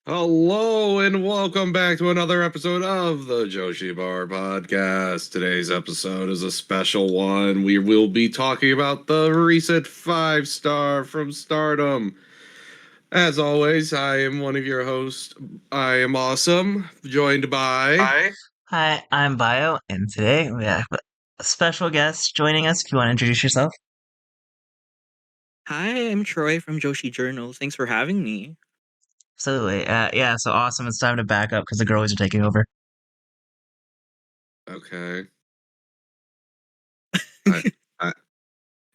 Hello and welcome back to another episode of the Joshi Bar Podcast. Today's episode is a special one. We will be talking about the recent 5-star from Stardom. As always, I am one of your hosts. I am awesome, joined by. Hi, I'm Bio, and today we have a special guest joining us. If you want to introduce yourself. Hi, I'm Troy from Joshi Journals. Thanks for having me. Absolutely. Yeah, so awesome. It's time to back up because the girlies are taking over. Okay. I,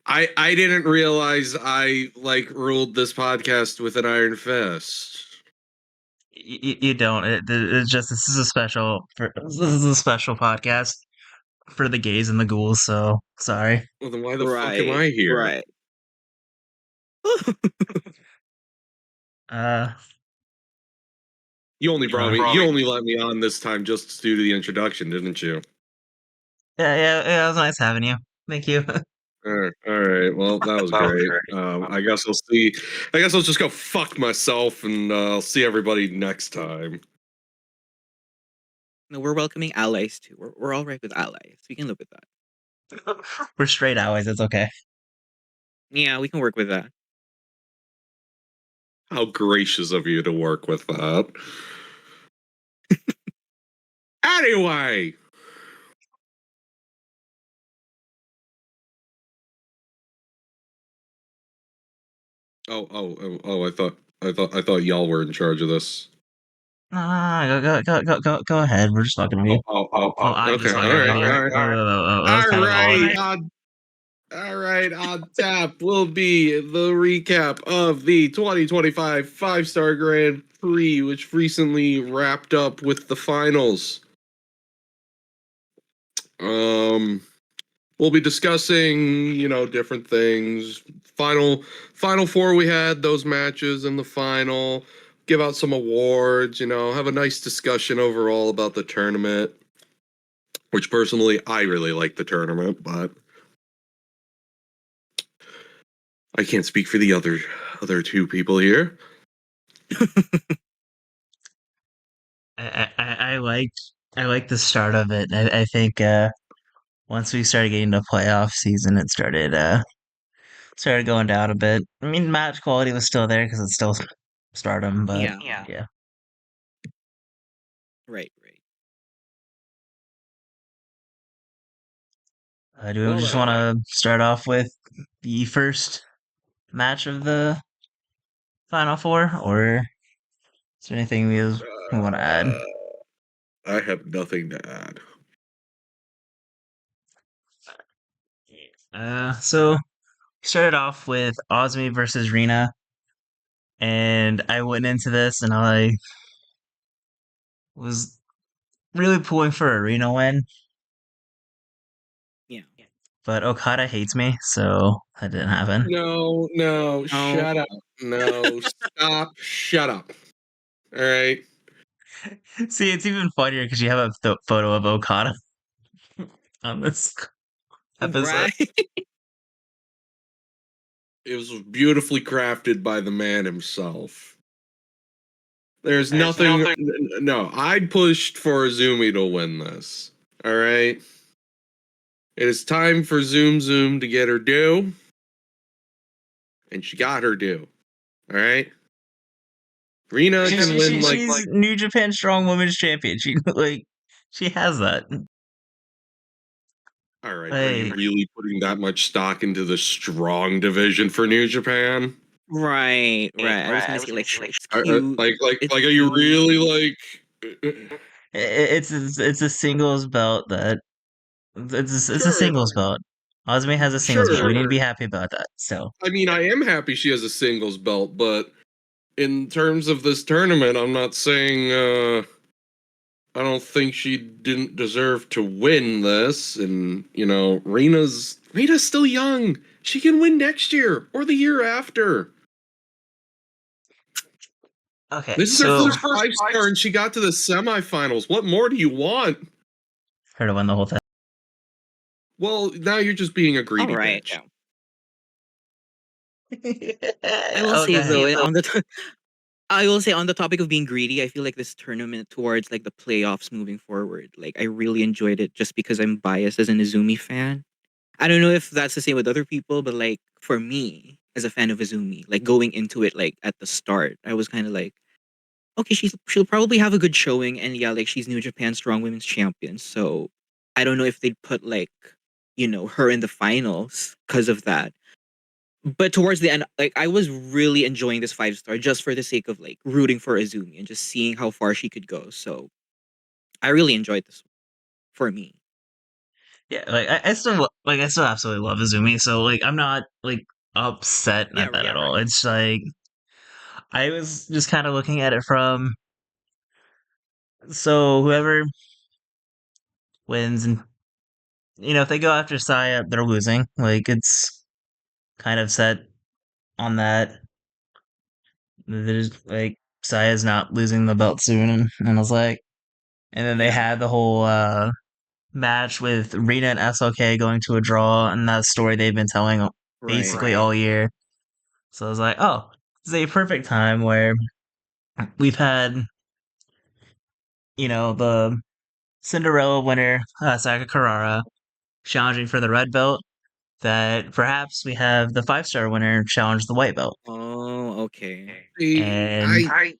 I, I didn't realize I ruled this podcast with an iron fist. You don't. It's just this is a special podcast for the gays and the ghouls. So sorry. Well, then why the fuck am I here? Right. You only brought me. You only let me on this time just due to the introduction, didn't you? Yeah. It was nice having you. Thank you. All right. Well, that was great. I guess I'll see. I guess I'll just go fuck myself, and I'll see everybody next time. No, we're welcoming allies too. We're all right with allies. We can live with that. We're straight allies. It's okay. Yeah, we can work with that. How gracious of you to work with that. Anyway. Oh! I thought y'all were in charge of this. Go ahead. We're just talking to you. I'm Okay. just All talking right. to All right, on tap will be the recap of the 2025 5-star Grand Prix, which recently wrapped up with the finals. We'll be discussing, different things. Final four, we had those matches in the final. Give out some awards, have a nice discussion overall about the tournament. Which personally, I really like the tournament, but I can't speak for the other two people here. I like the start of it. I think once we started getting to playoff season, it started going down a bit. I mean, match quality was still there because it's still Stardom, but yeah. Right. Do we just want to start off with the first match of the Final Four, or is there anything we want to add? I have nothing to add. So started off with Osmi versus Rina, and I went into this and I was really pulling for a Rina win. Yeah. But Okada hates me, so that didn't happen. No, shut up. No, stop, shut up. All right. See, it's even funnier because you have a photo of Okada on this episode. Right. It was beautifully crafted by the man himself. There's nothing. No, I pushed for Azumi to win this. All right. It is time for Zoom to get her due. And she got her due. All right. Rina can win she's New Japan Strong Women's Champion. She has that. All right. Are you really putting that much stock into the strong division for New Japan? Right. I was gonna say it's Are cute. You really like? It's a singles belt that it's a singles belt. Osmi has a singles belt. We need to be happy about that. So I mean, I am happy she has a singles belt, but in terms of this tournament, I'm not saying I don't think she didn't deserve to win this. And Rina's still young. She can win next year or the year after. okay, this is her first 5-star, and she got to the semifinals. What more do you want? Her to win the whole thing. Well, now you're just being a greedy bitch. I will say though, I will say on the topic of being greedy, I feel like this tournament towards like the playoffs moving forward, like I really enjoyed it just because I'm biased as an Izumi fan. I don't know if that's the same with other people, but like for me, as a fan of Izumi, like going into it like at the start, I was kind of like, okay, she'll probably have a good showing, and yeah, like she's New Japan Strong Women's Champion. So I don't know if they'd put like, her in the finals because of that. But towards the end, like I was really enjoying this 5 star just for the sake of like rooting for Izumi and just seeing how far she could go. So I really enjoyed this for me. Yeah, like I still absolutely love Izumi, so like I'm not like upset Yeah, at that yeah, at all. right. It's like I was just kind of looking at it from so whoever wins and if they go after Saya, they're losing. Like it's kind of set on that. There's like Saya's not losing the belt soon, and I was like, and then they Yeah, had the whole match with Rina and SLK going to a draw, and that story they've been telling basically right. all year. So I was like, oh, it's a perfect time where we've had, the Cinderella winner, Saka Carrara, challenging for the red belt. That perhaps we have the 5 star winner challenge the white belt. Oh, okay. See, And I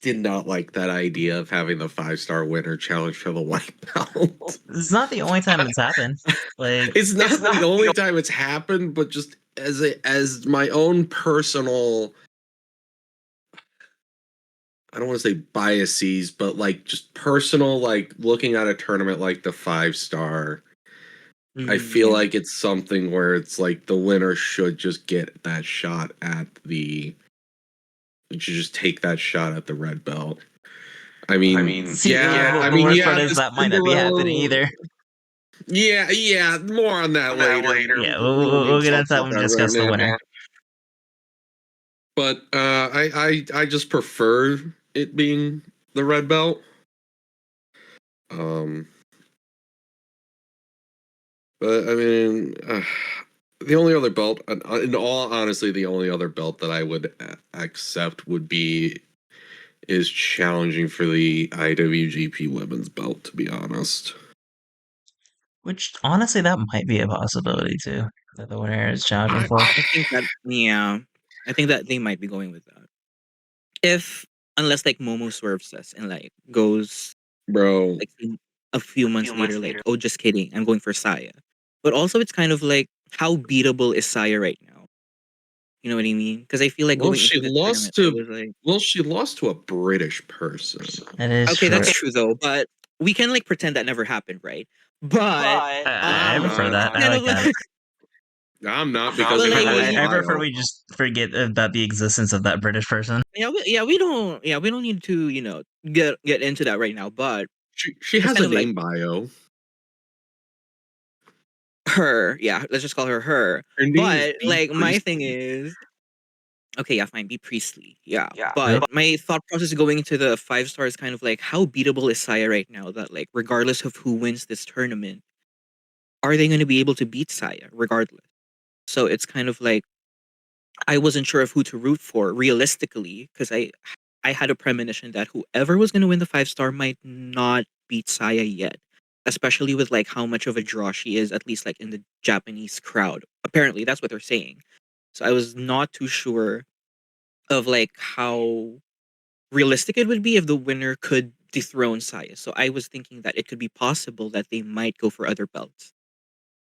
did not like that idea of having the 5 star winner challenge for the white belt. it's not the only time it's happened. Like, It's not the only time it's happened, but just as my own personal, I don't want to say biases, but like just personal, like looking at a tournament like the 5 star, I feel Yeah. like it's something where it's like the winner should just get that shot at should just take that shot at the red belt. I mean, see, yeah, I the mean, worst yeah, part is the that might not be happening Cinderella. either. Yeah, more on that later. Yeah, We don't need we'll to get talk into that about when we that right discuss the now. winner. But I just prefer it being the red belt. Um, but I mean, the only other belt, in all honesty, the only other belt that I would accept would be is challenging for the IWGP Women's Belt. To be honest, Which, honestly, that might be a possibility too. That the winner is challenging I, for. I think that yeah. I think that they might be going with that. If unless like Momo swerves us and like goes bro, like a few months later, like, oh just kidding, I'm going for Saya. But also it's kind of like how beatable is Saya right now? You know what I mean? Because I feel like well, going into she this tournament, lost I to was like, she lost to a British person. That is okay, true. that's true though, but we can like pretend that never happened, right? But I I'm prefer not. it's that. I kind like of that. like, I'm not because but it like was I prefer wild. we just forget about the existence of that British person. we don't need to get into that right now. But She it's has kind a of like name bio. her, yeah. Let's just call her her. Her name is But B like my thing Priestley. is, okay, yeah, fine, be Priestley, yeah. Yep. But my thought process going into the 5 star is kind of like how beatable is Saya right now? That like regardless of who wins this tournament, are they going to be able to beat Saya regardless? So it's kind of like I wasn't sure of who to root for realistically because I had a premonition that whoever was going to win the 5 star might not beat Saya yet, especially with like how much of a draw she is, at least like in the Japanese crowd. Apparently, that's what they're saying. So I was not too sure of like how realistic it would be if the winner could dethrone Saya. So I was thinking that it could be possible that they might go for other belts.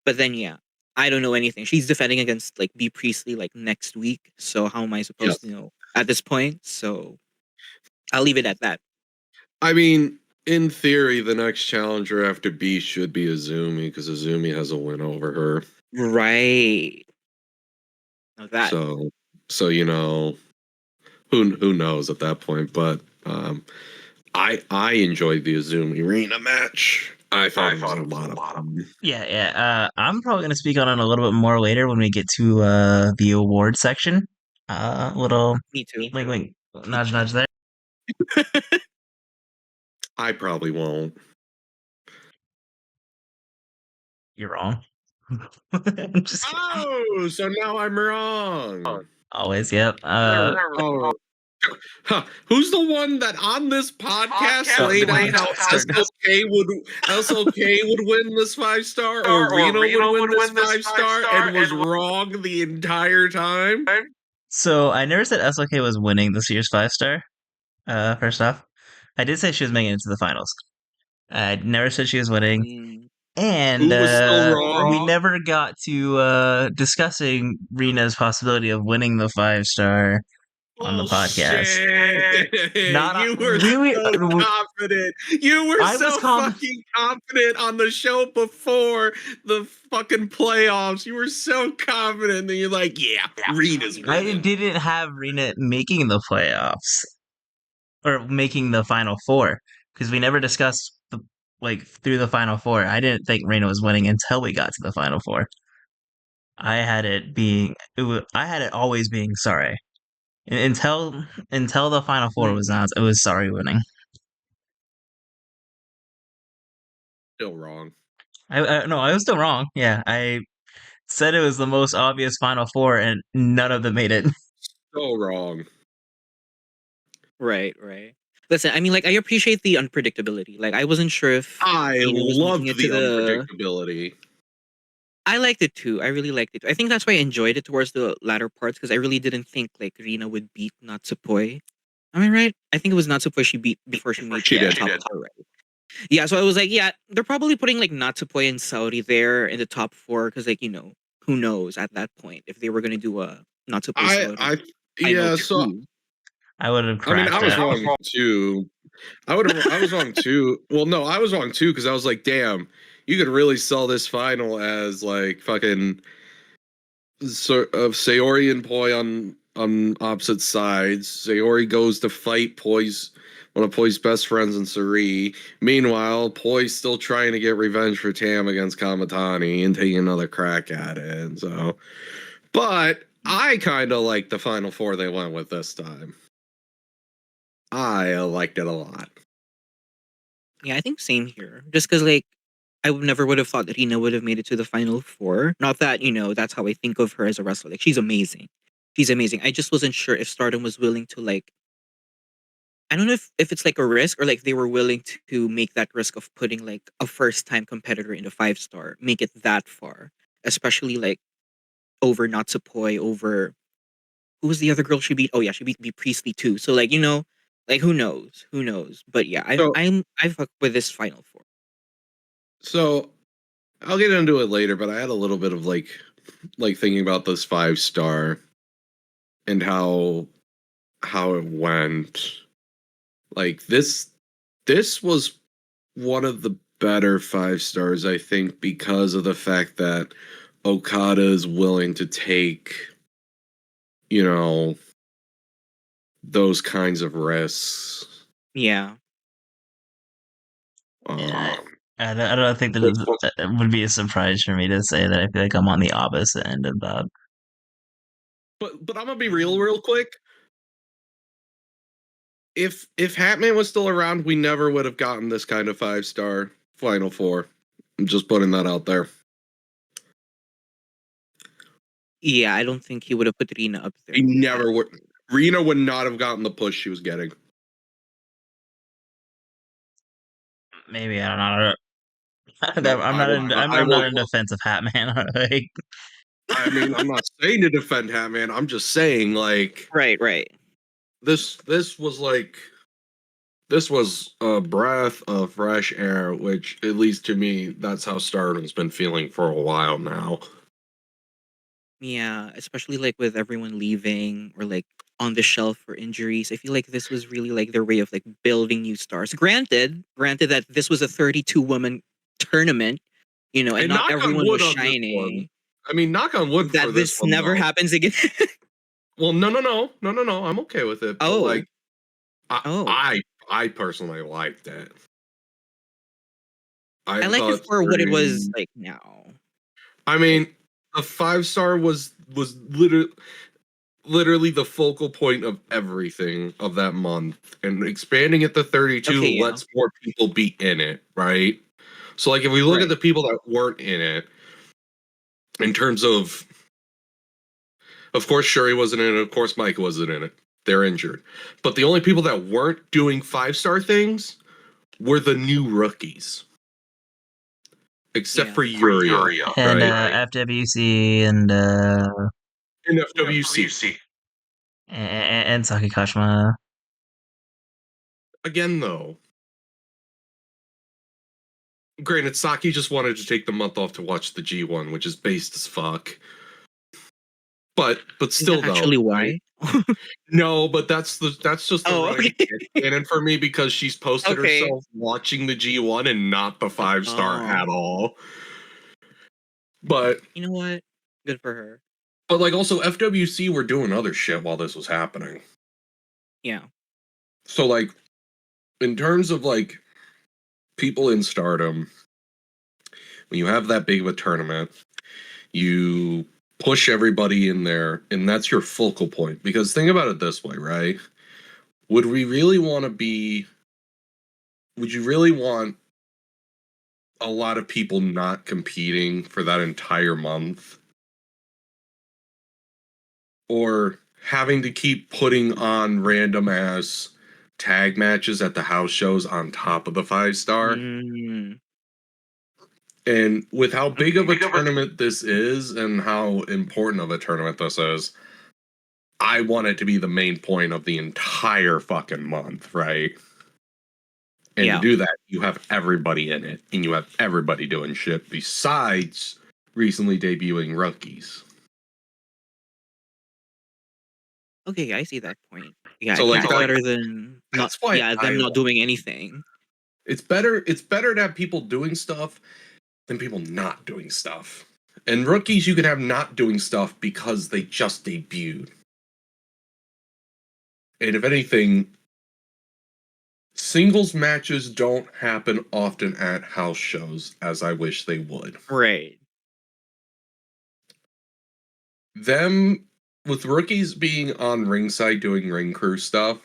But then, yeah, I don't know anything. She's defending against like B Priestley like next week. So how am I supposed to Yes. know at this point? So I'll leave it at that. I mean, in theory, the next challenger after B should be Azumi because Azumi has a win over her. Right. Now that. So, who knows at that point? But I enjoyed the Azumi arena match. I thought it was a lot of fun. Yeah. I'm probably gonna speak on it a little bit more later when we get to the award section. Little Me too. wink, wink, nudge, nudge there. I probably won't. You're wrong. I'm just kidding. Oh, so now I'm wrong. Always, yep. Oh, Huh. Who's the one that on this podcast laid out how SOK would win this 5-star or Reno would win this 5-star and was wrong the entire time? So I never said SLK was winning this year's 5-star. First off, I did say she was making it to the finals. I never said she was winning, Mm. and Who was still wrong? we never got to discussing Rena's possibility of winning the 5-star on the podcast. Not You were so confident. You were so fucking confident on the show before the fucking playoffs. You were so confident that you're like, yeah, Rena's winning. I didn't have Rena making the playoffs or making the final four because we never discussed through the final four. I didn't think Rena was winning until we got to the final four. I had it always being sorry until the final four was announced. It was sorry winning. Still wrong. No, I was still wrong. Yeah, I said it was the most obvious final four, and none of them made it. So wrong. Right. Listen, I mean, like, I appreciate the unpredictability. Like, I wasn't sure if I Reno was loved making it the to the. unpredictability. I liked it too. I really liked it. I think that's why I enjoyed it towards the latter parts because I really didn't think like Rena would beat Natsupoi. Am I right? I think it was Natsupoi she beat before she made She the did. top four, right? Yeah, so I was like, yeah, they're probably putting like Natsupoi and Saudi there in the top four because, like, who knows at that point if they were gonna do a Natsupoi Saudi. Yeah, so I would have. I mean, I was wrong too. I was wrong too. Well, no, I was wrong too because I was like, damn, you could really sell this final as like fucking Sayori and Poi on opposite sides. Sayori goes to fight Poi's one of Poi's best friends in Suri. Meanwhile, Poi's still trying to get revenge for Tam against Kamatani and taking another crack at it. So, but I kind of like the final four they went with this time. I liked it a lot. Yeah, I think same here. Just because like never would have thought that Rina would have made it to the final four. Not that that's how I think of her as a wrestler. Like she's amazing. She's amazing. I just wasn't sure if Stardom was willing to like. I don't know if it's like a risk or like they were willing to make that risk of putting like a first time competitor in a 5-star, make it that far, especially like over Natsupoi, over who was the other girl she beat? Oh yeah, she beat B Priestley too. So like like who knows? But yeah, I fuck with this final four. So I'll get into it later, but I had a little bit of like thinking about this 5-star and how it went. Like this was one of the better 5-stars, I think, because of the fact that Okada is willing to take, those kinds of risks. Yeah. I don't think that it would be a surprise for me to say that I feel like I'm on the opposite end of that. But I'm gonna be real quick. If Hatman was still around, we never would have gotten this kind of 5-star final four. I'm just putting that out there. Yeah, I don't think he would have put Rina up there. He never would. Rina would not have gotten the push she was getting. Maybe I don't know. I'm not in defense of Hatman. Like, I mean, I'm not saying to defend Hatman. I'm just saying, like, right. This was a breath of fresh air, which, at least to me, that's how Stardom's been feeling for a while now. Yeah, especially like with everyone leaving or like on the shelf for injuries. I feel like this was really like their way of like building new stars. Granted that this was a 32 woman tournament, and not everyone was shining. I mean, knock on wood that for this one, never though. happens again. Well, no. I'm okay with it. But like, I personally liked it. I like it for what it was like now. I mean, a 5-star was literally the focal point of everything of that month, and expanding it to 32 lets more people be in it, right? So like if we look at the people that weren't in it, in terms of course Shuri wasn't in it, of course Mike wasn't in it. they're injured. But the only people that weren't doing 5-star things were the new rookies. Except Yeah. for Yuria, and right? FWC and In FWC. and Saki Kashima. Again, though, granted, Saki just wanted to take the month off to watch the G1, which is based as fuck. But Is still, that though, actually right? why? No, but that's just the Oh, running okay. canon for me because she's posted Okay. herself watching the G1 and not the 5-star Oh. at all. But You know what? Good for her. like also FWC were doing other shit while this was happening. Yeah. So like in terms of like people in Stardom, when you have that big of a tournament, you push everybody in there, and that's your focal point. Because think about it this way, right? Would we really want to be? Would you really want a lot of people not competing for that entire month? Or having to keep putting on random ass tag matches at the house shows on top of the 5-star? Mm, And with how big of a tournament this is and how important of a tournament this is, I want it to be the main point of the entire fucking month, right? And to yeah. do that, you have everybody in it, and you have everybody doing shit besides recently debuting rookies. Okay, I see that point. Yeah, I So think like it's that, better than not. that's why Yeah, I them not doing anything. it's better to have people doing stuff than people not doing stuff. And rookies you can have not doing stuff because they just debuted. And if anything, singles matches don't happen often at house shows as I wish they would. Right. Them with rookies being on ringside doing ring crew stuff,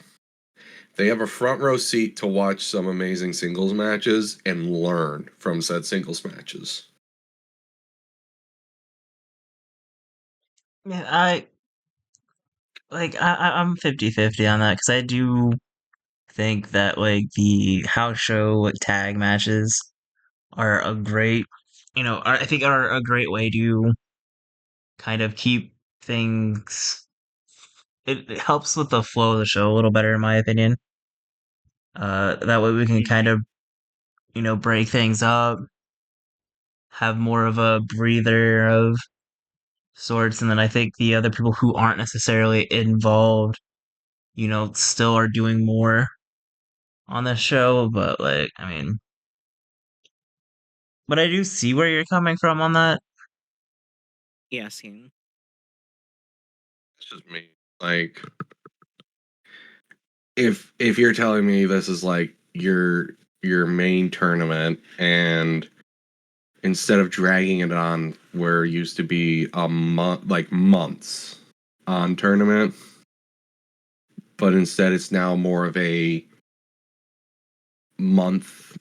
they have a front row seat to watch some amazing singles matches and learn from said singles matches. Yeah, I'm 50-50 on that because I do think that like the house show like tag matches are a great, I think are a great way to kind of keep things. It helps with the flow of the show a little better, in my opinion. That way we can kind Mhm. of, break things up, have more of a breather of sorts, and then I think the other people who aren't necessarily involved, still are doing more on the show, but like, I mean, but I do see where you're coming from on that. Yeah, same. It's just me. Like if you're telling me this is like your main tournament and instead of dragging it on where it used to be a month like months on tournament, but instead it's now more of a month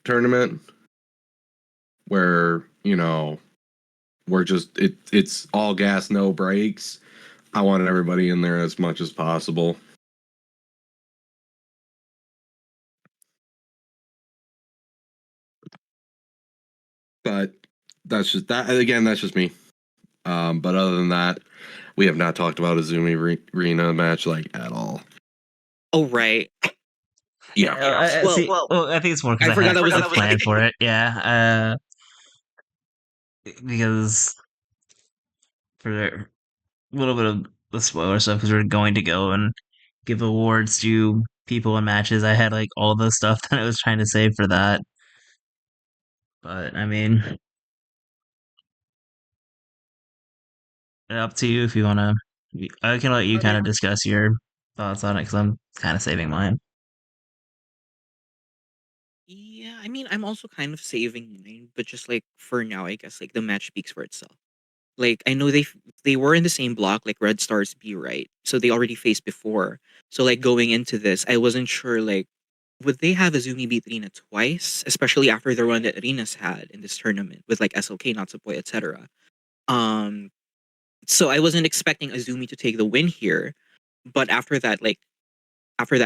tournament where, we're just it's all gas, no brakes. I want everybody in there as much as possible. But that's just me. But other than that, we have not talked about Azumi Rina match like at all. Oh, right. Yeah. I Well, see. Well, I think it's more because I I forgot had that was a a plan thing. for it. Yeah. Because for a little bit of the spoiler stuff, because we're going to go and give awards to people in matches. I had like all the stuff that I was trying to save for that. But I mean, up to you if you want to. I can let you kind of discuss your thoughts on it because I'm kind of saving mine. Yeah, I mean, I'm also kind of saving mine, but just like for now, I guess like the match speaks for itself. Like I know they were in the same block, like Red Stars B, right? So they already faced before. So like going into this, I wasn't sure like would they have Azumi beat Rina twice, especially after the run that Rina's had in this tournament with like SLK, Natsupoi, etc. Um, so I wasn't expecting Azumi to take the win here, But after that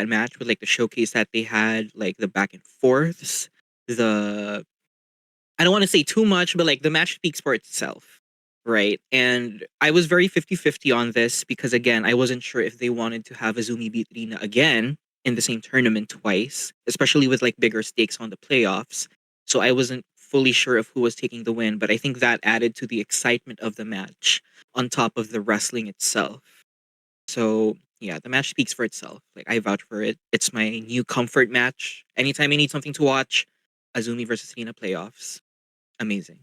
match with like the showcase that they had, like the back and forths, the I don't want to say too much, but like the match speaks for itself, right? And I was very 50-50 on this because again, I wasn't sure if they wanted to have Azumi beat Rina again in the same tournament twice, especially with like bigger stakes on the playoffs. So I wasn't fully sure of who was taking the win, but I think that added to the excitement of the match on top of the wrestling itself. So yeah, the match speaks for itself. Like I vouch for it. It's my new comfort match. Anytime I need something to watch, Azumi versus Rina playoffs. Amazing.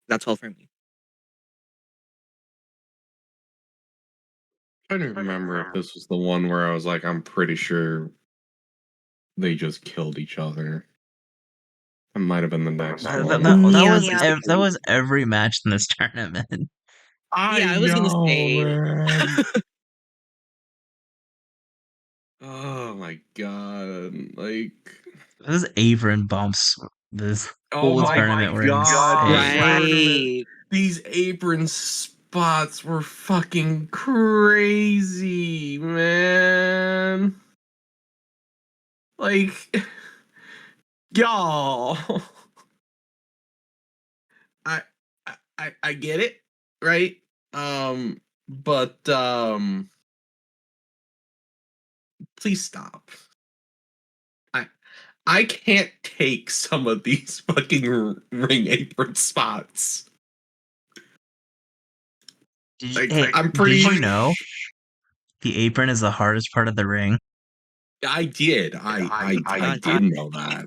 That's all for me. I don't remember if this was the one where I was like, I'm pretty sure they just killed each other. It might have been the next That, one. that was every match in this tournament. Yeah, I was gonna say. Man. Oh my god! Like, Those apron bumps this oh whole my tournament were god! This insane. tournament, Right. these apron spots were fucking crazy, man. Like, y'all. I, I get it, right? But please stop. I can't take some of these fucking ring apron spots. I'm pretty. Did you know the apron is the hardest part of the ring? I did. I did know that.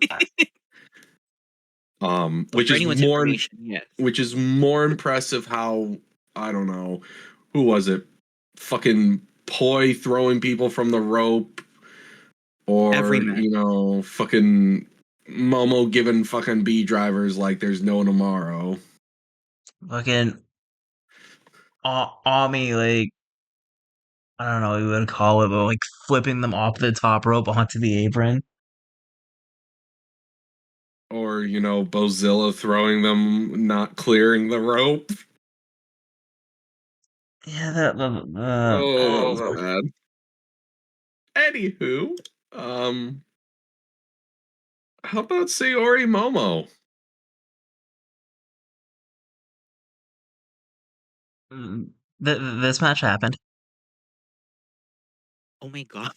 So for anyone's information, yes. Which is more impressive how, I don't know, who was it? Fucking Poi throwing people from the rope, or Every match. fucking Momo giving fucking B drivers like there's no tomorrow. Fucking Ami, like, I don't know what you would call it, but like flipping them off the top rope onto the apron. Or, Bozilla throwing them, not clearing the rope. Yeah, That was bad. Anywho, how about Sayori Momo? this match happened. Oh my god.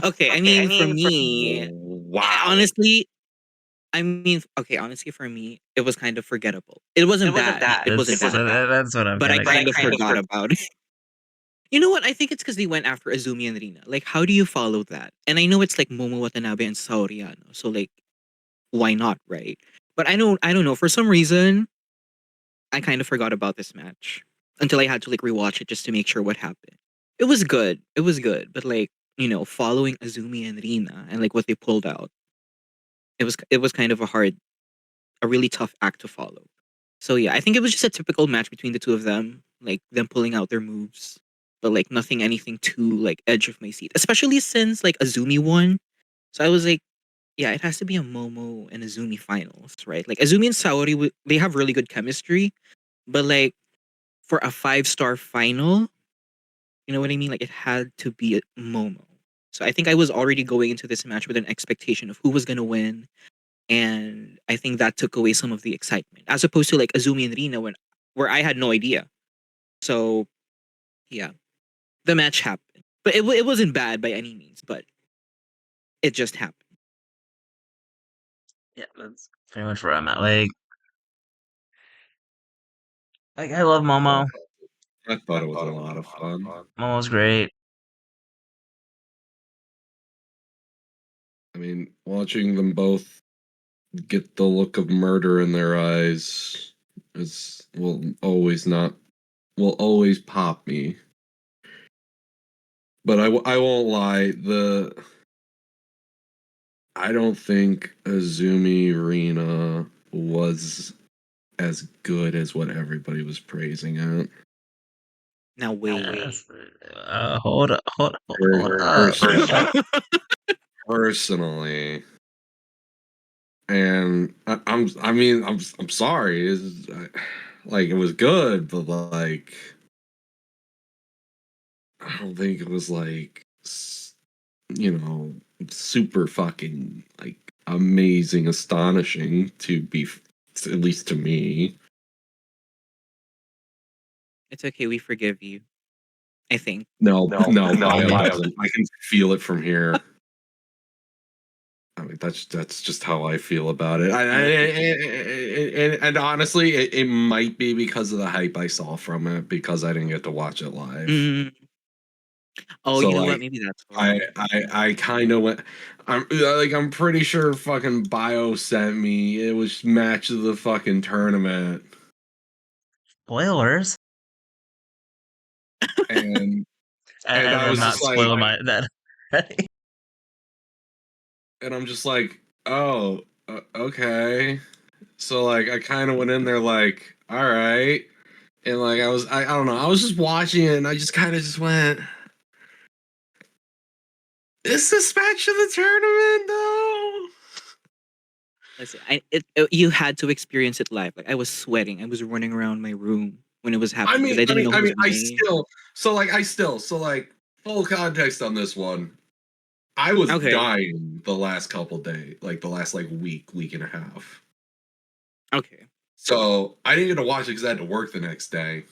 Okay, I mean for me, Wow. honestly, honestly for me, it was kind of forgettable. It wasn't bad. It wasn't bad. That's what I'm But I gonna kind of say. forgot about it. You know what? I think it's because they went after Azumi and Rina. Like, how do you follow that? And I know it's like Momo Watanabe and Saoriano. So like, why not, right? But I don't know. For some reason, I kind of forgot about this match until I had to like rewatch it just to make sure what happened. It was good. It was good. But like, following Azumi and Rina and like what they pulled out, it was kind of a really tough act to follow. So yeah, I think it was just a typical match between the two of them, like them pulling out their moves, but like nothing, anything too like edge of my seat. Especially since like Azumi won, so I was like, yeah, it has to be a Momo and Azumi finals, right? Like Azumi and Saori, they have really good chemistry, but like for a 5-star final, you know what I mean? Like it had to be a Momo. So I think I was already going into this match with an expectation of who was gonna win, and I think that took away some of the excitement, as opposed to like Azumi and Rina where I had no idea. So yeah, the match happened, but it wasn't bad by any means, but it just happened. Yeah, that's pretty much where I'm at. Like I love Momo. I thought it was a lot of fun. Momo's great. I mean, watching them both get the look of murder in their eyes will always pop me. But I won't lie, I don't think Azumi Rina was as good as what everybody was praising it. Now wait. Yes. Hold up, hold Per- up. personally, personally, and I'm sorry. Like it was good, but like I don't think it was like, super fucking like amazing, astonishing to be, at least to me. It's okay. We forgive you. I think. No, no, Bio Yeah. doesn't. I can feel it from here. I mean, that's just how I feel about it. And honestly, it might be because of the hype I saw from it because I didn't get to watch it live. Mm. Oh, So you know what? like, Maybe that's I why. I kind of went. I'm pretty sure fucking Bio sent me. It was match of the fucking tournament, Spoilers. and I I have was not just like, spoiled my that. and I'm just like, oh, okay. So like, I kind of went in there like, all right, and like I don't know, I was just watching it, and I just kind of just went, is this match of the tournament though? Listen, you had to experience it live. Like I was sweating. I was running around my room when it was I happening because mean, I I didn't mean, know I who was mean, gonna win. so like full context on this one. I was Okay. dying the last couple days, like the last like week and a half. Okay. So I didn't get to watch it because I had to work the next day.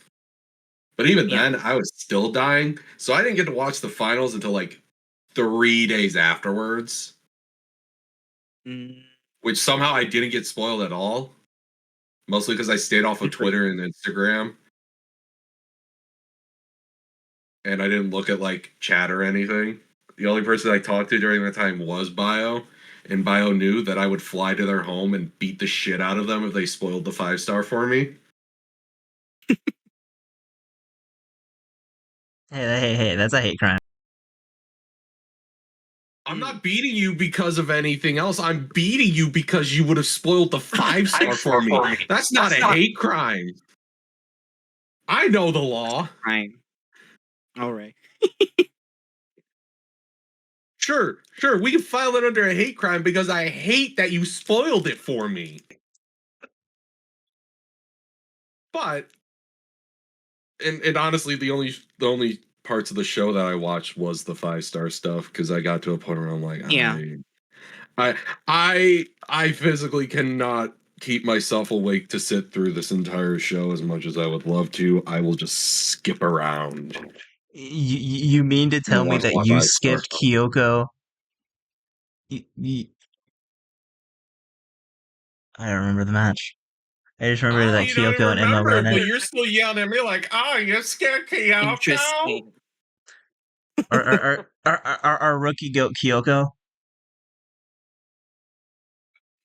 But even Yeah. then, I was still dying. So I didn't get to watch the finals until like 3 days afterwards, Mm, which somehow I didn't get spoiled at all. Mostly because I stayed off of Twitter and Instagram, and I didn't look at like chat or anything. The only person I talked to during that time was Bio, and Bio knew that I would fly to their home and beat the shit out of them if they spoiled the 5-star for me. Hey, that's a hate crime. I'm mm. not beating you because of anything else. I'm beating you because you would have spoiled the 5-star for me. That's not a hate crime. I know the law. Crime. All right. Sure, we can file it under a hate crime because I hate that you spoiled it for me. But and honestly, the only parts of the show that I watched was the 5-star stuff because I got to a point where I'm like, Yeah. I physically cannot keep myself awake to sit through this entire show as much as I would love to. I will just skip around You mean to tell and me watch that the you 5-star skipped stuff. Kyoko? You, I don't remember the match. I just remember Oh, that you don't even Kyoko and Emma remember, win it. but you're still yelling at me like, "Oh, you're scared, Kyoko." Interesting. Our rookie goat Kyoko.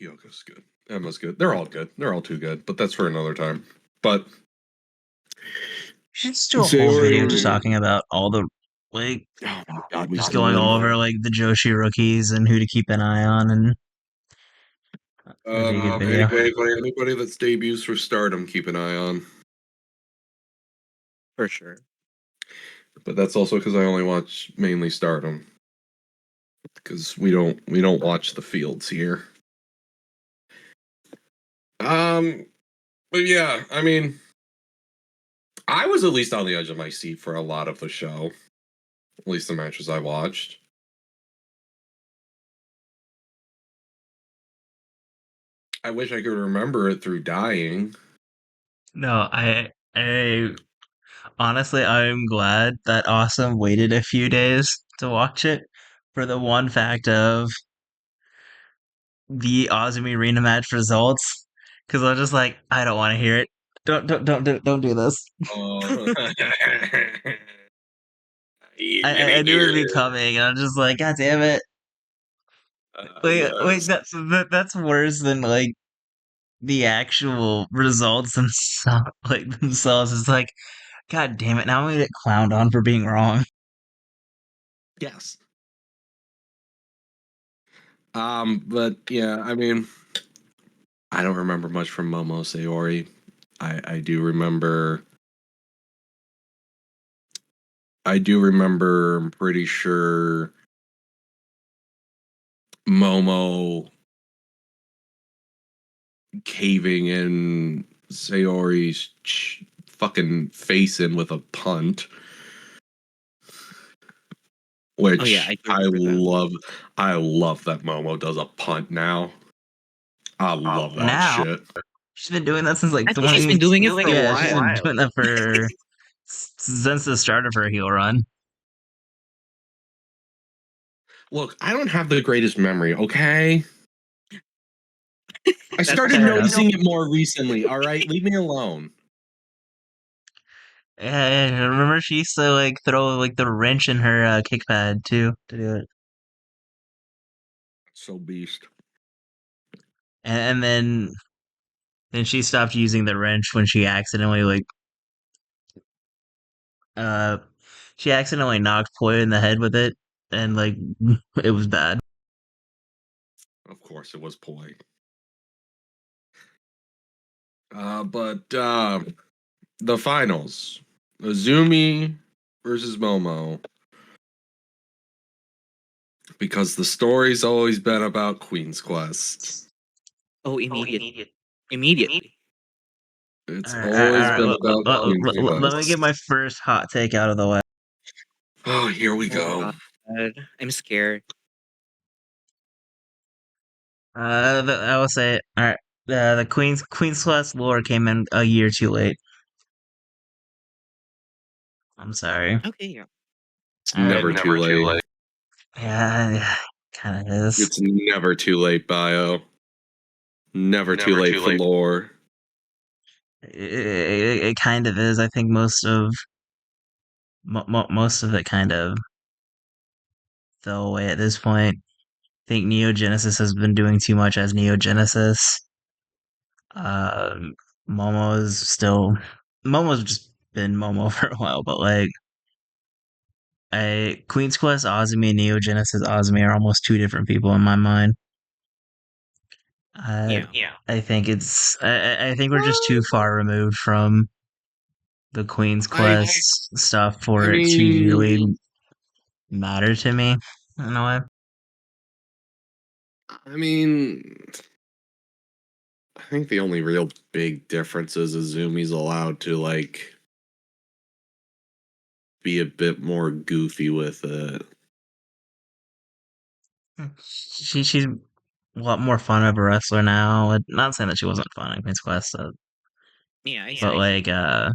Kyoko's good. Emma's good. They're all good. They're all too good. But that's for another time. But We should just do a whole video just Sayori, talking about all the like oh my god, we just still going would. all over like the Joshi rookies and who to keep an eye on, and that'd be a good video. Anybody that's debuts for Stardom, keep an eye on. For sure. But that's also because I only watch mainly Stardom. Because we don't watch the fields here. Um, but yeah, I mean, I was at least on the edge of my seat for a lot of the show. At least the matches I watched. I wish I could remember it through dying. No, I honestly I'm glad that Awesome waited a few days to watch it for the one fact of the Azumi Arena match results, because I was just like, I don't want to hear it. Don't do this. Oh, you're I gonna I knew it hear would be it. coming, and I'm just like, God damn it! Wait, Yes. that's worse than like the actual results themselves. Like themselves, it's like, God damn it! Now I'm gonna get clowned on for being wrong. Yes. But yeah, I mean, I don't remember much from Momo Sayori. I do remember. I do remember. I'm pretty sure Momo caving in Sayori's fucking face in with a punt. which Oh yeah, I do I remember that. love. I love that Momo does a punt now. I love that Now shit. she's been doing that since like I think she's been doing it for a yeah, she's been while. doing that for since the start of her heel run. Look, I don't have the greatest memory, okay? I That's started fair enough. noticing it more recently, all right? Leave me alone. Yeah, I remember she used to like throw like the wrench in her kick pad too to do it, So beast. and then she stopped using the wrench when she accidentally uh she accidentally knocked Poi in the head with it, and like it was bad. Of course it was Poi. But the finals. Azumi versus Momo. Because the story's always been about Queen's Quest. Oh, immediately. It's All right, always all been right. about Queen's Let me get Quest. my first hot take out of the way. Oh, here we Oh go. god, I'm scared. I will say, all right. The Queen's Quest lore came in a year too late. I'm sorry. Okay, yeah. It's All right. never too late. Yeah, kind of is. It's never too late, Bio. Never too late for lore. It kind of is. I think most of it kind of fell away at this point. I think Neo Genesis has been doing too much as Neo Genesis. Um, Momo's just been Momo for a while, but like Queen's Quest Azumi and Neo Genesis Azumi are almost two different people in my mind. Uh, Yeah. I think I think we're just too far removed from the Queen's I Quest stuff I for it to really mean matter to me in a way. I mean I think the only real big difference is Azumi's allowed to like be a bit more goofy with it. She's a lot more fun of a wrestler now. Not saying that she wasn't fun in Queen's Quest, Yeah, I but see. like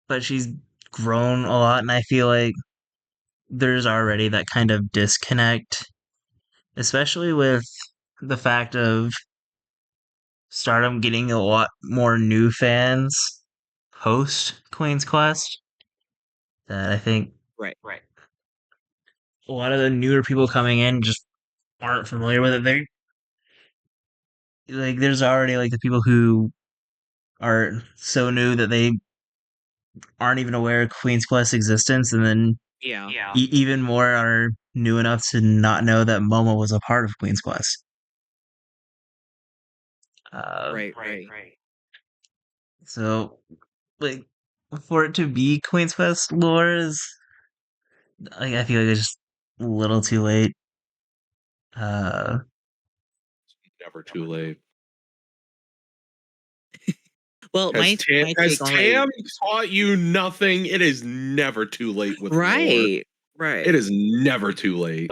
but she's grown a lot, and I feel like there's already that kind of disconnect, especially with the fact of Stardom getting a lot more new fans post Queen's Quest. That I think Right. a lot of the newer people coming in just aren't familiar with it. They're like, there's already like the people who are so new that they aren't even aware of Queen's Quest existence, and then Yeah. even more are new enough to not know that Momo was a part of Queen's Quest. Right. So like for it to be Queen's Quest lore is like I feel like it's just a little too late. Uh, Never too late. Well, my Has take on like Tam taught you nothing? It is never too late with lore. right. It is never too late.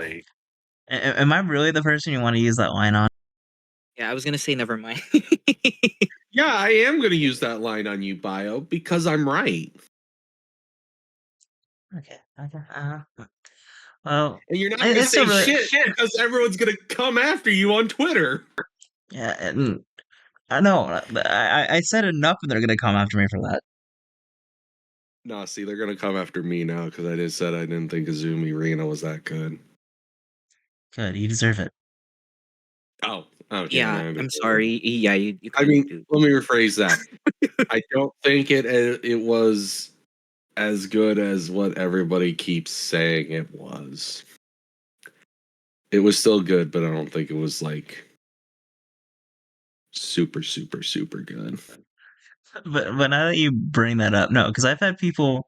am I really the person you want to use that line on? Yeah, I was gonna say never mind. Yeah, I am going to use that line on you, Bio, because I'm right. Okay. Well, And you're not going to I still say really shit because everyone's going to come after you on Twitter. yeah. And I know. I said enough, and they're gonna come after me for that. Nah, see, they're going to come after me now because I just said I didn't think Azumi Rina was that good. Good, you deserve it. Oh, okay. Yeah, I I'm understand. sorry. Yeah, you I kind of mean, do. let me rephrase that. I don't think it was as good as what everybody keeps saying it was. It was still good, but I don't think it was like super, super, super good. But now that you bring that up, no, because I've had people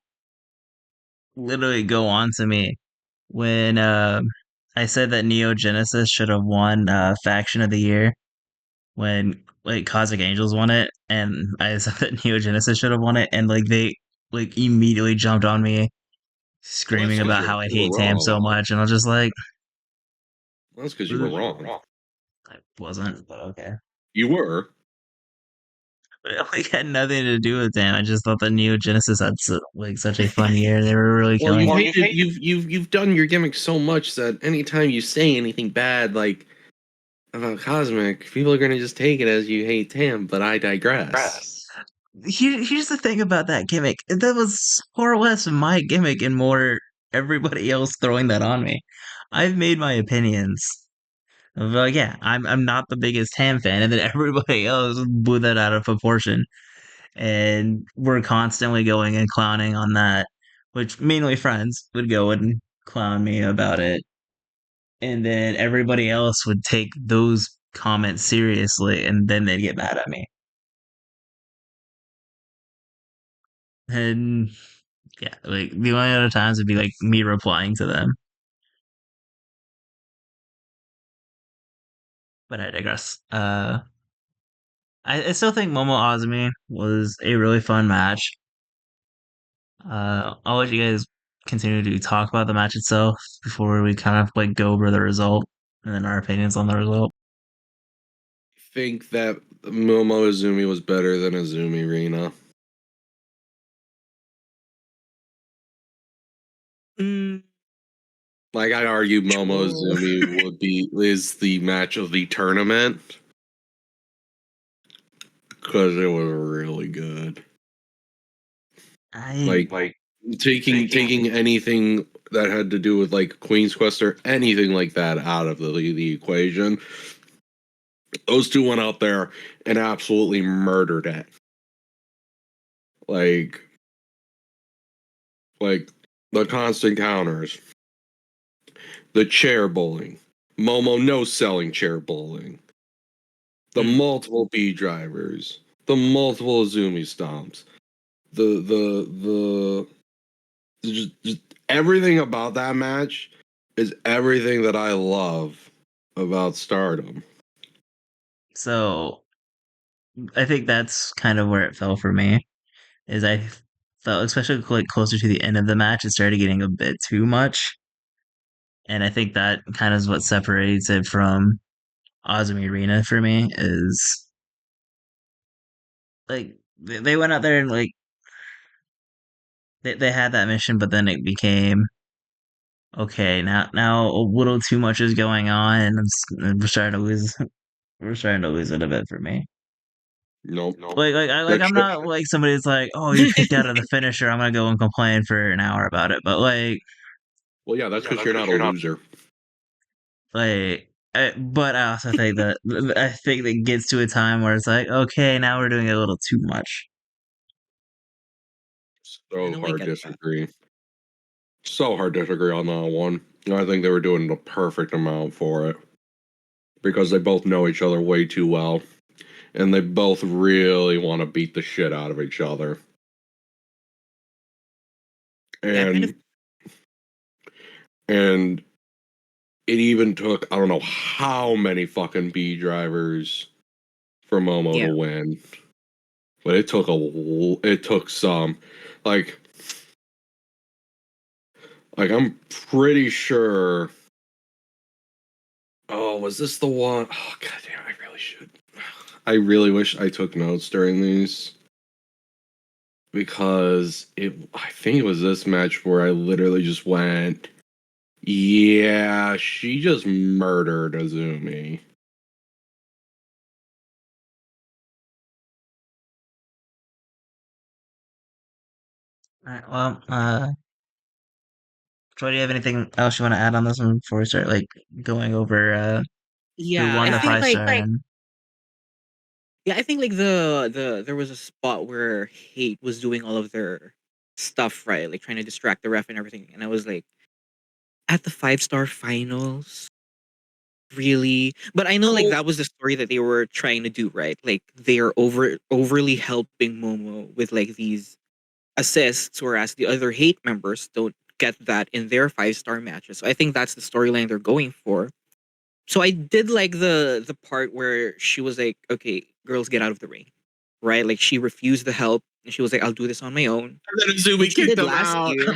literally go on to me when I said that Neo Genesis should have won Faction of the Year when like Cosmic Angels won it, and I said that Neo Genesis should have won it, and like they like immediately jumped on me screaming Well, about how I you were hate Tam so wrong. much, and I was just like, That's because you were wrong. I wasn't, but okay. You were. But it like, had nothing to do with Tam. I just thought the Neo Genesis had such a fun year. They were really Well, killing it. you've done your gimmick so much that anytime you say anything bad like about Cosmic, people are gonna just take it as you hate Tam. But I digress. Here's the thing about that gimmick. That was far less my gimmick and more everybody else throwing that on me. I've made my opinions. Well, yeah, I'm not the biggest Tam fan, and then everybody else blew that out of proportion, and we're constantly going and clowning on that, which mainly friends would go and clown me about it, and then everybody else would take those comments seriously, and then they'd get mad at me. And yeah, like the only other times would be like me replying to them. But I digress. I still think Momo Azumi was a really fun match. I'll let you guys continue to talk about the match itself before we kind of like go over the result and then our opinions on the result. I think that Momo Azumi was better than Azumi Rina. Mm, Like I argue, Momo sure. Azumi is the match of the tournament because it was really good. I Like taking anything that had to do with like Queen's Quest or anything like that out of the equation. Those two went out there and absolutely murdered it. Like like the constant counters, the chair bowling, Momo no selling chair bowling, the Mm, multiple B drivers, the multiple Azumi stomps, the just everything about that match is everything that I love about Stardom. so I think that's kind of where it fell for me. Is I felt especially like closer to the end of the match, it started getting a bit too much, and I think that kind of is what separates it from Azumi Arena for me. Is like they went out there and like they had that mission, but then it became okay. Now a little too much is going on, and we're starting to lose. We're starting to lose it a bit for me. Nope. I'm not like somebody that's like, oh, you're kicked out of the finisher. I'm gonna go and complain for an hour about it. But Well, yeah, that's because you're not a loser. but I also think that it gets to a time where it's like, okay, now we're doing a little too much. yeah, So no, I hard get that. disagree. So hard disagree on that one. I think they were doing the perfect amount for it because they both know each other way too well, and they both really want to beat the shit out of each other. Yeah, kind of. And and it even took I don't know how many fucking B drivers for Momo Yeah. to win, but it took some. Like I'm pretty sure. Oh, was this the one? Oh god damn! I really should. I really wish I took notes during these because I think it was this match where I literally just went, yeah, she just murdered Azumi. All right, well, Troy, do you have anything else you want to add on this one before we start like going over who Yeah, won I the think five like star and yeah, I think like the there was a spot where Hate was doing all of their stuff right, like trying to distract the ref and everything, and I was like, at the 5 star finals, really? But I know like Oh, that was the story that they were trying to do, right? Like they are overly helping Momo with like these assists, whereas the other Hate members don't get that in their 5 star matches. So I think that's the storyline they're going for. So I did like the part where she was like, "Okay, girls, get out of the ring," right? Like she refused the help, and she was like, "I'll do this on my own," and then Azumi which she kicked did him last out. year.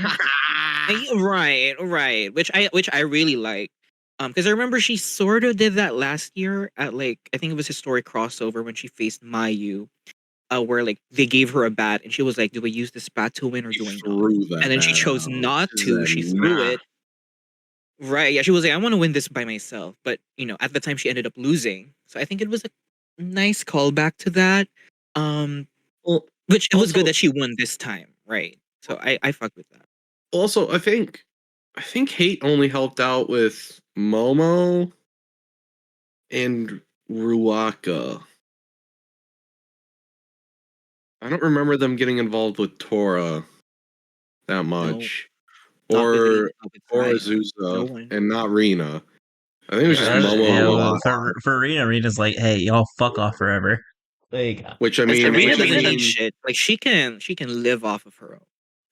Right. Which I really like. Because I remember she sort of did that last year at like I think it was historic crossover when she faced Mayu, where like they gave her a bat and she was like, "Do I use this bat to win or She do I not?" threw And that then she bat chose out. not She to. said, She threw nah. it. Right. Yeah. She was like, "I want to win this by myself," but at the time she ended up losing. So I think it was a nice callback to that. Um, Well, which it was good also, that she won this time, right? So I fuck with that. also, I think hate only helped out with Momo and Ruaka. I don't remember them getting involved with Tora that No, much, not with Rina, or not with or Saya. No Azusa, one. and not Rina. I think it was just Yeah, Momo and yeah. Well, Ruaka. for Rina's like, hey, y'all fuck off forever. Like, Which I As mean, Rina which I doesn't need mean, shit. Like she can live off of her own.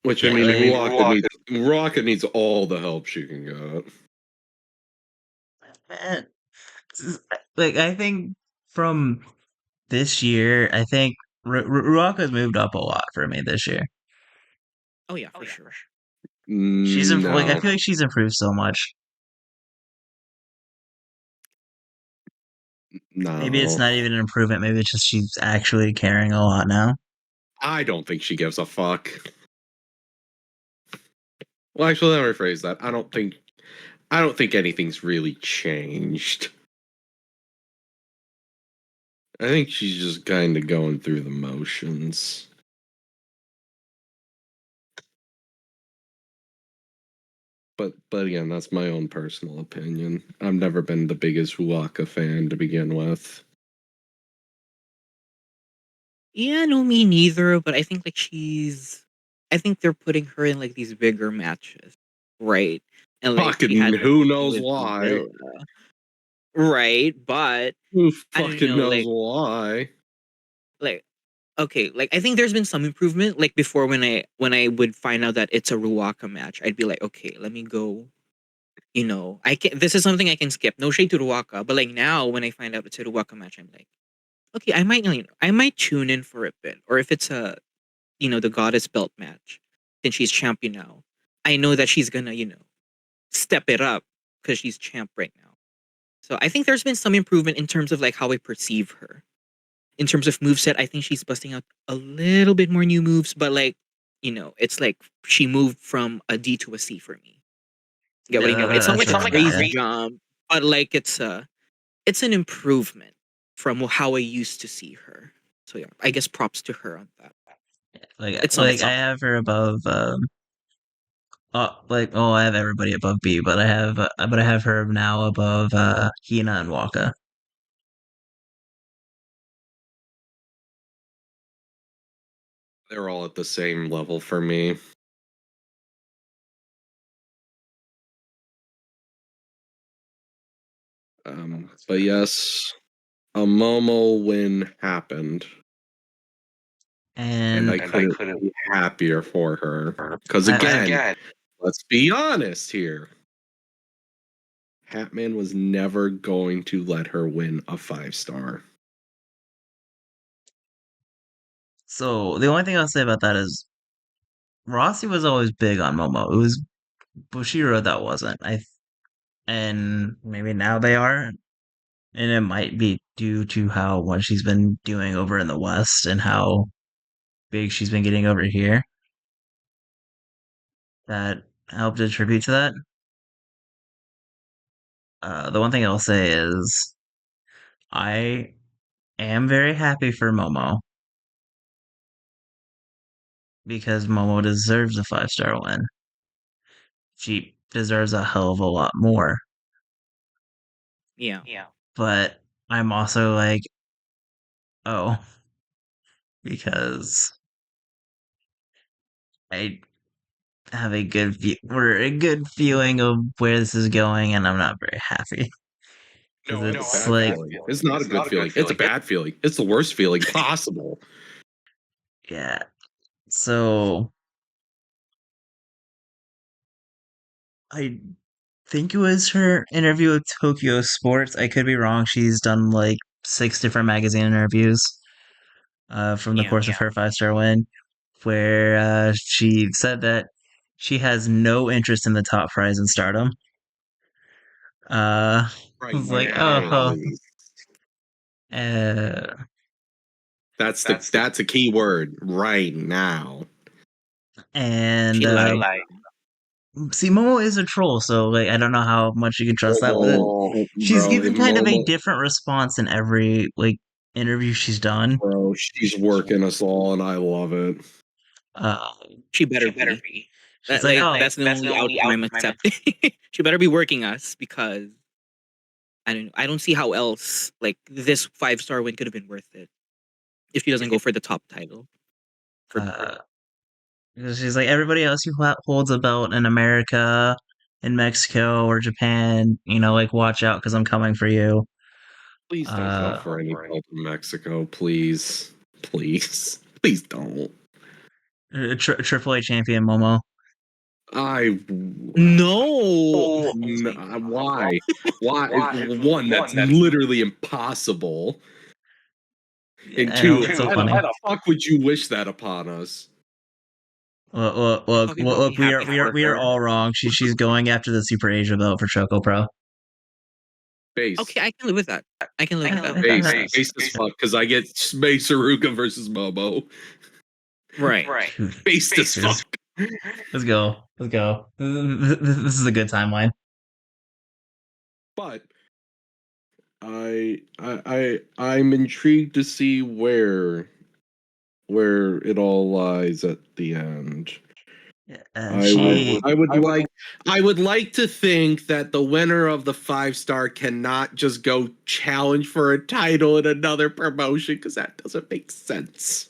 which I yeah, mean, like, Ruaka needs all the help she can get. man, like I think from this year, I think Ruaka's moved up a lot for me this year. Oh yeah, for sure. Like I No, feel like she's improved so much. Maybe it's no, not even an improvement. Maybe it's just she's actually caring a lot now. I don't think she gives a fuck. Well, actually, let me rephrase that. I don't think anything's really changed. I think she's just kind of going through the motions. But again, that's my own personal opinion. I've never been the biggest Ruaka fan to begin with. Yeah, no, me neither. But I think like I think they're putting her in like these bigger matches, right? And like she Fucking had the who thing knows with why? Villa, right? But Who I don't fucking know, knows why? like okay, like I think there's been some improvement. Like before, when I would find out that it's a Ruaka match, I'd be like, okay, let me go. I can. This is something I can skip. No shade to Ruaka, but like now, when I find out it's a Ruaka match, I'm like, okay, I might tune in for a bit. Or if it's the goddess belt match, since she's champion now, I know that she's gonna step it up because she's champ right now. So I think there's been some improvement in terms of like how I perceive her. In terms of moveset, I think she's busting out a little bit more new moves, but like, it's like she moved from a D to a C for me. Get what I mean? It's not That's like a around there. crazy jump, but like it's an improvement from how I used to see her. So yeah, I guess props to her on that. It's Like I something. have her above I have everybody above B, but I have her now above Hina and Waka. They're all at the same level for me. But yes, a Momo win happened, and I And couldn't be happier for her. Because again, let's be honest here. Hatman was never going to let her win a 5-star. so the only thing I'll say about that is Rossi was always big on Momo. It was Bushiro that wasn't. And maybe now they are, and it might be due to how much she's been doing over in the West and how big she's been getting over here. That helped attribute to that. The one thing I'll say is I am very happy for Momo because Momo deserves a 5-star win. She deserves a hell of a lot more. Yeah. But I'm also like, oh, because I have a good feeling of where this is going, and I'm not very happy because No, I have a it's bad like, feeling. It's not a good feeling. It's a bad feeling. It's the worst feeling possible. yeah. So I think it was her interview with Tokyo Sports. I could be wrong. She's done like 6 different magazine interviews from the Yeah. course of her 5-star win, where she said that she has no interest in the top prize in Stardom. Right It's like, now, at least. uh, That's a key word. Right now. and She lied. see, Momo is a troll, so like I don't know how much you can trust that. She's Bro, given kind of a Momo, different response in every like interview she's done. bro, she's working us all, and I love it. Uh, She better be. she's like, oh, That's the only outcome I'm accepting. She better be working us because I don't know. I don't see how else like this 5-star win could have been worth it if she doesn't go for the top title. For uh, she's like everybody else who holds a belt in America, in Mexico or Japan, like watch out because I'm coming for you. Please don't come for any help in Mexico, please. Please. Please don't. Triple A champion Momo. no. Why? Why? One, that's literally impossible. And I know two, it's so why funny. the fuck would you wish that upon us? Look, we are all wrong. She's going after the Super Asia belt for Choco Pro. Base. Okay, I can live with that. I can live with that. Base as fuck, because I get Space Saruka versus Momo. Right. Base as fuck. Let's go. This is a good timeline. But I'm intrigued to see where it all lies at the end. I would like to think that the winner of the 5-star cannot just go challenge for a title in another promotion because that doesn't make sense.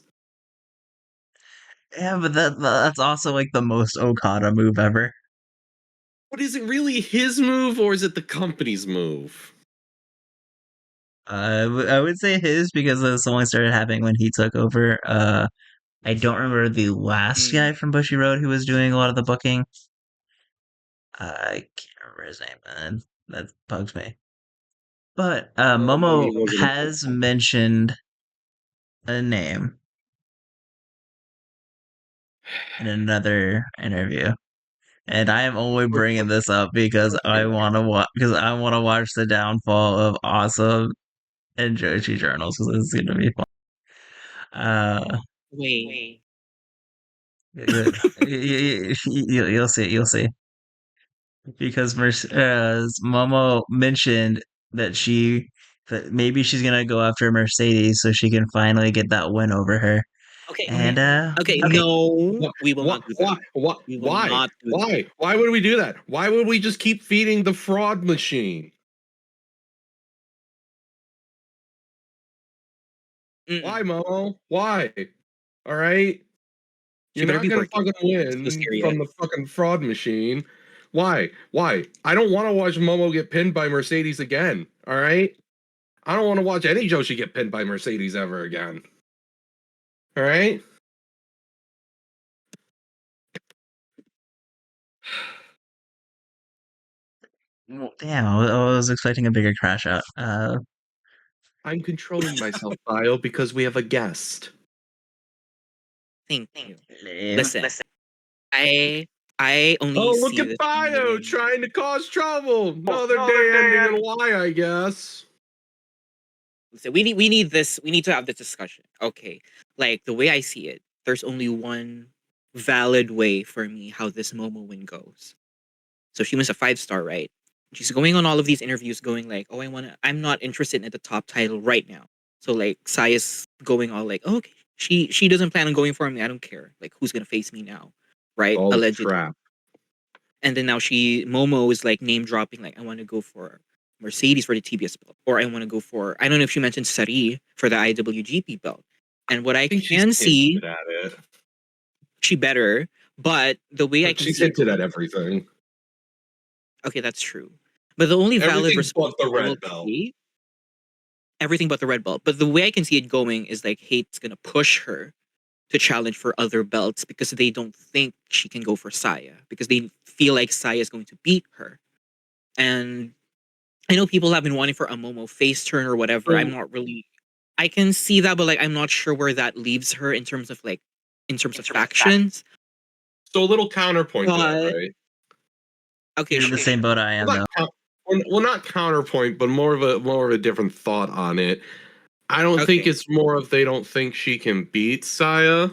Yeah, but that's also like the most Okada move ever. But is it really his move or is it the company's move? I would say his because this only started happening when he took over. I don't remember the last guy from Bushy Road who was doing a lot of the booking. I can't remember his name, and that bugs me. But Momo has mentioned a name in another interview, and I am only bringing this up because I want to watch the downfall of Awesome and Joshi Journals because it's gonna be fun. Wait. You'll see because Momo mentioned that maybe she's gonna go after Mercedes so she can finally get that win over her. Okay. And Okay. No, we will not do that. Why? Why would we do that? Why would we just keep feeding the fraud machine? Why, Momo? Why? All right. You're not gonna fucking win from the fucking fraud machine. Why? Why? I don't want to watch Momo get pinned by Mercedes again. All right. I don't want to watch any Joshi get pinned by Mercedes ever again. All right. damn, I was expecting a bigger crash out. I'm controlling myself, Bio, because we have a guest. Thank you. Listen. I only look see at this Bio trying to cause trouble. Another day ending in Y, I guess. So we need this. We need to have this discussion. Okay, like the way I see it, there's only one valid way for me how this Momo win goes. So she wins a 5-star, right? She's going on all of these interviews, going like, "Oh, I'm not interested in the top title right now." So like, Saya's going all like, "Oh, okay, she doesn't plan on going for me. I don't care. Like, who's gonna face me now, right?" All Allegedly. trap. And then now Momo is like name dropping, like, I want to go for Mercedes for the TBS belt, or I want to go for, I don't know if she mentioned Sari for the IWGP belt. And what I can see, at it. she better, but the way I can She's see hinted at everything. Okay, that's true. But the only valid Everything response but the I red will belt. see, everything but the red belt. But the way I can see it going is like Hate's gonna push her to challenge for other belts because they don't think she can go for Saya because they feel like Saya is going to beat her. And I know people have been wanting for a Momo face turn or whatever. I'm not really. I can see that, but like I'm not sure where that leaves her in terms of factions. So a little counterpoint to that, But right? okay, You're in the sure. same boat I am, Well, though. not counterpoint, but more of a different thought on it. I don't think Okay. it's more of they don't think she can beat Saya.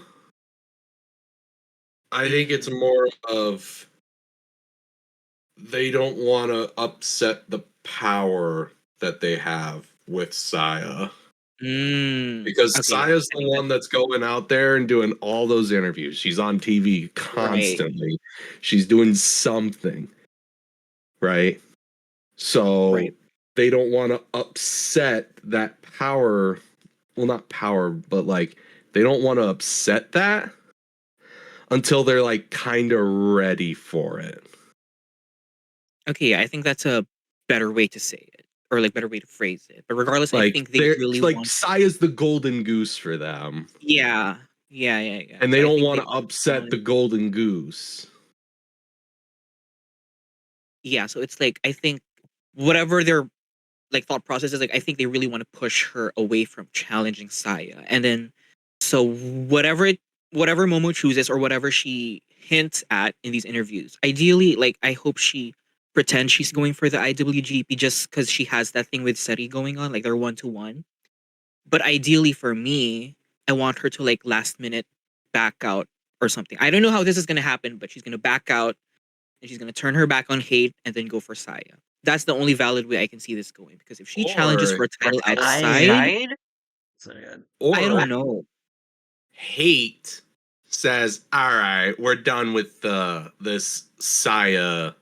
I think it's Mm, more of they don't want to upset the power that they have with Saya. Because okay, yeah. Saya's I the think that's one that's going out there and doing all those interviews. She's on TV right. constantly. She's doing something, right? Right. So they don't want to upset that power. Well, not power, but like they don't want to upset that until they're like kind of ready for it. Okay, yeah, I think that's a better way to say it, or like better way to phrase it. But regardless, I Like think they they're really like want. Saya's the golden goose for them, Yeah, yeah. and they So I don't think want they to upset want. the golden goose. Yeah, so it's like I think whatever their like thought process is, like I think they really want to push her away from challenging Saya, and then so whatever Momo chooses or whatever she hints at in these interviews, ideally, like I hope she pretends she's going for the IWGP just because she has that thing with Seri going on, like they're 1-1. But ideally for me, I want her to like last minute back out or something. I don't know how this is gonna happen, but she's gonna back out and she's gonna turn her back on Hate and then go for Saya. That's the only valid way I can see this going. Because if she challenges Or for a title I outside, so good. I or don't know. Hate says, "All right, we're done with this Saya.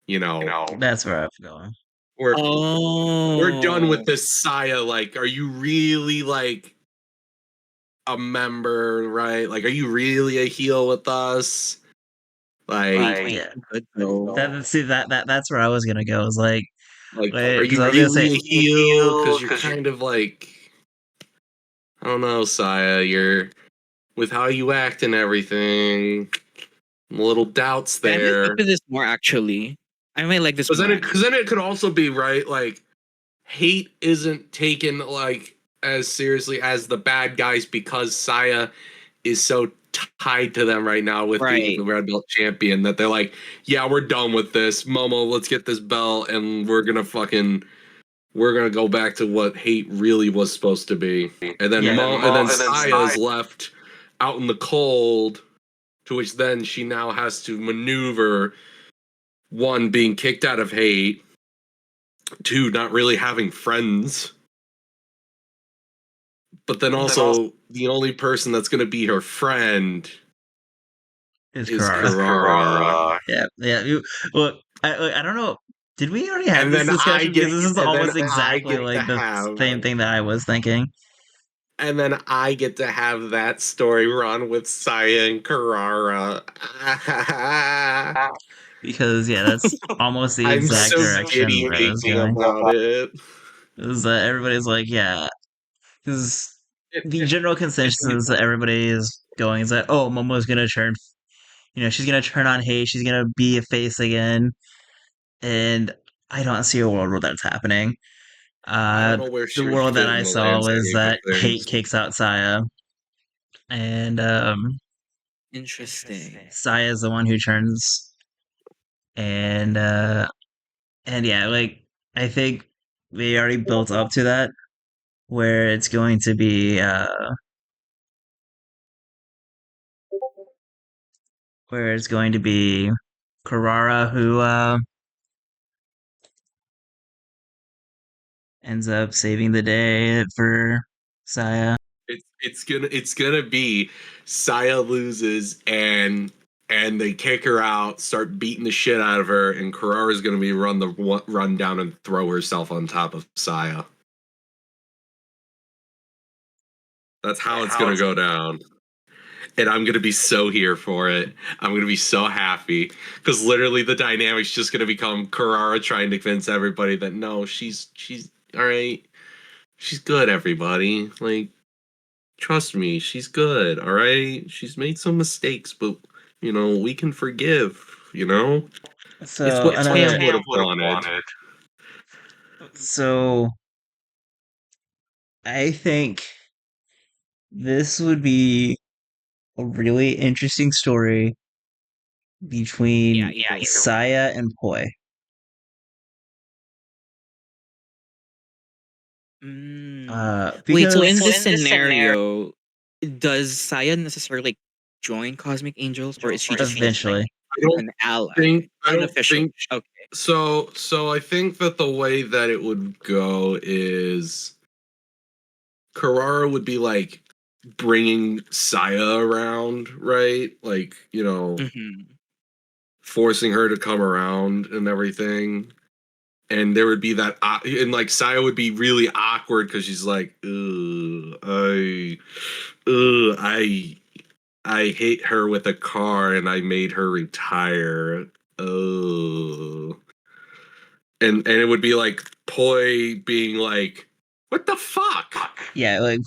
You know, That's where I'm going. we're we're done with Oh, this Saya. Like, are you really like a member, right? Like, are you really a heel with us? wait, Like, wait, Yeah. good though. See that's where I was gonna go. Is like, are because you I was gonna say, really a heel? Because you're kind of like, I don't know, Saya. You're with how you act and everything. Little doubts I might fuck there. with this more actually. I might like this more Because actually. then it could also be right. Like, Hate isn't taken like as seriously as the bad guys because Saya is so tied to them right now with being Right. the red belt champion that they're like, yeah, we're done with this. Momo, let's get this belt and we're gonna go back to what Hate really was supposed to be. And then yeah, and then Saya is left out in the cold, to which then she now has to maneuver one being kicked out of Hate, two not really having friends, but then also the only person that's gonna be her friend it's is Carrara. Carrara. Yeah. Well, I don't know. Did we already have this discussion? Because this is And then almost I exactly get to like the have same thing that I was thinking. and then I get to have that story run with Saya and Carrara. Because yeah, that's almost the I'm exact so direction giddy that it was thinking going. about it. Is that everybody's like, yeah, because It, the it, general it, consensus that everybody is going is that, oh, Momo's gonna turn, she's gonna turn on Hate, she's gonna be a face again, and I don't see a world where that's happening. I don't Uh, know where the she would world that fit in I the saw was landscape of that Hate things. kicks out Saya, and Interesting. Saya is the one who turns, and yeah, like I think they already built up to that, where it's going to be Carrara who ends up saving the day for Saya. It's gonna be Saya loses and they kick her out, start beating the shit out of her, and Carrara's gonna be run down and throw herself on top of Saya. That's how it's gonna go down. And I'm gonna be so here for it. I'm gonna be so happy because literally the dynamic's just gonna become Carrara trying to convince everybody that no, she's all right. She's good, everybody. Like, trust me, she's good. All right, she's made some mistakes, but we can forgive. It's So what Tam another would have wanted. so I think this would be a really interesting story between either Saya and Poi. Wait, so Because in this scenario, does Saya necessarily like join Cosmic Angels, or is she just eventually, I don't an ally? I don't Unofficial. think Okay. so I think that the way that it would go is Carrara would be like bringing Saya around, right? Like, Mm-hmm. forcing her to come around and everything. And there would be that, and like Saya would be really awkward because she's like, I hate her with a car and I made her retire. Oh, and it would be like Poi being like, what the fuck? yeah, like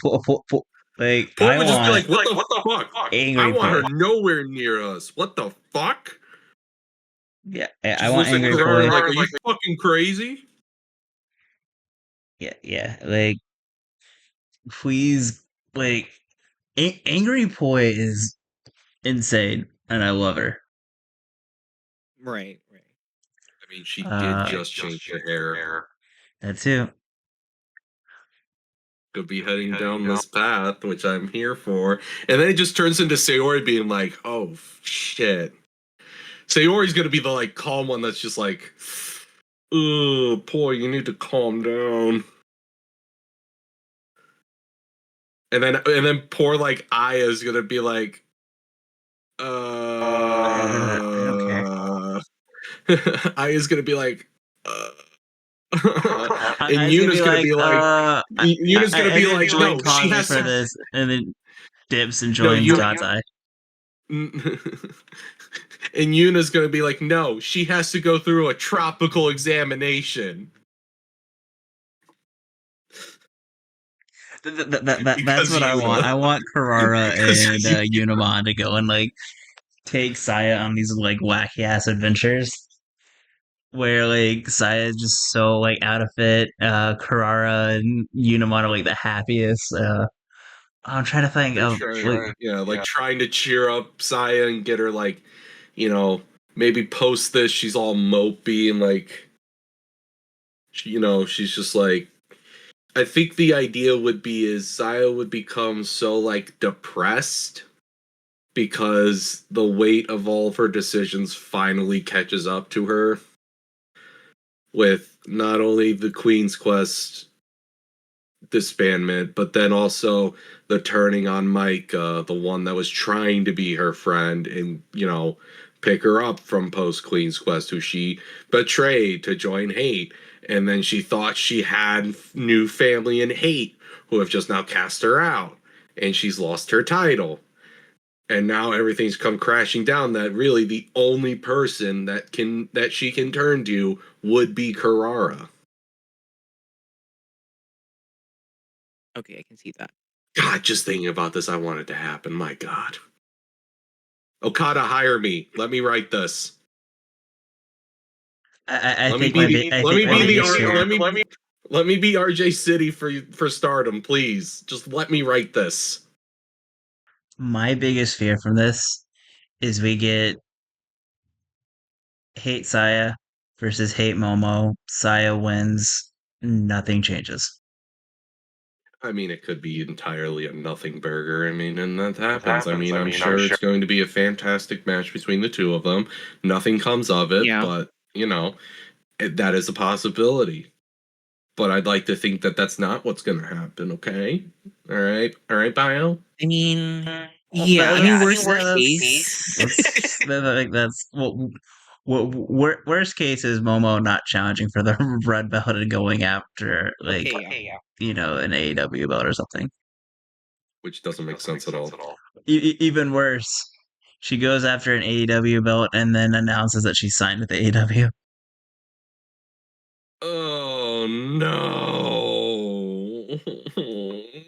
like Poi I would just be want like, what the fuck? I angry want Poi. her nowhere near us. What the fuck? Yeah, I Just want looks like angry Carrara Poi. like, are you fucking crazy? Yeah, like please, like angry Poi is insane, and I love her. Right. I mean, she did Uh, just change her hair. that too. Could be heading down this path, which I'm here for. And then it just turns into Sayori being like, oh shit. Sayori's gonna be the like calm one that's just like, ugh, boy, you need to calm down. And then poor like Aya's gonna be like, I don't care. Aya's gonna be like, I and was gonna Yuna's be gonna like, be like, Yuna's gonna I be didn't like, join no, she Cosmic has for to. this, and then dips and No, joins God's Eye. and Yuna's gonna be like, no, she has to go through a tropical examination. That's what I want. I want Carrara and Unimon to go and like take Saya on these like wacky ass adventures where like Saya is just so like out of it. Carrara and Unimon are like the happiest. I'm trying to think They're of trying, trying to cheer up Saya and get her like, you know, maybe post this. She's all mopey and like, she's just like. I think the idea would be is Saya would become so like depressed because the weight of all of her decisions finally catches up to her with not only the Queen's Quest disbandment, but then also the turning on Micah, the one that was trying to be her friend and, pick her up from post Queen's Quest, who she betrayed to join Hate. And then she thought she had new family in Hate who have just now cast her out. And she's lost her title. And now everything's come crashing down that really the only person that she can turn to would be Carrara. Okay, I can see that. God, just thinking about this, I want it to happen. My God. Okada, hire me. Let me write this. I think my biggest fear. Let me be RJ City for Stardom, please. Just let me write this. My biggest fear from this is we get Hate Saya versus Hate Momo. Saya wins. Nothing changes. I mean, it could be entirely a nothing burger. I mean, and that happens. I mean, I'm sure it's going to be a fantastic match between the two of them. Nothing comes of it, Yeah. but, that is a possibility. But I'd like to think that that's not what's going to happen, okay? All right, Bio? I mean, Well, I mean, worst case. that's worst case is Momo not challenging for the red belt and going after like Okay, yeah. an AEW belt or something. Which doesn't make sense at all. Even worse, she goes after an AEW belt and then announces that she signed with AEW. Oh no.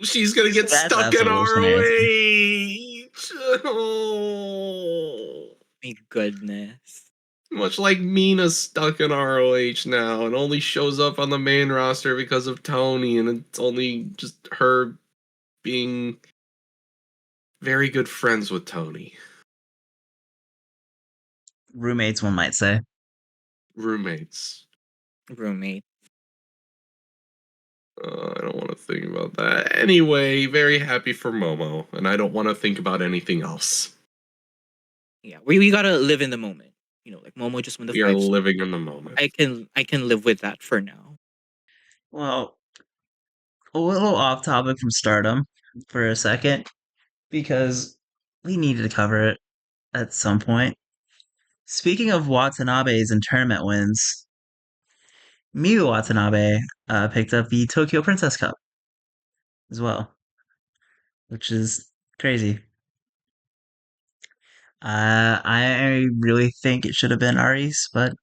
She's gonna get That's stuck in absolutely nasty. ROH. Oh. My goodness. Much like Mina's stuck in ROH now and only shows up on the main roster because of Tony, and it's only just her being very good friends with Tony. Roommates, one might say. Roommates. Roommate. I don't want to think about that. Anyway, very happy for Momo, and I don't want to think about anything else. Yeah, we gotta live in the moment. You know, like Momo just won the We are 5 star. living in the moment. I can live with that for now. Well, a little off topic from Stardom for a second because we needed to cover it at some point. Speaking of Watanabe's and tournament wins, Miyu Watanabe picked up the Tokyo Princess Cup as well, which is crazy. I really think it should have been Aris, but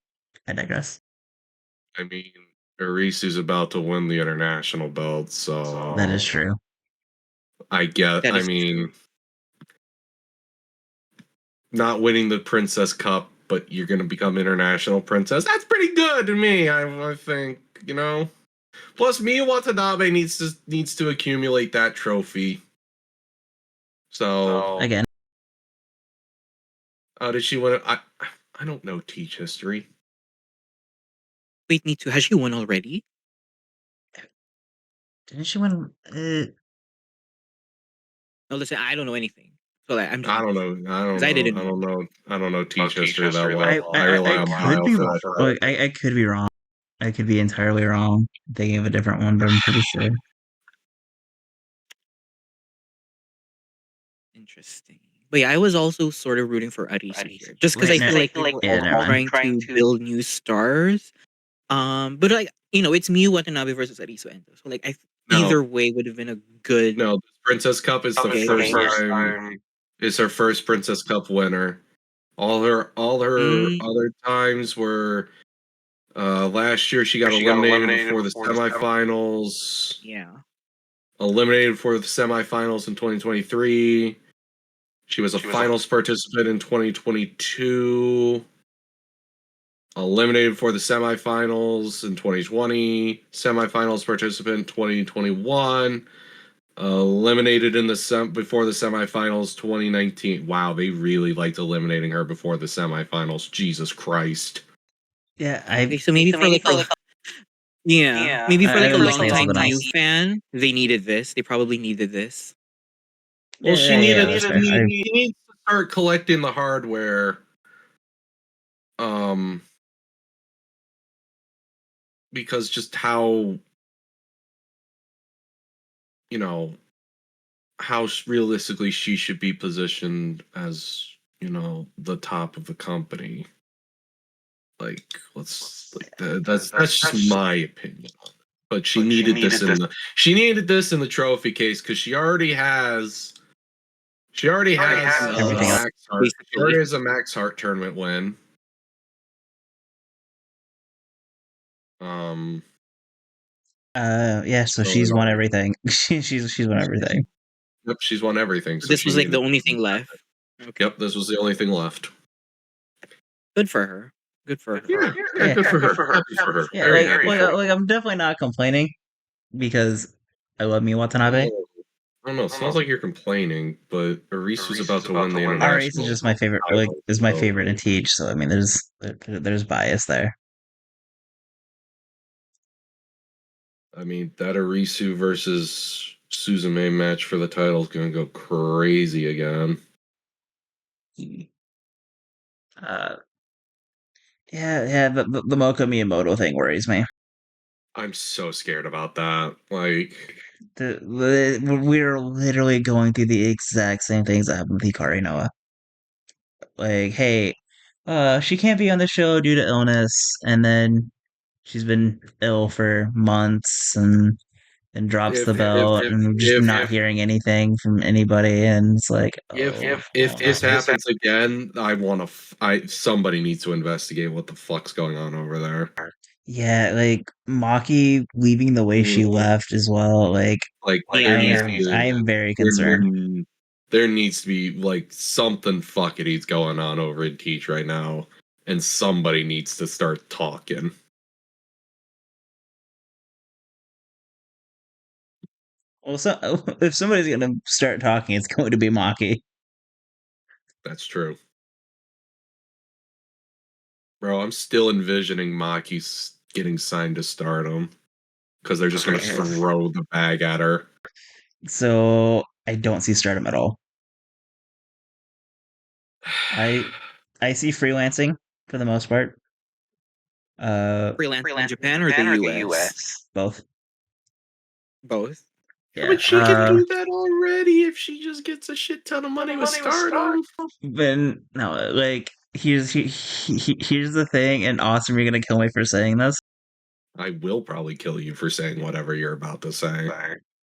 I digress. I mean, Arisu's about to win the international belt, so That is true. I get. That I is mean, not winning the Princess Cup, but you're going to become international princess. That's pretty good to me. I think, you know. Plus, Miyu Watanabe needs to accumulate that trophy. So, Again, how did she win it? I don't know Teach history. Wait, me too. Has she won already? didn't she win? No, listen, I don't know anything. So like, I'm just I don't asking. know. I don't 'Cause I know. didn't I know. don't know. I don't know Teach history that well. I, I I, rely I on could Bio be for that. like I could be wrong. I could be entirely wrong, thinking of a different one, but I'm pretty sure. Interesting. But yeah, I was also sort of rooting for Arisu here, just because Wait, I no, feel like they were yeah, all never mind. trying to build new stars. But like it's Miyu Watanabe versus Arisu Endo. So like, No. either way would have been a good. No, the Princess Cup is the Okay, first okay. time. Is her first Princess Cup winner. All her other times were last year she got eliminated before the semifinals. Yeah. Eliminated for the semifinals in 2023. She was a finals participant in 2022. Eliminated for the semifinals in 2020. Semifinals participant 2021. Eliminated in the before the semifinals 2019. Wow, they really liked eliminating her before the semifinals. Jesus Christ. Yeah, Okay, so maybe for like maybe for like I a would long say it's time something Miyu else. fan, they needed this. They probably needed this. Well, Yeah, that's fair. she needs to start collecting the hardware. Because just how you know how realistically she should be positioned as the top of the company. Like that's just my opinion. But she needed this in the trophy case because she already has Everything else. Max Heart. She already has a Max Heart tournament win. Yeah, so she's won everything. she's won everything. Yep, she's won everything. So This she was like the needed. only thing left. Okay. Yep, this was the only thing left. Good for her. Good for her. Yeah, good for her. Happy for her. Yeah, Very happy. like I'm definitely not complaining because I love Miyu Watanabe. I don't know. It sounds like you're complaining, but Arisu's about to win the Aris is international just my favorite. Like, title. is my So, favorite in Teach. So I mean, there's bias there. I mean, that Arisu versus Suzume match for the title is going to go crazy again. Uh, yeah. The Mocha Miyamoto thing worries me. I'm so scared about that. Like, We're literally going through the exact same things that happened with Hikari Noah. Like, hey, she can't be on the show due to illness, and then she's been ill for months and drops the belt, and we're just not hearing anything from anybody, and it's like, if this happens again, somebody needs to investigate what the fuck's going on over there. yeah, like Maki leaving the way she left as well. Like, I am very concerned. There needs to be like something fuckity's going on over in Teach right now, and somebody needs to start talking. Well, so if somebody's gonna start talking, it's going to be Maki. That's true. Bro, I'm still envisioning Maki getting signed to Stardom because they're just going to Fair. throw the bag at her. So I don't see Stardom at all. I see freelancing for the most part. Freelance in Japan or the US? Both. Both. Yeah, Yeah. but she can do that already if she just gets a shit ton of money with Stardom. But no, like here's the thing, and Austin, you're gonna kill me for saying this. I will probably kill you for saying whatever you're about to say.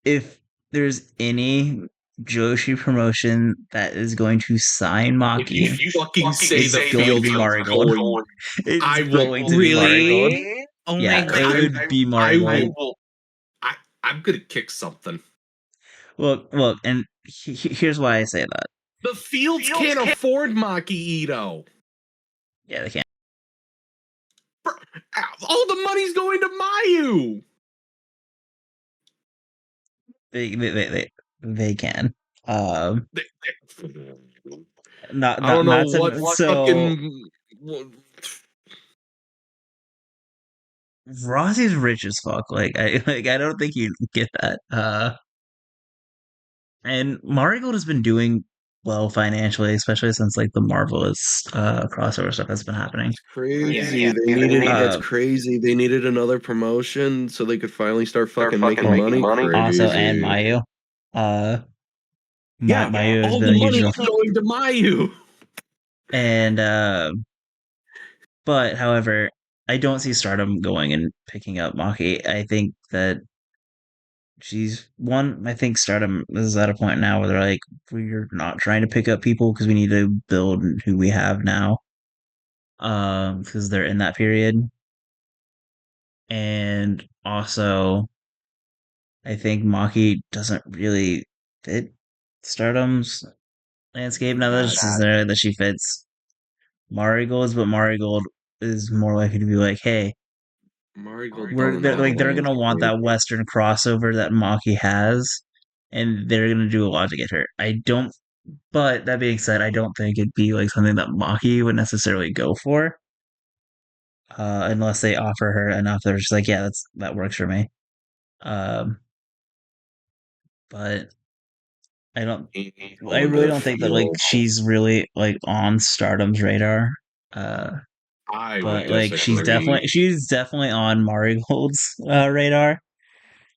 If there's any Joshi promotion that is going to sign Maki, If you fucking say it's the going to field be Marigold. It's I will going to be Marigold. Really? Oh Yeah, my god. it would be Marigold. I'm gonna kick something. Look, and here's why I say that. The fields can't afford Maki Ito. Yeah, they can't. All the money's going to Mayu. They can. Not I don't know what so. fucking. Rossi's rich as fuck. I don't think you get that. And Marigold has been doing well financially, especially since like the Marvelous crossover stuff has been happening. It's crazy. Yeah. They needed. That's Uh, crazy. They needed another promotion so they could finally start fucking making money. Crazy. Also, and Mayu. Yeah, Mayu has all been the a money huge is going to Mayu. and but however, I don't see Stardom going and picking up Maki. I think that I think Stardom is at a point now where they're like, we're not trying to pick up people because we need to build who we have now. Because they're in that period. And also, I think Maki doesn't really fit Stardom's landscape now that it's there that she fits Marigold's, but Marigold is more likely to be like, hey, Marigold they're gonna want that Western crossover that Maki has, and they're gonna do a lot to get her. I don't. But that being said, I don't think it'd be like something that Maki would necessarily go for, unless they offer her enough. They're just like, yeah, that works for me. But I don't. I really don't think that like she's really like on Stardom's radar. I would But like disagree. she's definitely on Marigold's radar.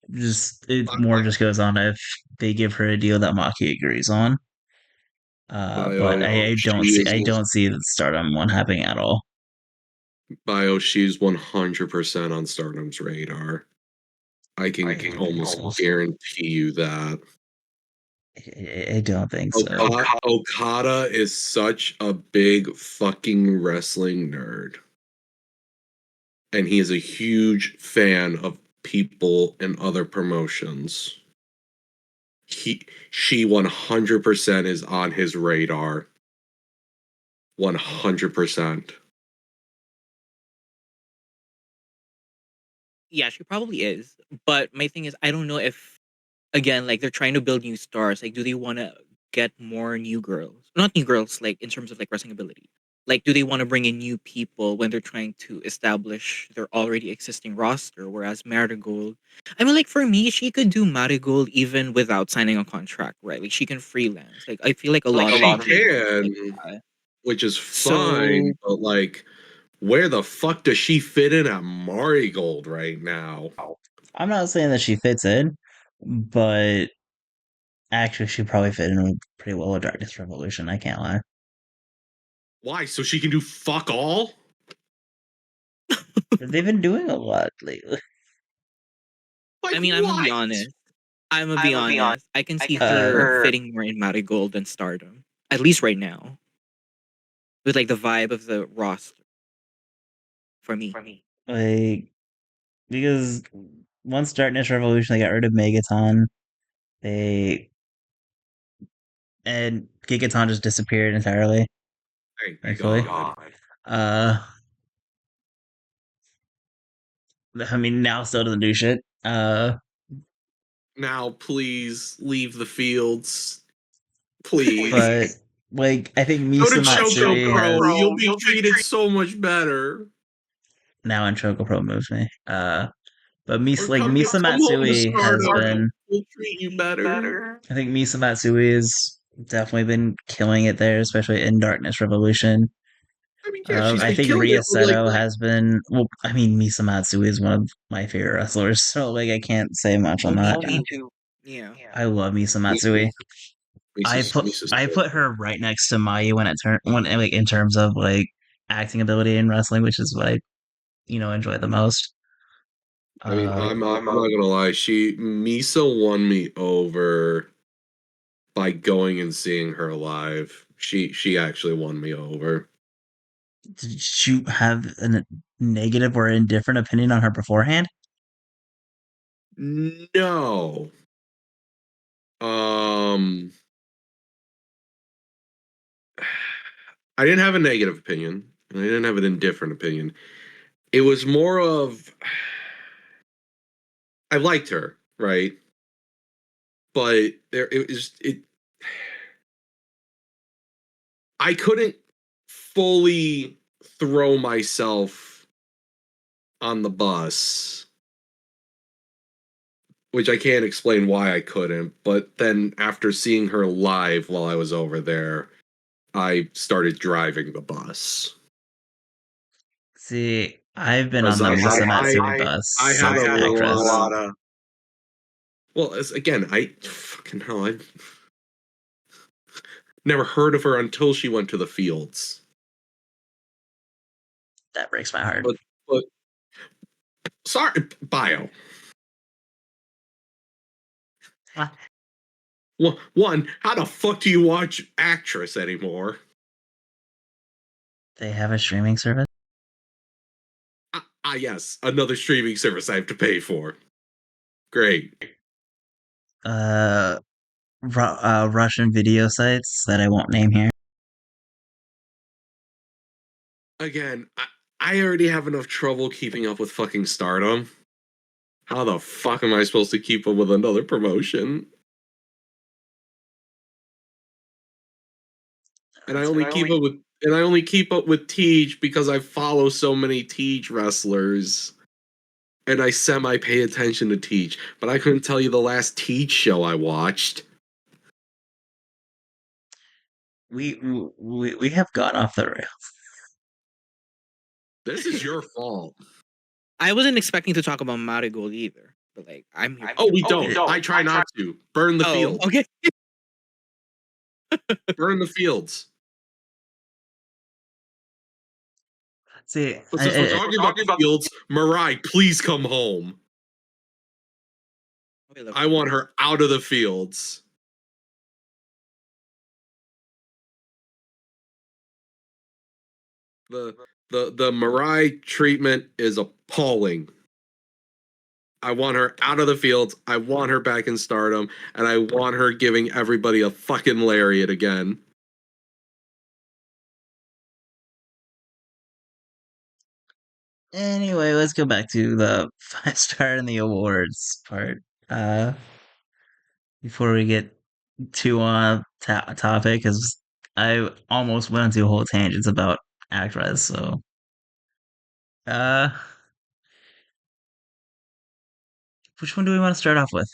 It more just goes on if they give her a deal that Maki agrees on. But I don't see the Stardom one happening at all. She's 100% on Stardom's radar. I can almost guarantee you that. I don't think so. Okada is such a big fucking wrestling nerd. And he is a huge fan of people and other promotions. She 100% is on his radar. 100%. Yeah, she probably is. But my thing is, I don't know if, again, like they're trying to build new stars. Like, do they want to get more new girls? Not new girls, like in terms of like wrestling ability. Like, do they want to bring in new people when they're trying to establish their already existing roster? Whereas Marigold, I mean, like for me, she could do Marigold even without signing a contract, right? Like she can freelance. Like I feel like a lot of She promoters like can, that. which is So fine, but like, where the fuck does she fit in at Marigold right now? I'm not saying that she fits in, but actually, she probably fit in pretty well with Darkness Revolution. I can't lie. Why? So she can do fuck all? They've been doing a lot lately. Like, I mean, I'm gonna be honest. I'm gonna be honest. I can see her fitting more in Marigold than Stardom, at least right now, with like the vibe of the roster. For me, Like because once Darkness Revolution, they got rid of Megaton. They and Gigaton just disappeared entirely. Thank Thankfully, God. uh, I mean now so to the new shit. Now, please leave the fields. Please. But like I think Go to Misa Choco Matsui Pro. has You'll be treated so much better. now in Choco Pro moves me. But Or Misa come home to Matsui has Stardom. been. We'll treat you better. I think Misa Matsui has definitely been killing it there, especially in Darkness Revolution. I mean, yeah, she's I been think killing Ria it for like Seto has been. Well, I mean, Misa Matsui is one of my favorite wrestlers, so like I can't say much on that. Me too. Yeah. I love Misa Matsui. Misa's I put her right next to Mayu when like in terms of like acting ability in wrestling, which is what I enjoy the most. I mean, Uh, I'm not gonna lie. Misa won me over by going and seeing her live. She actually won me over. did you have a negative or indifferent opinion on her beforehand? No. Um, I didn't have a negative opinion, and I didn't have an indifferent opinion. It was more of I liked her, right? But there it was it I couldn't fully throw myself on the bus, which I can't explain why I couldn't. But then after seeing her live while I was over there, I started driving the bus. See, I've been on Because the I Misa had Matsui bus I had since a Actress. lot of well, again, I fucking hell, I never heard of her until she went to the fields. That breaks my heart. But sorry, bio. Ah, One, how the fuck do you watch Actress anymore? they have a streaming service. Yes, another streaming service I have to pay for. Great. Uh, Russian video sites that I won't name here. Again, I already have enough trouble keeping up with fucking Stardom. How the fuck am I supposed to keep up with another promotion? And I only keep up with Tej because I follow so many Tej wrestlers. And I semi pay attention to Tej. But I couldn't tell you the last Tej show I watched. We have gone off the rails. This is your fault. I wasn't expecting to talk about Marigold either, but like I'm here. Oh, we don't. I try not to. Burn the field. Okay. Burn the fields. See, But since we're talking about the fields, Mirai, please come home. I want her out of the fields. The Mirai treatment is appalling. I want her out of the fields. I want her back in Stardom, and I want her giving everybody a fucking lariat again. anyway, let's go back to the 5-star and the awards part. Uh, Before we get too on topic, because I almost went into whole tangents about Actress. So, uh, which one do we want to start off with?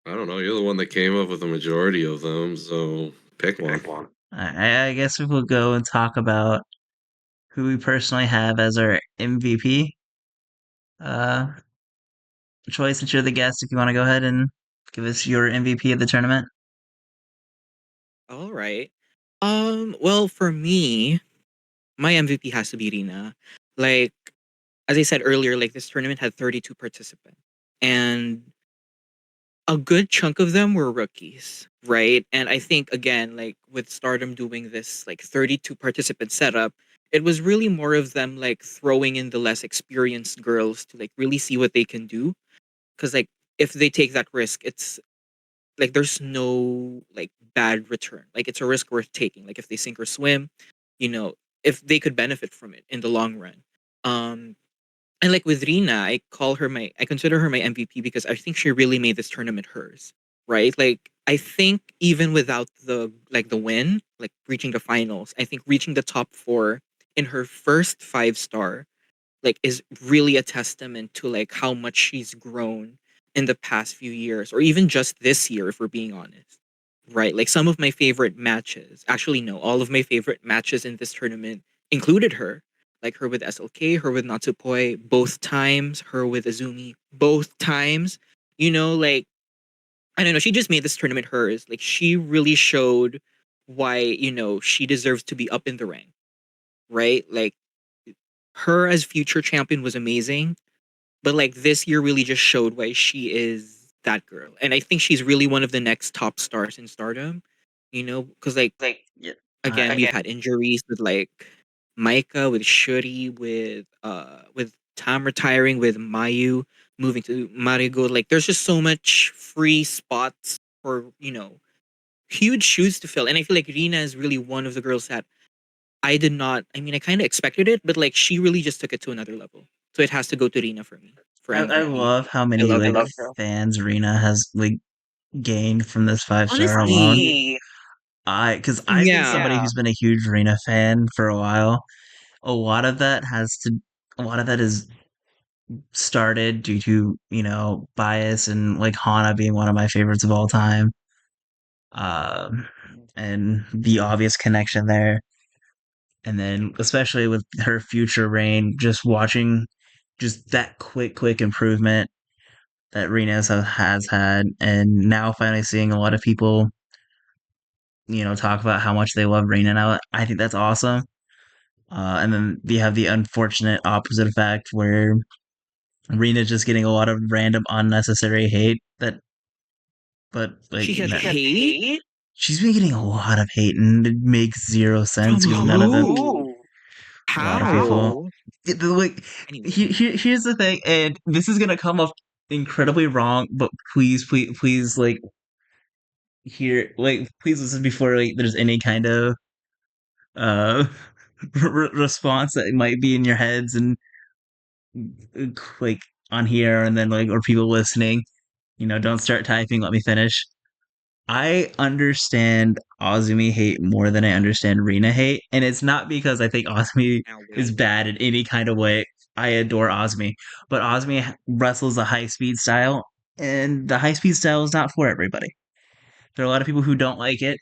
I don't know. You're the one that came up with the majority of them, so pick one. I guess we will go and talk about who we personally have as our MVP. Uh, Troy, since you're the guest, if you want to go ahead and give us your MVP of the tournament. All right. Well, for me, my MVP has to be Rina. Like, as I said earlier, like this tournament had 32 participants, and a good chunk of them were rookies, right? And I think again, like with Stardom doing this like 32 participant setup, it was really more of them like throwing in the less experienced girls to like really see what they can do. Because like if they take that risk, it's like there's no like bad return. Like it's a risk worth taking. Like if they sink or swim, you know, if they could benefit from it in the long run. Um and like with Rina, I consider her my MVP because I think she really made this tournament hers. Right? Like I think even without the win, like reaching the finals, I think reaching the top four in her first 5 star like is really a testament to like how much she's grown in the past few years, or even just this year, if we're being honest. Right? Like some of my favorite matches, actually no, all of my favorite matches in this tournament included her. Like her with SLK, her with Natsupoi, both times, her with Azumi, both times. Like I don't know, she just made this tournament hers. Like she really showed why, she deserves to be up in the rank, right? Like her as future champion was amazing, but like this year really just showed why she is that girl. And I think she's really one of the next top stars in Stardom, because like Yeah. again, we've had injuries with like Micah, with Shuri, with Tam retiring, with Mayu moving to Marigo. Like there's just so much free spots for, huge shoes to fill. And I feel like Rina is really one of the girls that I did not. I mean, I kind of expected it, but like she really just took it to another level. So it has to go to Rina for me for I MVP. love how I many love like her. fans Rena has like gained from this 5 star alone. Honestly, Because I've been yeah, somebody who's been a huge Rena fan for a while. A lot of that has to, a lot of that is started due to bias and like Hana being one of my favorites of all time. Um, and the obvious connection there. And then especially with her future reign, just watching just that quick improvement that Rina's has had, and now finally seeing a lot of people, talk about how much they love Rina now. I think that's awesome. And then you have the unfortunate opposite effect where Rina's just getting a lot of random unnecessary hate that, but like she has hate she's been getting a lot of hate, and it makes zero from sense because none of it. who? A lot of people, How? like, Anyway, here's the thing, and this is gonna come off incredibly wrong, but please, like, please listen before like there's any kind of uh response that might be in your heads and like on here, and then like or people listening, don't start typing. Let me finish. I understand Azumi hate more than I understand Rina hate, and it's not because I think Azumi now is wait. bad in any kind of way. I adore Azumi, but Azumi wrestles a high speed style, and the high speed style is not for everybody. There are a lot of people who don't like it,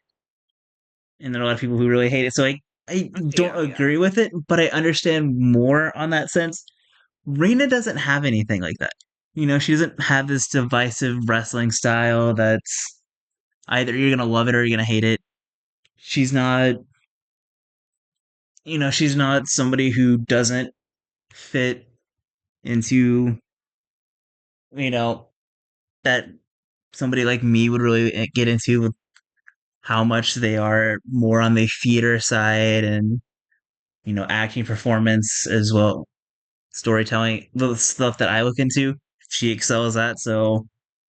and there are a lot of people who really hate it. So I Okay, don't yeah. agree with it, but I understand more on that sense. Reina doesn't have anything like that. She doesn't have this divisive wrestling style that's either you're gonna love it or you're gonna hate it. She's not, she's not somebody who doesn't fit into, you know, that somebody like me would really get into with how much they are more on the theater side and, acting performance as well, storytelling, the stuff that I look into. She excels at, so,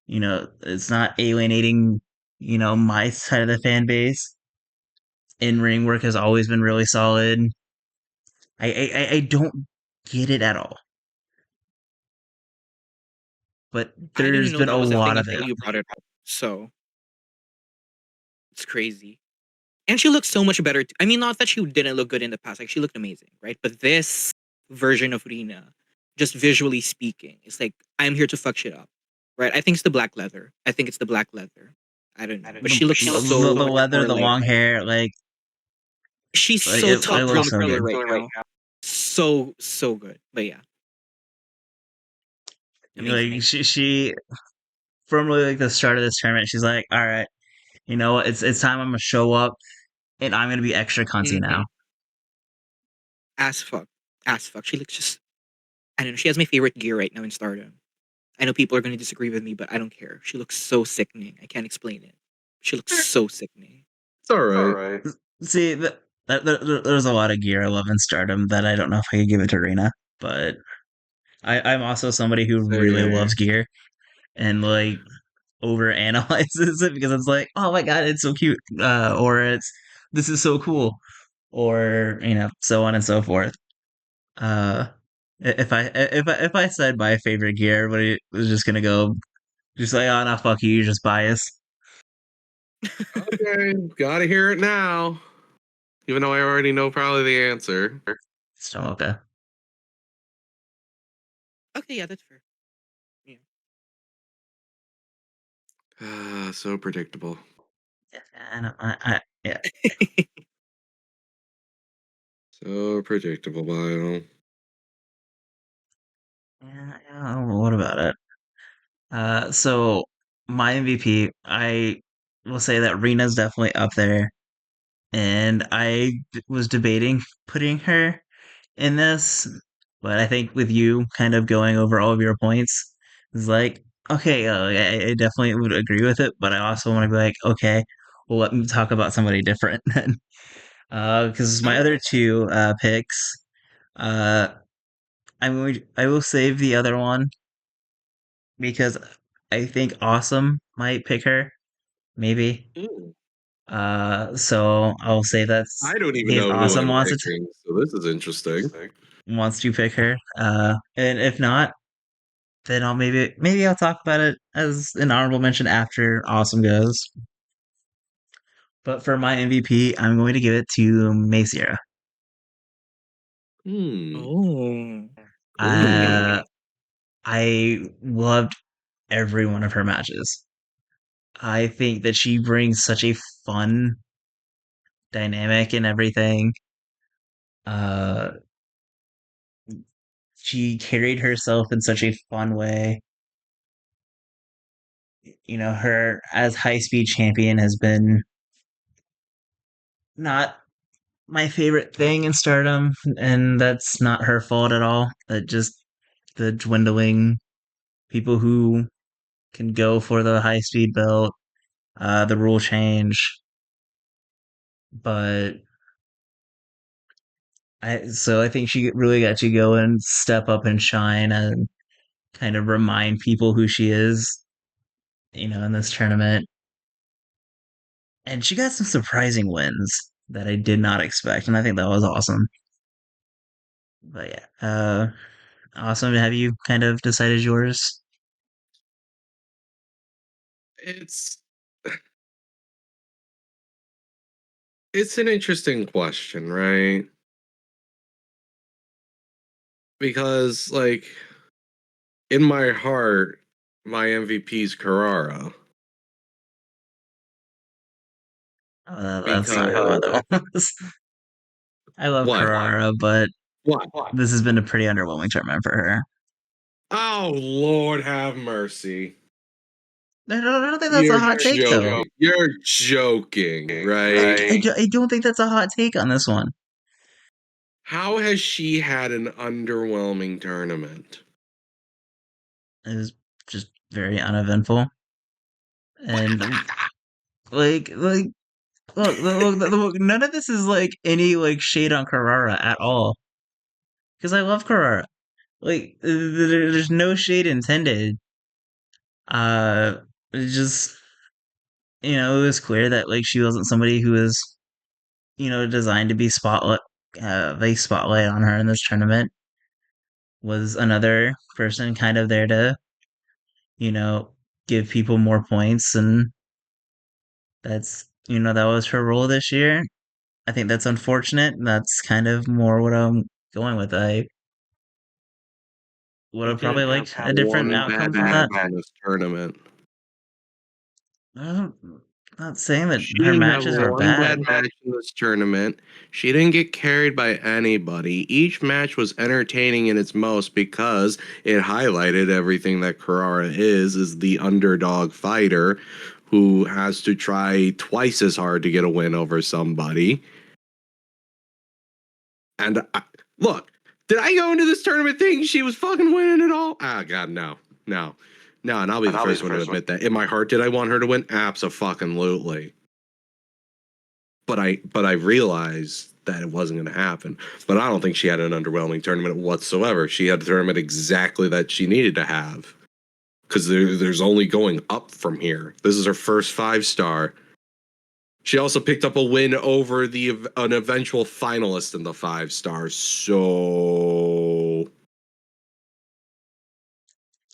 it's not alienating, my side of the fan base. In ring work has always been really solid. I don't get it at all, but I didn't there's know been a that was a thing lot of until it. you brought it up. So it's crazy. And she looks so much better. I mean, not that she didn't look good in the past. Like she looked amazing, right? But this version of Rina, just visually speaking, it's like I'm here to fuck shit up, right? I think it's the black leather. I think it's the black leather. I don't know, but The, she looks so the much leather, more the like long hair, she's like so it top looks draw so good. killer right now. So good. But yeah, amazing. Like she from really like the start of this tournament, she's like, all right, what? It's time I'm gonna show up and I'm gonna be extra cunty Hmm. now. As fuck, as fuck. She looks just. I don't know. She has my favorite gear right now in Stardom. I know people are going to disagree with me, but I don't care. She looks so sickening. I can't explain it. She looks so sickening. It's all right. See, there's a lot of gear I love in Stardom that I don't know if I could give it to Rena, but I'm also somebody who really Same. loves gear and like over analyzes it because it's like, oh my god, it's so cute, or it's this is so cool, or so on and so forth. Uh, if I said my favorite gear, everybody was just gonna go just like, oh no, fuck you, you're just biased. Okay, gotta hear it now. Even though I already know probably the answer. Still okay. Okay, yeah, that's fair. Yeah. So predictable. Yeah, I know. Yeah. So predictable, Bio. Yeah, what about it? So my MVP, I will say that Rena's definitely up there, and was debating putting her in this, but I think with you kind of going over all of your points, it's like, okay, I definitely would agree with it, but I also want to be like, okay, well, let me talk about somebody different then. Because my other two picks, uh, I will save the other one because I think Awesome might pick her, maybe. Mm. So I'll say that's I don't in even case know who Awesome I'm picking, so this is interesting. wants to pick her. And if not, then maybe I'll talk about it as an honorable mention after Awesome goes. But for my MVP, I'm going to give it to Maceira. Hmm. Oh. Ooh. Uh, I loved every one of her matches. I think that she brings such a fun dynamic and everything. Uh, she carried herself in such a fun way. You know, her as high speed champion has been not my favorite thing in Stardom, and that's not her fault at all. That just the dwindling people who can go for the high speed belt, the rule change. But I think she really got to go and step up and shine and kind of remind people who she is, in this tournament. And she got some surprising wins that I did not expect, and I think that was awesome. But yeah, awesome. Have you kind of decided yours? It's it's an interesting question, right? Because like in my heart, my MVP's Carrara. That's not who Because other was. I love what? Carrara, but What? this has been a pretty underwhelming tournament for her. Oh Lord have mercy. I don't think that's a You're hot take, though. joking. You're joking, right? I don't think that's a hot take on this one. How has she had an underwhelming tournament? It was just very uneventful. And like look, none of this is like any like shade on Carrara at all. Because I love Carrara. Like there's no shade intended. It's just it was clear that like she wasn't somebody who was designed to be spotlight on her in this tournament. Was another person kind of there to you know give people more points, and that was her role this year. I think that's unfortunate. That's kind of more what I'm going with. I would She have didn't probably have liked a different one outcome bad from match that. in this tournament. I'm not saying that She her didn't have matches were one bad. bad match in this tournament. She didn't get carried by anybody. Each match was entertaining in its most because it highlighted everything that Carrara is the underdog fighter who has to try twice as hard to get a win over somebody. And look, did I go into this tournament thinking she was fucking winning it all? Ah, God, no, no, no. And I'll be the first one to admit that. In my heart, did I want her to win? Abso-fucking-lutely. But I realized that it wasn't going to happen. But I don't think she had an underwhelming tournament whatsoever. She had the tournament exactly that she needed to have because there's only going up from here. This is her first 5-star. She also picked up a win over an eventual finalist in the 5 stars. So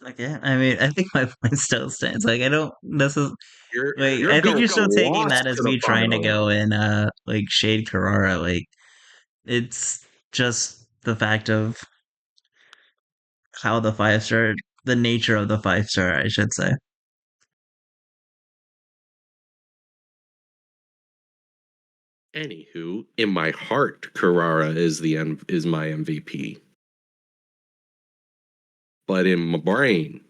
Okay, I mean, I think my point still stands. Like, I don't. This is You're I think going you're still taking lost that as to the me trying to final. go and like shade Carrara. Like, it's just the fact of how the 5 star, the nature of the 5 star, I should say. Anywho, in my heart, Carrara is my MVP. But in my brain,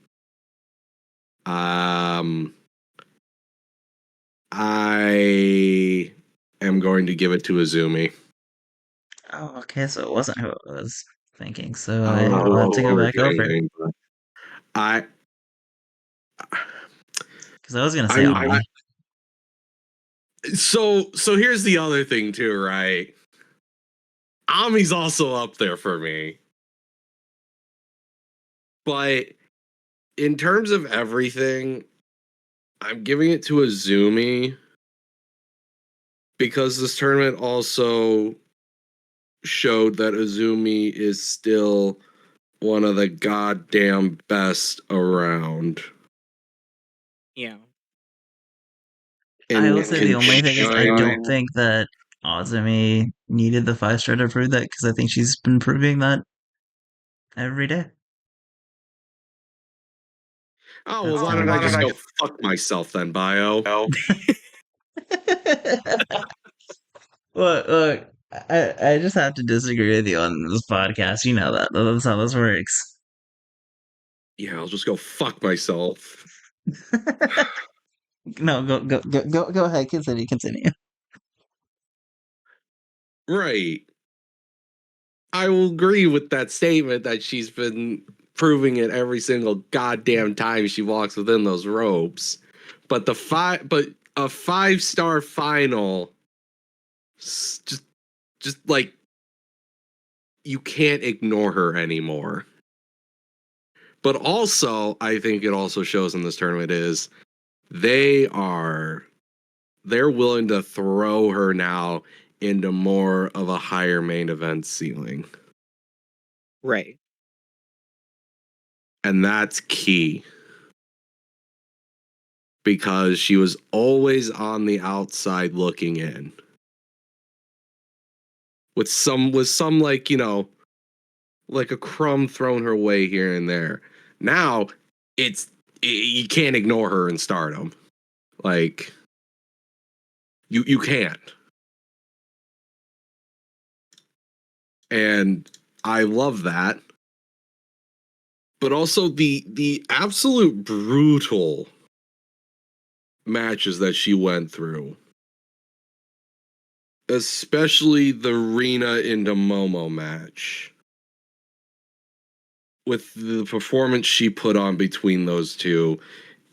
um, I am going to give it to Azumi. Oh, okay, so it wasn't who I was thinking. So I don't know I'll have who to go you were back over it thinking, but I, because I was gonna say I, Ami. so here's the other thing too, right? Ami's also up there for me, but in terms of everything, I'm giving it to Azumi because this tournament also showed that Azumi is still one of the goddamn best around. Yeah. I will And say the can only thing is I don't shine. think that Azumi needed the 5 star to prove that because I think she's been proving that every day. Oh, well, That's why kind don't of I my just thing. go fuck myself then, Bio? Look, I just have to disagree with you on this podcast. You know that. That's how this works. Yeah, I'll just go fuck myself. No, go ahead. Continue. Right. I will agree with that statement that she's been proving it every single goddamn time she walks within those ropes. But but a 5 star final, just like you can't ignore her anymore. But also, I think it also shows in this tournament is they are they're willing to throw her now into more of a higher main event ceiling. Right. And that's key because she was always on the outside looking in. With some like, like a crumb thrown her way here and there. Now, you can't ignore her in Stardom. Like you can't. And I love that. But also the absolute brutal matches that she went through, especially the Rina into Momo match, with the performance she put on between those two,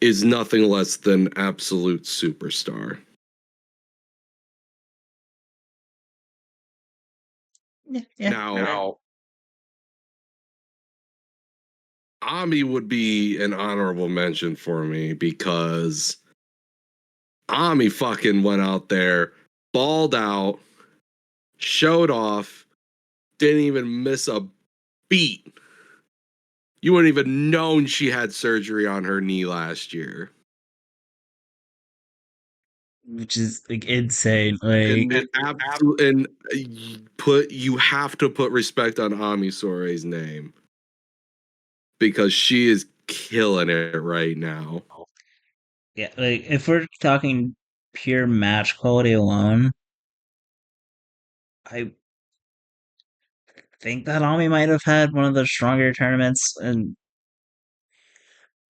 is nothing less than absolute superstar. Yeah. Now, Ami would be an honorable mention for me because Ami fucking went out there, balled out, showed off, didn't even miss a beat. You wouldn't even known she had surgery on her knee last year. Which is like insane. Like, And you have to put respect on Ami Sore's name because she is killing it right now. yeah, like if we're talking pure match quality alone, I think that Ami might have had one of the stronger tournaments, and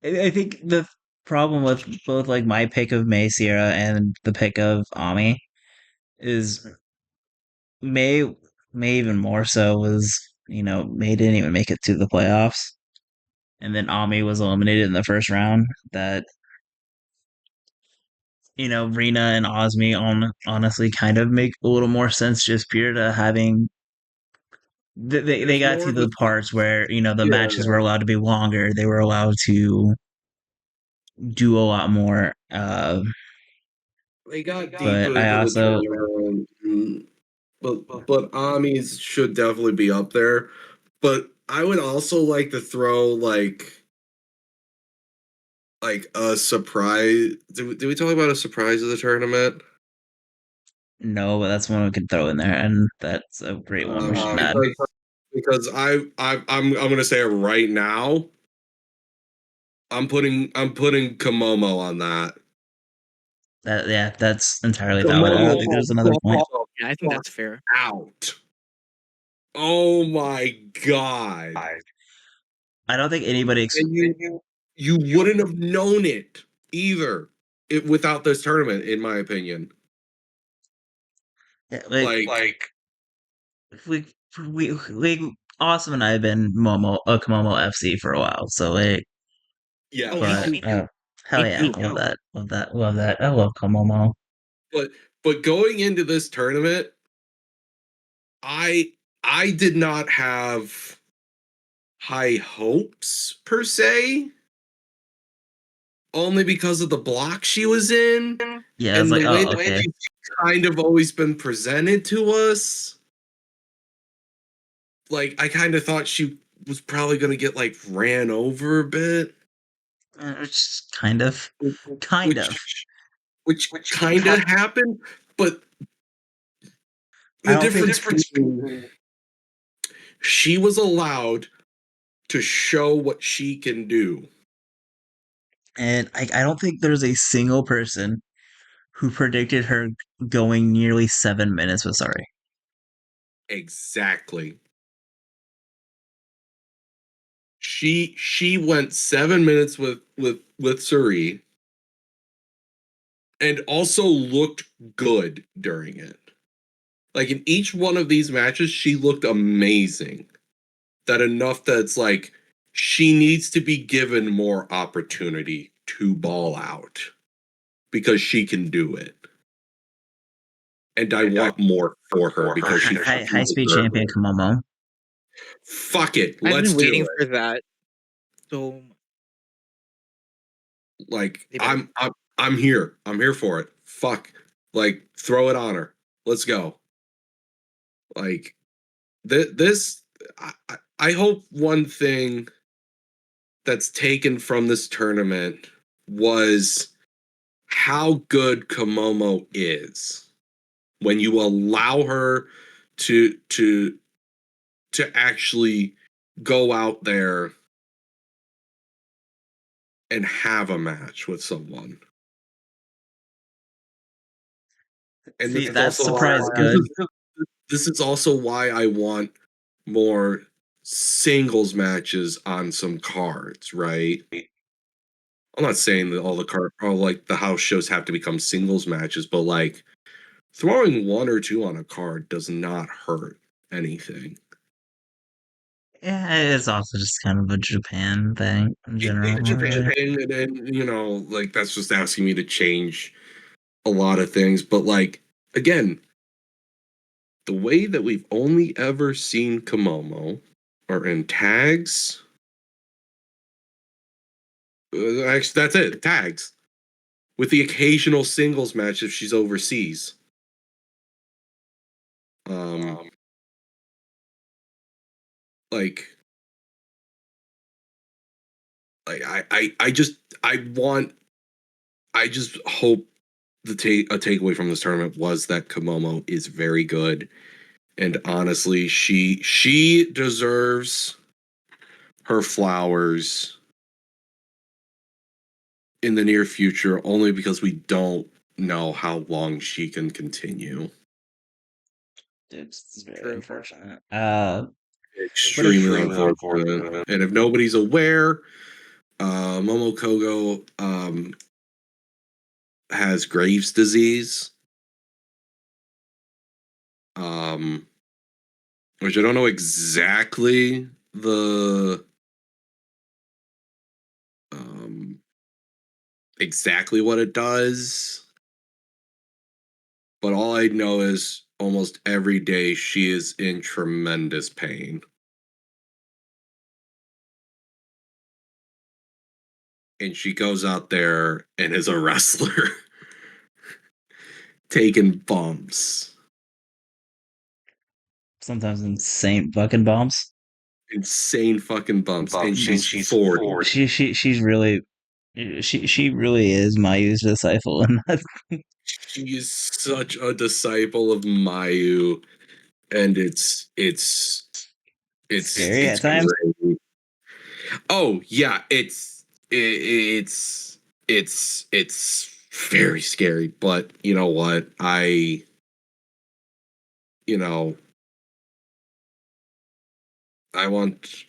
I think the problem with both like my pick of May Sierra and the pick of Ami is May May even more so was May didn't even make it to the playoffs, and then Ami was eliminated in the first round. That Rena and Osmi honestly kind of make a little more sense just pure to having they There's got more to of a the parts where the yeah. matches were allowed to be longer. They were allowed to do a lot more. They got But deeper I into the also tournament, but Ami's should definitely be up there. But I would also like to throw like like a surprise. Did we talk about a surprise of the tournament? No, but that's one we could throw in there, and that's a great one we should add. Because I'm gonna say it right now. I'm putting Komomo on that. That's entirely valid. I don't think there's another point. Yeah, I think that's fair. Out. Oh my god. I don't think anybody. And you wouldn't have known it either without this tournament, in my opinion. Yeah, Like we Awesome and I have been Komomo FC for a while, so yeah, Oh, but me too. hell Me yeah, too. love that. I love Komomo. but going into this tournament, I did not have high hopes per se, only because of the block she was in Yeah, I was and like, the way oh, that okay. she's kind of always been presented to us. Like, I kind of thought she was probably going to get like ran over a bit, It's kind of, which kind of happened, but I the don't think. difference being she was allowed to show what she can do. And I don't think there's a single person who predicted her going nearly 7 minutes with Sorry. Exactly. She went 7 minutes with Suri and also looked good during it. Like in each one of these matches, she looked amazing. That enough that it's like she needs to be given more opportunity to ball out because she can do it. And I want more for her because she High speed champion Komomo. Fuck it, I've let's been waiting do for that. So it. Like they better. I'm here. I'm here for it. Fuck. Like throw it on her. Let's go. Like this I hope one thing that's taken from this tournament was how good Komomo is when you allow her to actually go out there and have a match with someone. And See, this is that's also surprise good. This is also why I want more singles matches on some cards, right? I'm not saying that all like the house shows have to become singles matches, but like throwing one or two on a card does not hurt anything. Yeah, it's also just kind of a Japan thing in general. Right? And then, like that's just asking me to change a lot of things. But like again, the way that we've only ever seen Komomo are in tags. Actually, that's it. Tags. With the occasional singles match if she's overseas. Like I just I just hope a takeaway from this tournament was that Komomo is very good, and honestly, she deserves her flowers in the near future only because we don't know how long she can continue. It's very True. unfortunate. Extremely unfortunate. And if nobody's aware, Momokogo has Graves' disease. Which I don't know exactly um exactly what it does. But all I know is almost every day she is in tremendous pain. And she goes out there and is a wrestler. Taking bumps. Sometimes insane fucking bombs. Insane fucking bumps. And she's 40. She's really She really is Mayu's disciple, and that's She is such a disciple of Mayu, and scary it's at times. great. Oh yeah, it's very scary, but you know what? You know, I want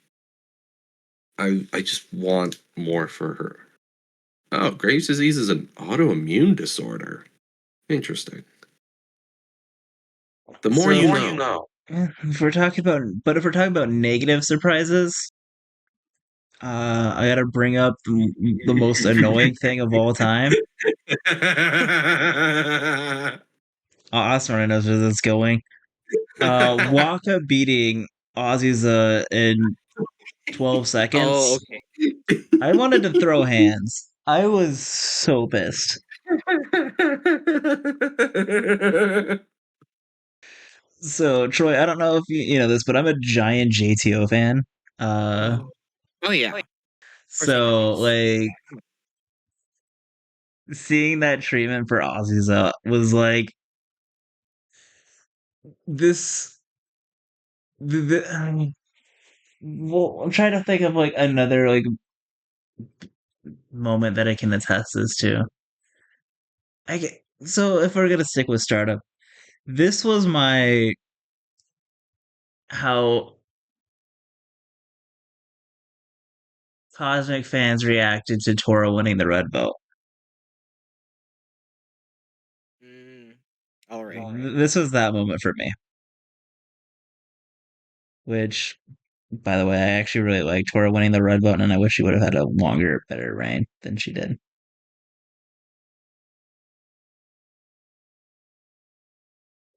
I just want more for her. Oh, Graves' disease is an autoimmune disorder. Interesting. The more So you know. if we're talking about negative surprises, I gotta bring up the most annoying thing of all time. Osmar knows where this is going. Waka beating Ozzy's in 12 Oh, seconds. okay. I wanted to throw hands. I was so pissed. So, Troy, I don't know if you know this, but I'm a giant JTO fan. Uh, Oh yeah. Of course I know. so like seeing that treatment for Ozzy's was like this. Well, I'm trying to think of like another like moment that I can attest this to. So if we're gonna stick with Stardom, this was my how Cosmic fans reacted to Tora winning the red belt. Mm, all right. This was that moment for me. Which, by the way, I actually really like Tora winning the red belt, and I wish she would have had a longer, better reign than she did.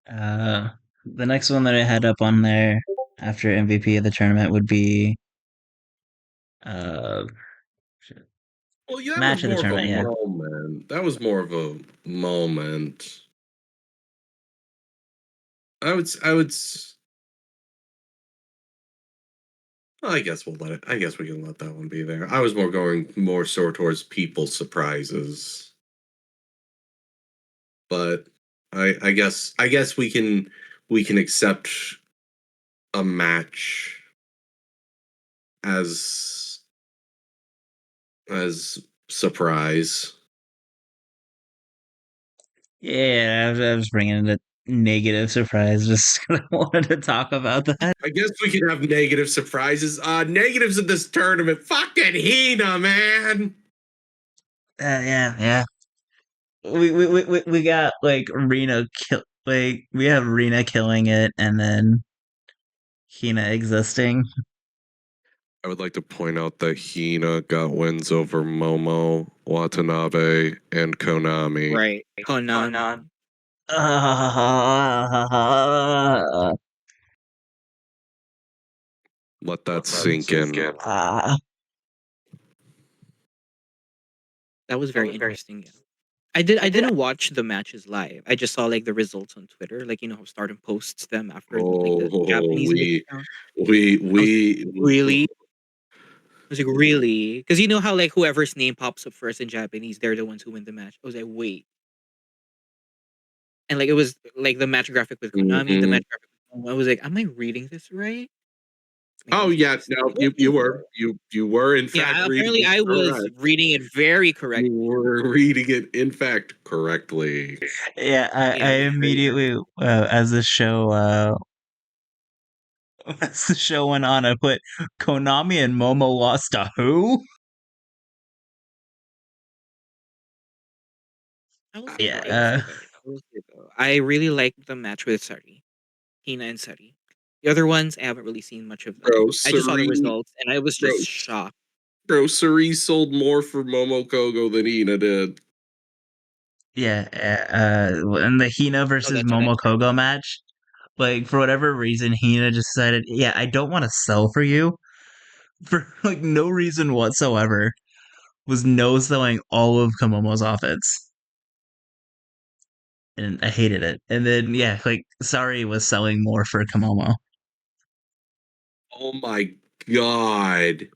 Uh, the next one that I had up on there after MVP of the tournament would be uh Well, yeah, that was match of the more of a tournament. Yeah, moment. That was more of a moment. I would. I guess we'll let it. I guess we can let that one be there. I was more going more sort towards people's surprises, but I guess we can accept a match as as surprise. yeah. I was bringing in a negative surprise just 'cause I wanted to talk about that. I guess we can have negative surprises. Negatives in this tournament. Fucking Hina, man. Yeah, yeah. We got like Rena kill like we have Rena killing it, and then Hina existing. I would like to point out that Hina got wins over Momo, Watanabe, and Konami. Right. Konami. Uh, Let that sink in. That was very interesting. Yeah. I didn't watch the matches live. I just saw like the results on Twitter. Like how Stardom posts them after like the Oh, Japanese account. I was we really I was like, really? Because you know how like whoever's name pops up first in Japanese, they're the ones who win the match. I was like, wait. And like it was like the match graphic with Konami, the Mhm. match graphic with Momo. I was like, am I reading this right? Like I Oh was yeah, very no, surprised. you were in fact Yeah, reading apparently it I was correct. reading it very You correctly. were reading it in fact correctly. yeah, I Yeah, yeah. immediately as the show went on, I put Konami and Momo lost to who? I will say Yeah, though, I will say though, I will say though, I really liked the match with Sari, Hina and Sari. The other ones, I haven't really seen much of them. I just saw the Grocery, results and I was just gro- shocked. grocery sold more for Momokogo than Hina did. yeah. And the Hina Oh, versus that's what I heard. Momokogo match, like for whatever reason, Hina just decided, yeah, I don't want to sell for you for like no reason whatsoever. Was no selling all of Komomo's offense, and I hated it. And then yeah, like Sari was selling more for Komomo. Oh my god.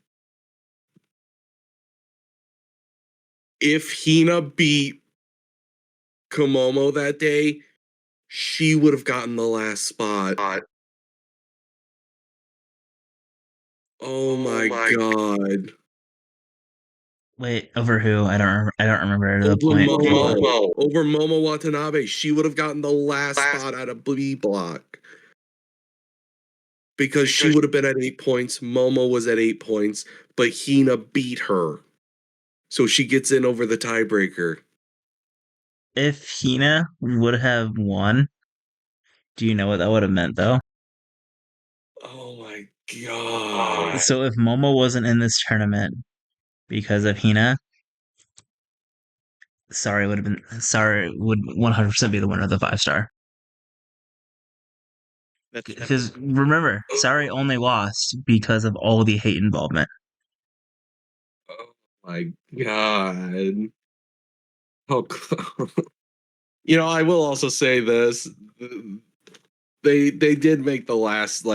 if Hina beat Komomo that day, she would have gotten the last spot. Oh my god. Wait, over who? I don't remember at the Over point. Momo. Over Momo Watanabe. She would have gotten the last spot out of B block. Because she would have been at 8 points. Momo was at 8 points, but Hina beat her. So she gets in over the tiebreaker. If Hina would have won, do you know what that would have meant though? Oh my god. So if Momo wasn't in this tournament because of Hina, Sorry would 100% be the winner of the 5 star. That's Because definitely remember, Sorry only lost because of all the hate involvement. Oh my god. Oh, I will also say this. They did make the last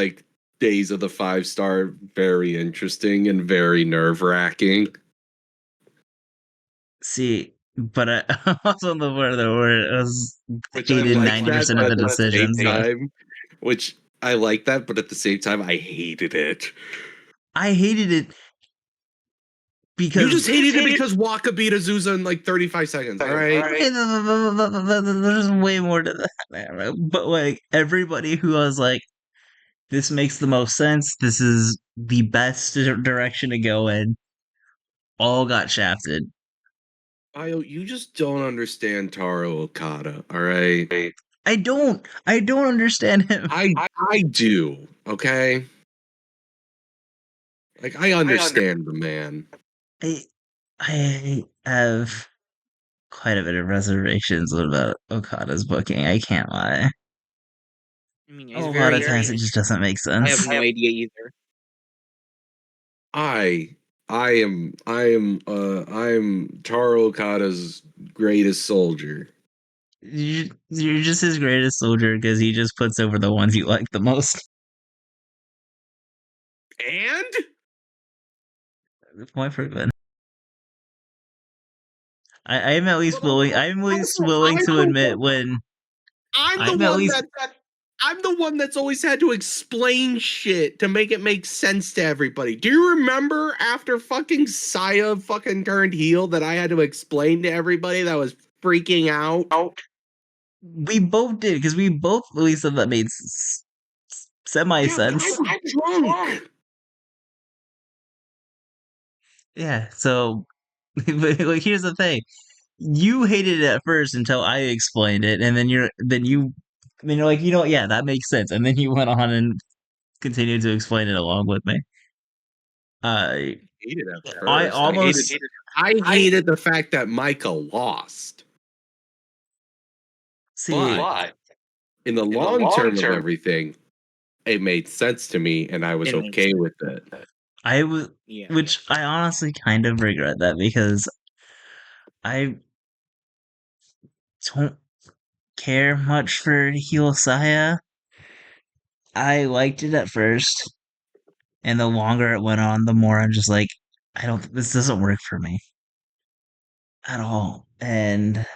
days of the 5 star very interesting and very nerve-wracking. See, but I also on the word where it was Which I hated like 90% that, of but the at the same decisions. time, which I like that, but at the same time, I hated it. I hated it You because just hated it because Waka beat Azusa in 35 seconds, all right? okay, there's way more to that. But like everybody who was like, this makes the most sense. This is the best direction to go in. All got shafted. You just don't understand Taro Okada, all right? I don't understand him. I do, okay? I understand the man. I I have quite a bit of reservations about Okada's booking. I can't lie. I mean, A he's lot of very times it just doesn't make I sense. have no idea either. I I am Taro Okada's greatest soldier. You're just his greatest soldier because he just puts over the ones you like the most. And Point proven. I'm at least willing. I'm at least willing to admit when I'm the I'm at one least. I'm the one that's always had to explain shit to make it make sense to everybody. Do you remember after fucking Saya fucking turned heel that I had to explain to everybody that was freaking out? We both did because we both at least said that made semi Yeah, but sense. I'm drunk. Yeah. So, like, here's the thing: you hated it at first until I explained it, and then you're like, yeah, that makes sense, and then you went on and continued to explain it along with me. Uh, Hated at I first. almost I hated the fact that Micah lost. see. But in the long term of everything, it made sense to me and I was It makes okay with it. I was, Yeah. which I honestly kind of regret that because I don't care much for heel Saya. I liked it at first, and the longer it went on, the more I'm just like, this doesn't work for me at all, and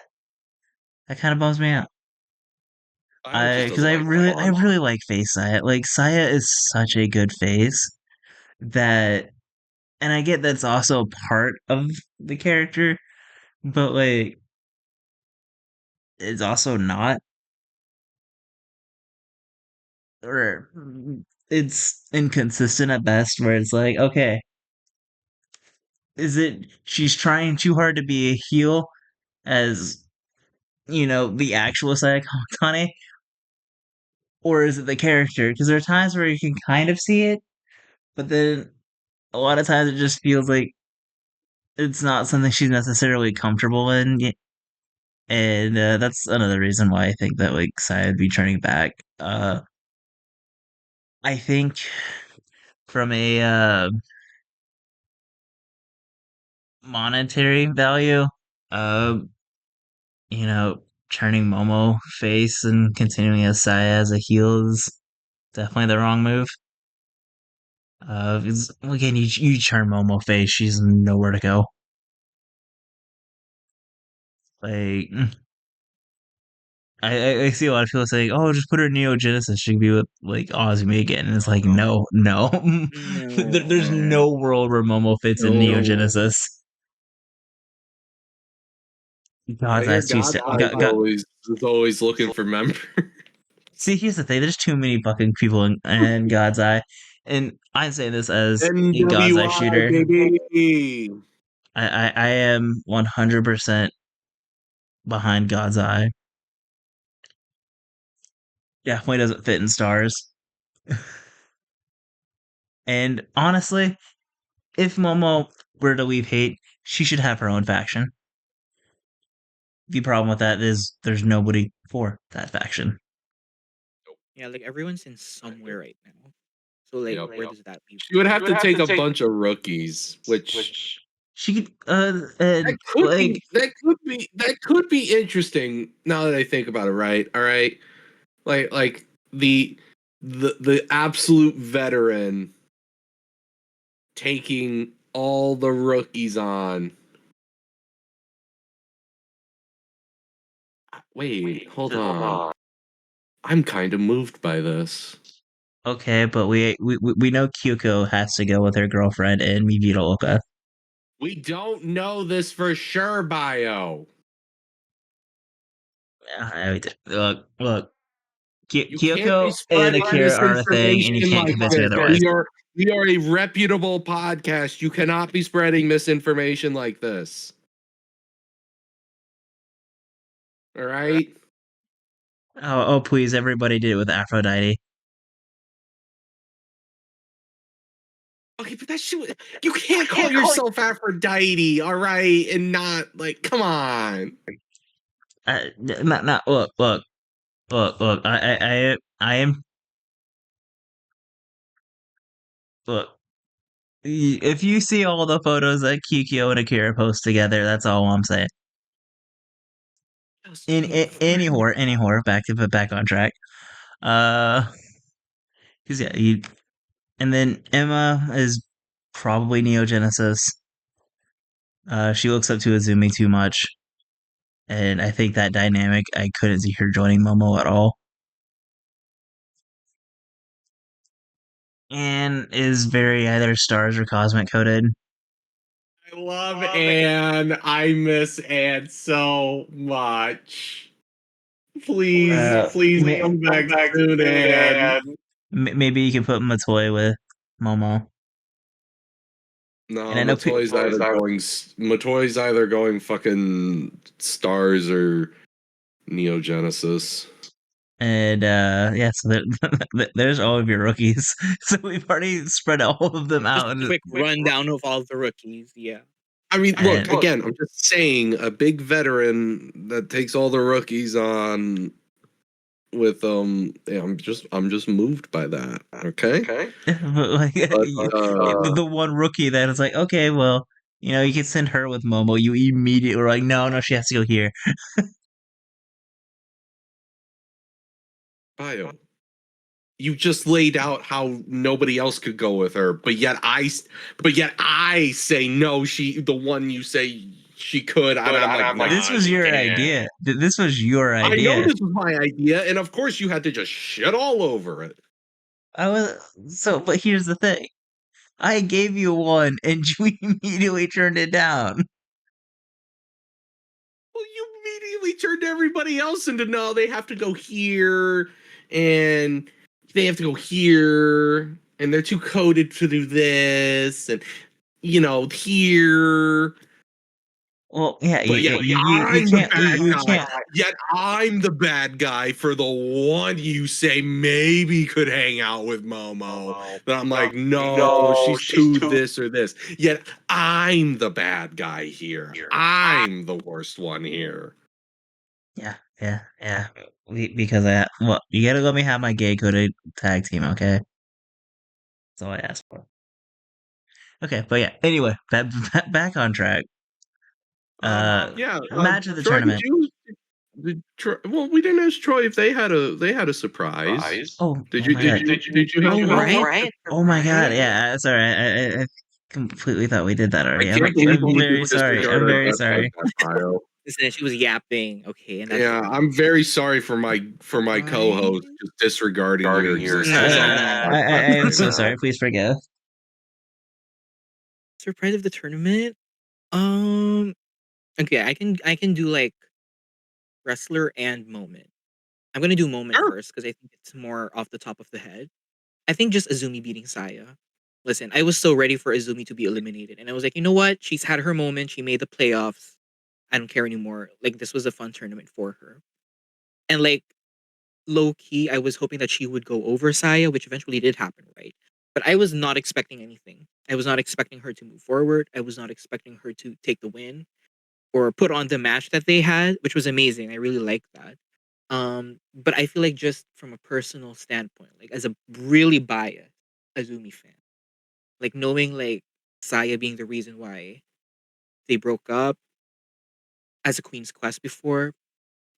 that kind of bums me out. Because I really like face Saya. Like Saya is such a good face that, and I get that's also part of the character, but like it's also not, or it's inconsistent at best. Where it's like, okay, is it she's trying too hard to be a heel as the actual Saya Kamatane, or is it the character? Because there are times where you can kind of see it, but then a lot of times it just feels like it's not something she's necessarily comfortable in. And that's another reason why I think that like Saya would be turning back. I think from a monetary value, uh, you know, turning Momo face and continuing as Saya as a heel is definitely the wrong move. 'Cause, again, you turn Momo face, she's nowhere to go. Like, I see a lot of people saying, "Oh, just put her in Neo Genesis. She can be with like Ozumi again." And it's like, no, no. There's No. no world where Momo fits in Neo No. Genesis. I God, hear that's too. God's Eye is always looking for members. See, here's the thing. There's too many fucking people in God's Eye, and I'm saying this as a God's Eye NWI, shooter. baby. I am 100% behind God's Eye. Definitely doesn't fit in stars. And honestly, if Momo were to leave Hate, she should have her own faction. The problem with that is there's nobody for that faction. Yeah, like everyone's in somewhere right now. So like, Yep. where does that leave? She would have to take a bunch of rookies, which She could, that could like, be that could be interesting now that I think about it, right? All right. Like the absolute veteran taking all the rookies on. Wait, hold on. I'm kind of moved by this. okay, but we know Kyuko has to go with her girlfriend and Mivito Oka. We don't know this for sure, Bio. Look, You can't be Kyoko and spreading Akira are a thing, and you misinformation can't like convince me this. otherwise. We are a reputable podcast. You cannot be spreading misinformation like this. All right? Oh, please, everybody did it with Aphrodite. Okay, but that shit, you can't call yourself Aphrodite, all right? And not like, come on. Not look. I am look. If you see all the photos that Kikyo and Akira post together, that's all I'm saying. Any horror, back on track. Uh, because yeah, and then Emma is probably Neo Genesis. She looks up to Azumi too much, and I think that dynamic, I couldn't see her joining Momo at all. And is very either stars or cosmic coded. I love Anne. I miss Anne so much. Please, please come back soon, Anne. Maybe you can put Matoy with Momo. No, And I know Matoy's either going fucking stars or Neo Genesis. and yeah, so there's all of your rookies. So we've already spread all of them out. Just a quick rundown of all the rookies. Yeah. I mean, look, And- again, I'm just saying a big veteran that takes all the rookies on with yeah, I'm just moved by that. Okay? but like the one rookie that is like, okay, well, you can send her with Momo. You immediately were like, no, she has to go here. Bio. You just laid out how nobody else could go with her, but yet I say no. The one you say she could. I'm like, This was your idea. This was your I know idea. this was my idea, and of course you had to just shit all over it. But here's the thing. I gave you one, and you immediately turned it down. Well, you immediately turned everybody else into no. They have to go here, and they have to go here, and they're too coded to do this, and here. Well, yeah, But you can't. Yet I'm the bad guy for the one you say maybe could hang out with Momo. But I'm like, no, she's too this or this. Yet I'm the bad guy here. I'm the worst one here. Yeah. Because you gotta let me have my gay coded tag team, okay? That's all I asked for. Okay, but yeah. Anyway, back on track. Yeah. Match of the Troy, tournament. well, we didn't ask Troy if they had a surprise. Oh, Did oh you my God. Right? Oh my God! Yeah, sorry. I completely thought we did that already. I can't believe I'm you very sorry. I'm disregarded very that sorry. bio. Listen, she was yapping. Okay, and that's Yeah, I'm very sorry for my co-host Right? just disregarding your existence existence on on the the I am podcast so right now. sorry. Please forgive. surprise of the tournament. Um. Okay, I can do like wrestler and moment. I'm gonna do moment Sure. first because I think it's more off the top of the head. I think just Azumi beating Saya. Listen, I was so ready for Azumi to be eliminated, and I was like, you know what? She's had her moment. She made the playoffs. I don't care anymore. Like this was a fun tournament for her, and like low key, I was hoping that she would go over Saya, which eventually did happen, right? But I was not expecting anything. I was not expecting her to move forward. I was not expecting her to take the win or put on the match that they had, which was amazing. I really liked that. But I feel like just from a personal standpoint, like as a really biased Azumi fan, like knowing like Saya being the reason why they broke up as a Queen's Quest before,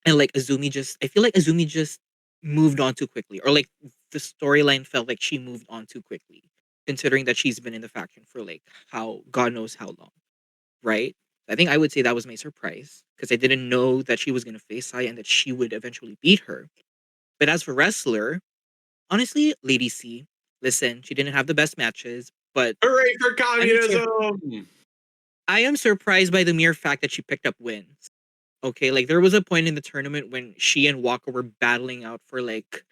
and like Azumi just, I feel like Azumi just moved on too quickly, or like the storyline felt like she moved on too quickly, considering that she's been in the faction for like how God knows how long, right? I think I would say that was my surprise because I didn't know that she was gonna face Saya and that she would eventually beat her. But as for wrestler, honestly, Lady C, listen, she didn't have the best matches, but Hooray for I'm sur- communism! I am surprised by the mere fact that she picked up wins. Okay, like there was a point in the tournament when she and Waka were battling out for like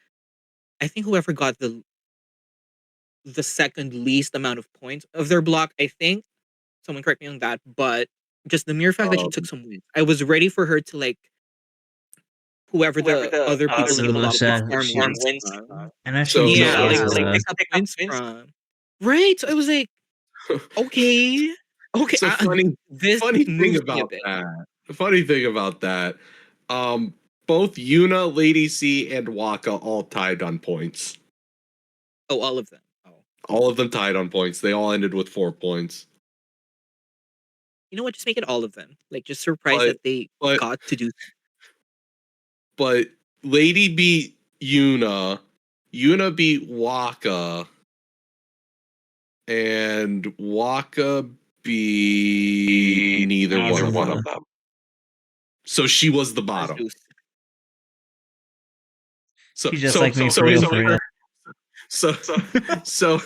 I think whoever got the second least amount of points of their block, I think. Someone correct me on that, but just the mere fact that she took Um, some wins. I was ready for her to like whoever the other people in the Also, block would farm she, wins from. I know so she Yeah, like also pick up wins from. Right? So I was like, okay. Okay, so this funny thing moves me a about bit. that. The funny thing about that, both Yuna, Lady C, and Waka all tied on points. Oh, all of them. Oh. All of them tied on points. They all ended with 4 points. You know what? Just make it all of them. Like just surprised But that they but got to do but Lady beat Yuna, Yuna beat Waka, and Waka beat neither one of Azuma. them. So she was the bottom. Zeus. So She's just like me for real, for real. so so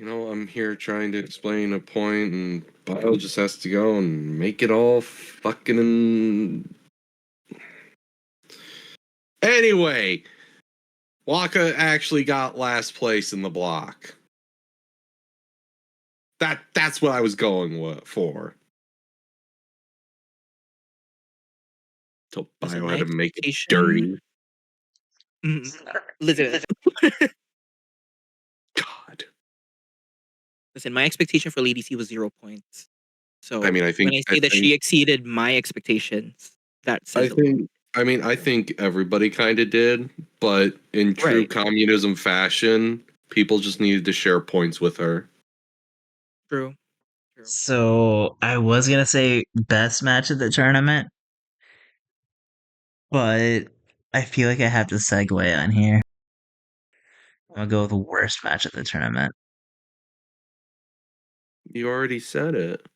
I'm here trying to explain a point, and Bio just has to go and make it all fucking. Anyway, Waka actually got last place in the block. That's what I was going for. So Listen, Bio my had to make it expectation. dirty. Listen, God. listen, my expectation for Lady C was 0 points. I So mean, when I say that she exceeded my expectations, that says a lot. I think everybody kind of did, but in true Right. communism fashion, people just needed to share points with her. True. True. So I was gonna say best match of the tournament, but I feel like I have to segue on here. I'm gonna go with the worst match of the tournament. You already said it.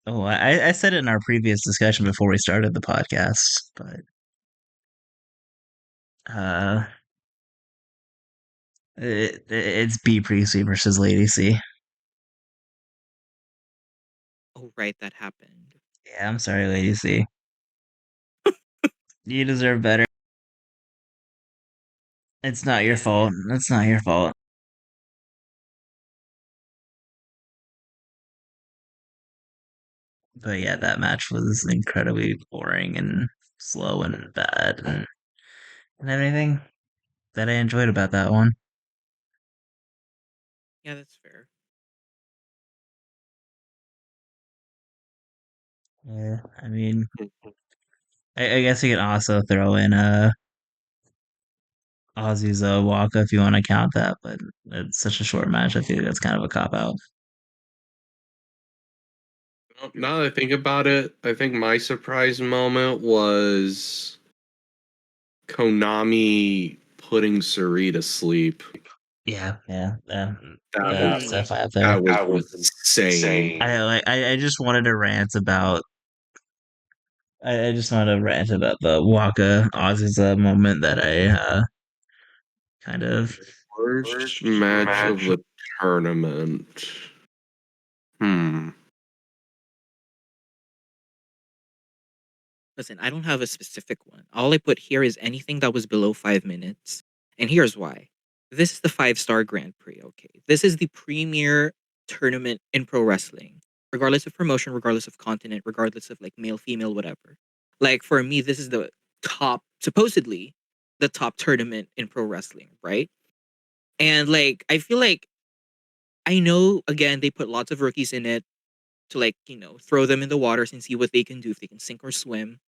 Oh, I said it in our previous discussion before we started the podcast, but uh, it's B Priestley versus Lady C. Oh, right, that happened. Yeah, I'm sorry, Lady C. You deserve better. It's not your Yeah. fault. It's not your fault. But yeah, that match was incredibly boring and slow and bad and everything that I enjoyed about that one. Yeah, that's fair. Yeah, I mean, I guess you can also throw in Ozzy's Waka if you want to count that, but it's such a short match. I feel that's kind of a cop out. Now that I think about it, I think my surprise moment was Konami putting Suri to sleep. Yeah, That that's was definitely up that there. was insane. I just wanted to rant about. I just wanted to rant about the Waka Azusa moment that I kind of. Worst match of the tournament. Hmm. Listen, I don't have a specific one. All I put here is anything that was below 5 minutes. And here's why. This is the 5-star Grand Prix, okay? This is the premier tournament in pro wrestling, regardless of promotion, regardless of continent, regardless of like male, female, whatever. Like for me, this is the top, supposedly, the top tournament in pro wrestling, right? And like, I feel like I know, again, they put lots of rookies in it to like, throw them in the waters and see what they can do, if they can sink or swim.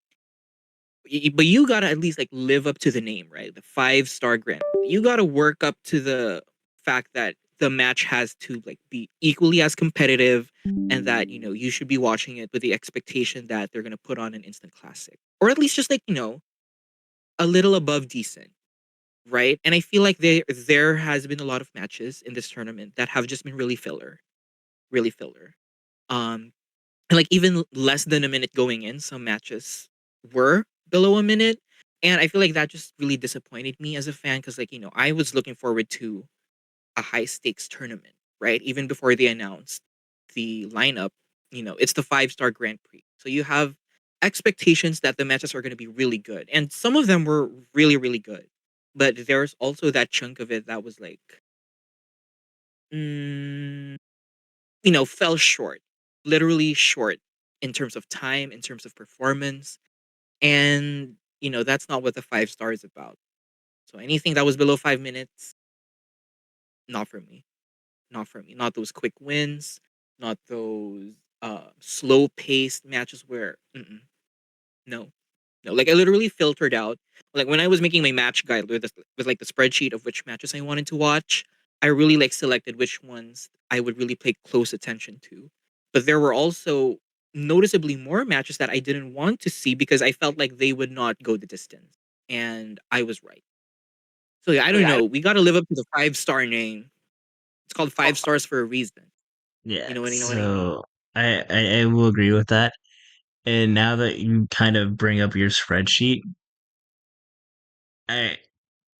But you gotta at least like live up to the name, right? The 5-star Grand Prix. You gotta work up to the fact that the match has to like be equally as competitive, and that you should be watching it with the expectation that they're gonna put on an instant classic, or at least just like a little above decent, right? And I feel like there has been a lot of matches in this tournament that have just been really filler, really filler. Um, and like even less than a minute going in, some matches were below a minute. And I feel like that just really disappointed me as a fan, because like, I was looking forward to a high stakes tournament, right? Even before they announced the lineup, it's the 5-star Grand Prix. So you have expectations that the matches are going to be really good. And some of them were really, really good. But there's also that chunk of it that was like, mm, fell short, literally short in terms of time, in terms of performance. And, that's not what the 5 star is about. So anything that was below 5 minutes, not for me. Not for me. Not those quick wins, not those slow paced matches where, no, no. Like I literally filtered out. Like when I was making my match guide with like the spreadsheet of which matches I wanted to watch, I really like selected which ones I would really pay close attention to. But there were also noticeably more matches that I didn't want to see because I felt like they would not go the distance. And I was right. So yeah, I don't know. We got to live up to the 5-star name. It's called 5 stars for a reason. Yeah, You know what I mean? so I will agree with that. And now that you kind of bring up your spreadsheet, I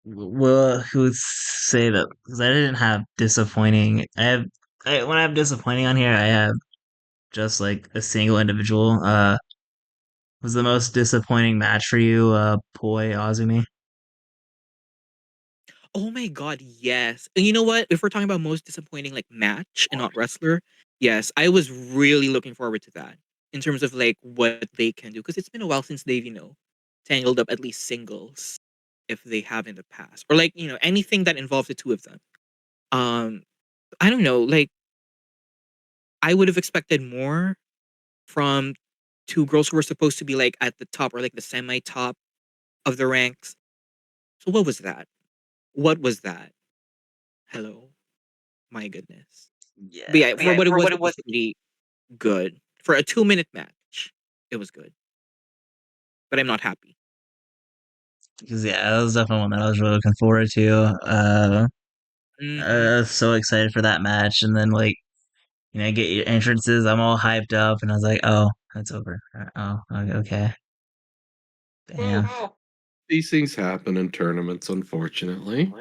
will who would say that because I didn't have disappointing. When I have disappointing on here, I have just like a single individual. Was the most disappointing match for you, Poi Azumi? Oh my god, yes. And you know what? If we're talking about most disappointing like match and not wrestler, yes, I was really looking forward to that in terms of like what they can do, because it's been a while since they've, tangled up at least singles, if they have in the past. Or like, anything that involves the two of them. Um I don't know, like I would have expected more from two girls who were supposed to be like at the top or like the semi top of the ranks. So what was that? What was that? Hello. My goodness. But Yeah, yeah, for what it was pretty good. For a 2-minute match, it was good. But I'm not happy. because yeah, that was definitely one that I was really looking forward to. Hmm. I was so excited for that match, and then like get your entrances. I'm all hyped up, and I was like, oh, that's over. Oh, okay. Damn. Well, these things happen in tournaments, unfortunately.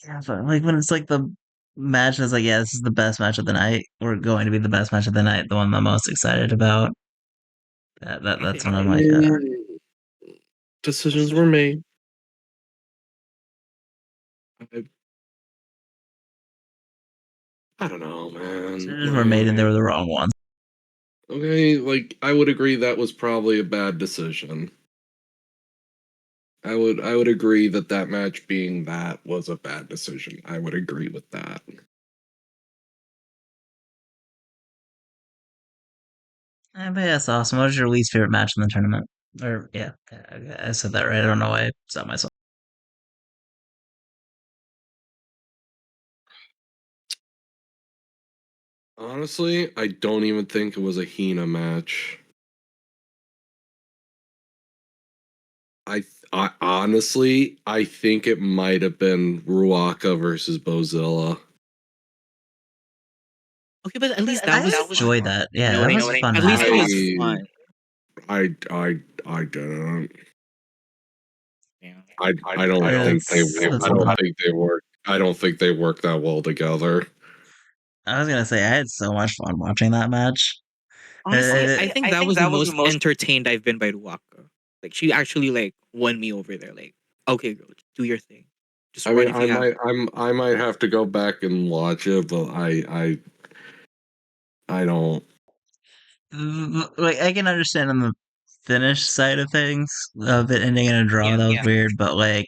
Yeah, but like when it's like the match is like, yeah, this is the best match of the night, or going to be the best match of the night, the one I'm most excited about. That's when I'm like, Mm, decisions were made. I, I don't know, man. decisions were made and they were the wrong ones. Okay, like I would agree that was probably a bad decision. I would agree that that match being that was a bad decision. I would agree with that. But yeah, that's awesome. What was your least favorite match in the tournament? Or yeah, I said that right. I don't know why I stopped myself. Honestly, I don't even think it was a Hina match. honestly, I think it might have been Ruaka versus Bozilla. Okay, but at least that I was enjoyed fun. that. You Yeah, know what that I was a mean? fun At least it match. was fun. I didn't. Yeah. I don't think they That's I don't not. think they work. I don't think they work that well together. I was gonna say I had so much fun watching that match. Honestly, Uh, I think that was the most entertained I've been by Ruaka. Like she actually like won me over there. Like, okay, girl, just do your thing. Just I run mean, if you have. I might have to go back and watch it, but I don't. like I can understand on the finish side of things of it ending in a draw. Yeah. That was weird, but like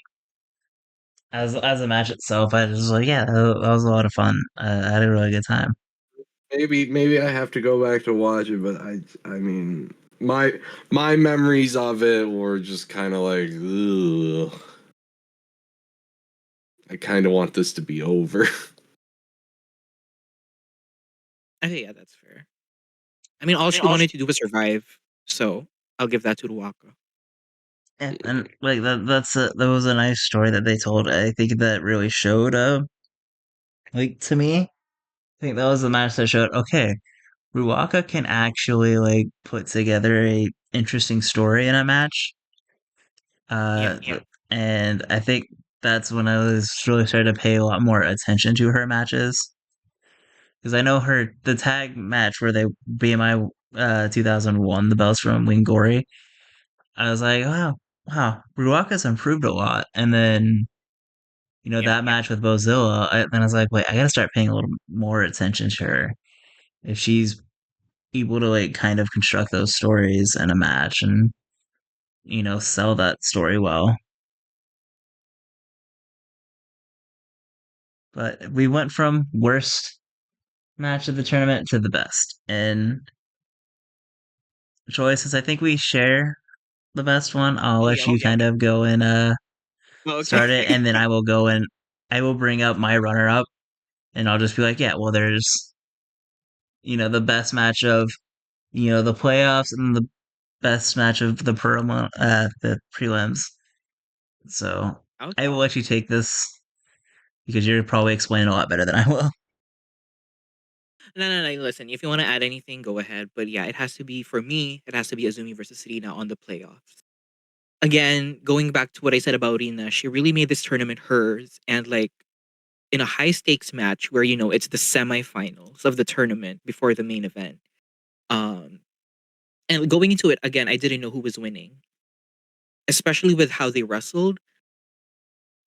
as a match itself, I was just like, yeah, that was a lot of fun. I had a really good time. Maybe I have to go back to watch it, but I mean my memories of it were just kind of like, ugh. I kind of want this to be over. Okay, yeah, that's fair. I mean, all she wanted to do was survive, so I'll give that to Ruaka. And like that was a nice story that they told. I think that really showed like to me. I think that was the match that showed okay, Ruaka can actually like put together a interesting story in a match. Yeah. And I think that's when I was really starting to pay a lot more attention to her matches because I know the tag match where they BMI 2001 the belts from Wingori. I was like, wow, Ruaka's improved a lot. And then Yeah. that match with Bozilla, then I was like, wait, I gotta start paying a little more attention to her if she's able to like kind of construct those stories in a match and sell that story well. But we went from worst match of the tournament to the best. And Joy, since I think we share the best one, I'll Oh let yeah. you kind of go and Okay. start it, and then I will go and I will bring up my runner up, and I'll just be like, yeah, well, there's the best match of the playoffs and the best match of the prelims. So I Okay. will let you take this because you're probably explaining a lot better than I will. No. Listen, if you want to add anything, go ahead. But yeah, it has to be for me. It has to be Azumi versus Serena on the playoffs. Again, going back to what I said about Rina, she really made this tournament hers, and like in a high stakes match where it's the semifinals of the tournament before the main event. Um, and going into it again, I didn't know who was winning, especially with how they wrestled.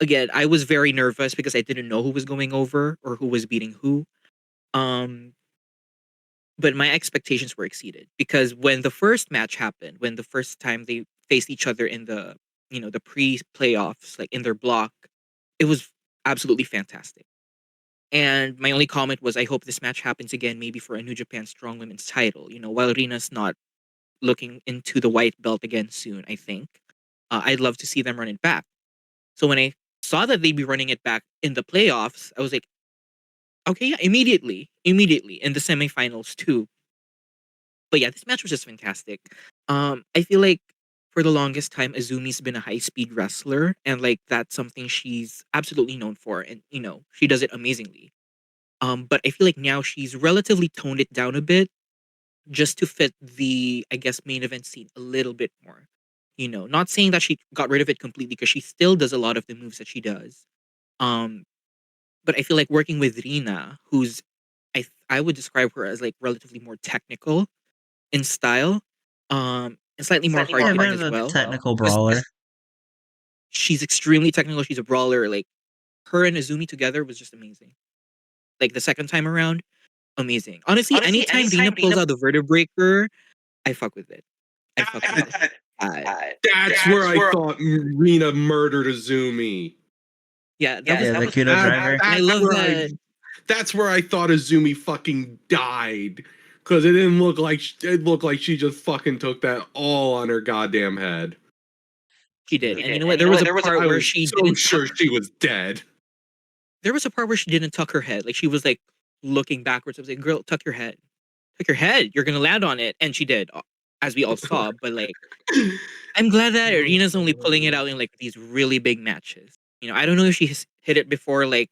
Again, I was very nervous because I didn't know who was going over or who was beating who. Um, but my expectations were exceeded because when the first match happened, when the first time they faced each other in the pre-playoffs, like in their block, it was absolutely fantastic. And my only comment was, I hope this match happens again, maybe for a New Japan Strong Women's title. While Rina's not looking into the white belt again soon, I think I'd love to see them run it back. So when I saw that they'd be running it back in the playoffs, I was like, okay, yeah, immediately in the semifinals too. But yeah, this match was just fantastic. I feel like for the longest time, Azumi's been a high speed wrestler, and like that's something she's absolutely known for, and she does it amazingly. But I feel like now she's relatively toned it down a bit just to fit the, I guess, main event scene a little bit more. Not saying that she got rid of it completely because she still does a lot of the moves that she does. Um, but I feel like working with Rina, who's I would describe her as like relatively more technical in style, and slightly more hard Yeah, a bit hitting of as a well. technical Because brawler. she's extremely technical. She's a brawler. Like her and Azumi together was just amazing. Like the second time around, amazing. Honestly, anytime Rina pulls out the vertebraker, I fuck with it. I fuck with it. Uh, That's where I thought Rina murdered Azumi. yeah, that was Yeah, the Kudo That, driver. and I that's love where that. that's where I thought Azumi fucking died because it didn't look like it looked like she just fucking took that all on her goddamn head. She did. And you know what? There was a part I where was she so didn't sure tuck. she was dead. There was a part where she didn't tuck her head. Like she was like looking backwards. I was like, "Girl, tuck your head. Tuck your head. You're gonna land on it." And she did. as we all saw. But like, I'm glad that Arena's only pulling it out in like these really big matches. You know, I don't know if she has hit it before, like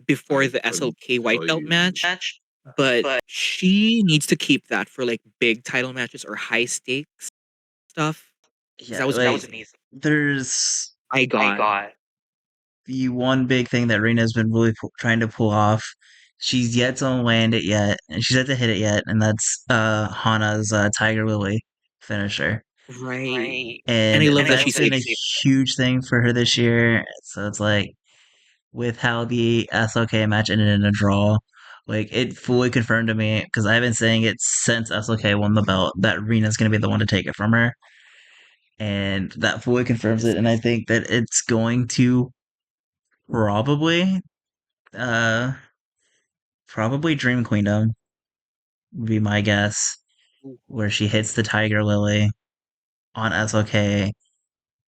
before I the couldn't SLK white tell belt you. match, but she needs to keep that for like big title matches or high stakes stuff. 'Cause Yeah, that was like amazing. there's My God. the one big thing that Rena's been really trying to pull off. She's yet to land it yet, and she's yet to hit it yet, and that's Hana's Tiger Lily finisher. Right. And And I love that that's she's been a able. huge thing for her this year. So it's like with how the SLK match ended in a draw, like it fully confirmed to me because I've been saying it since SLK won the belt that Rena's going to be the one to take it from her, and that fully confirms it. And I think that it's going to probably, uh, probably Dream Queendom would be my guess, where she hits the Tiger Lily on SLK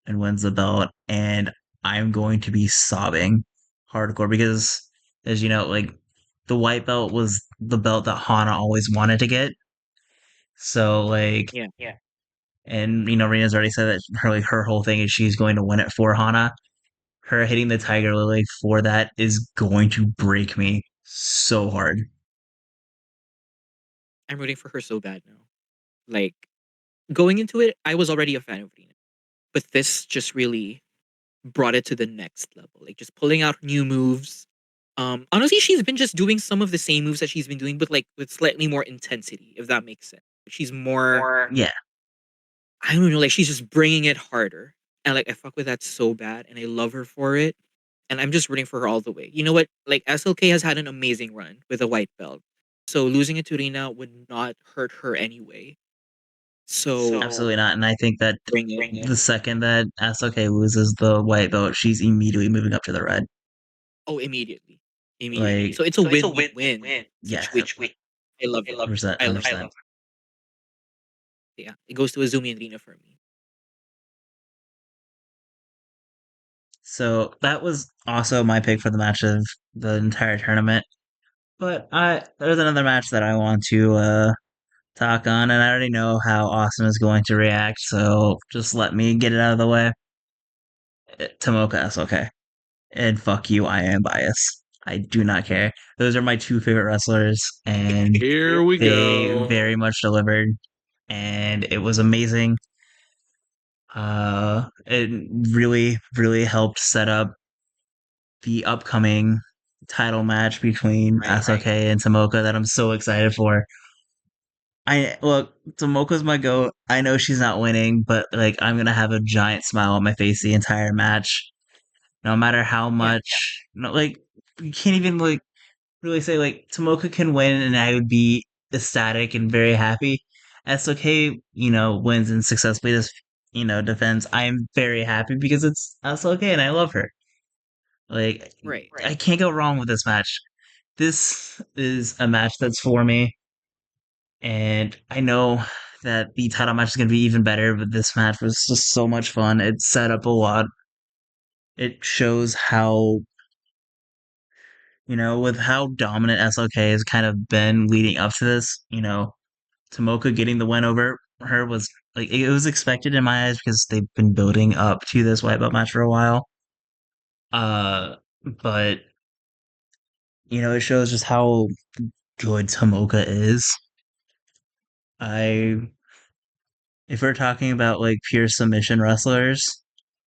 and wins the belt, and I'm going to be sobbing hardcore because, as you know, like the white belt was the belt that Hana always wanted to get. So like, Yeah. and you know, Rena's already said that her whole thing is she's going to win it for Hana. Her hitting the Tiger Lily for that is going to break me so hard. I'm rooting for her so bad now. Like going into it, I was already a fan of Rena, but this just really brought it to the next level. Like just pulling out new moves. Honestly, she's been just doing some of the same moves that she's been doing, but like with slightly more intensity, if that makes sense. She's more, Yeah, I don't know, like she's just bringing it harder, and like I fuck with that so bad, and I love her for it, and I'm just rooting for her all the way. You know what? Like SLK has had an amazing run with a white belt, so losing it to Rina would not hurt her anyway. So absolutely not. And I think that bring it. the second that SOK loses the white belt, she's immediately moving up to the red. Oh, immediately, immediately. Like, So it's a win-win-win yeah, situation. I love it. 100%, I love it. 100%. Yeah, it goes to Azumi and Rina for me. So that was also my pick for the match of the entire tournament. But there's another match that I want to talk on, and I already know how Austin is going to react, so just let me get it out of the way. Tomoka SOK. And fuck you, I am biased. I do not care. Those are my two favorite wrestlers, and Here we they go. very much delivered, and it was amazing. It really, really helped set up the upcoming title match between Right. SOK and Tomoka that I'm so excited for. I look, Tomoka's my goat. I know she's not winning, but like I'm gonna have a giant smile on my face the entire match, no matter how Yeah. much. No, like you can't even like really say like Tomoka can win, and I would be ecstatic and very happy. SOK, wins and successfully defends. I am very happy because it's SOK and I love her. Like Right. I can't go wrong with this match. This is a match that's for me, and I know that the title match is going to be even better. But this match was just so much fun. It set up a lot. It shows how with how dominant SLK has kind of been leading up to this. Tomoka getting the win over her was like it was expected in my eyes because they've been building up to this white belt match for a while. But it shows just how good Tomoka is. I If we're talking about like pure submission wrestlers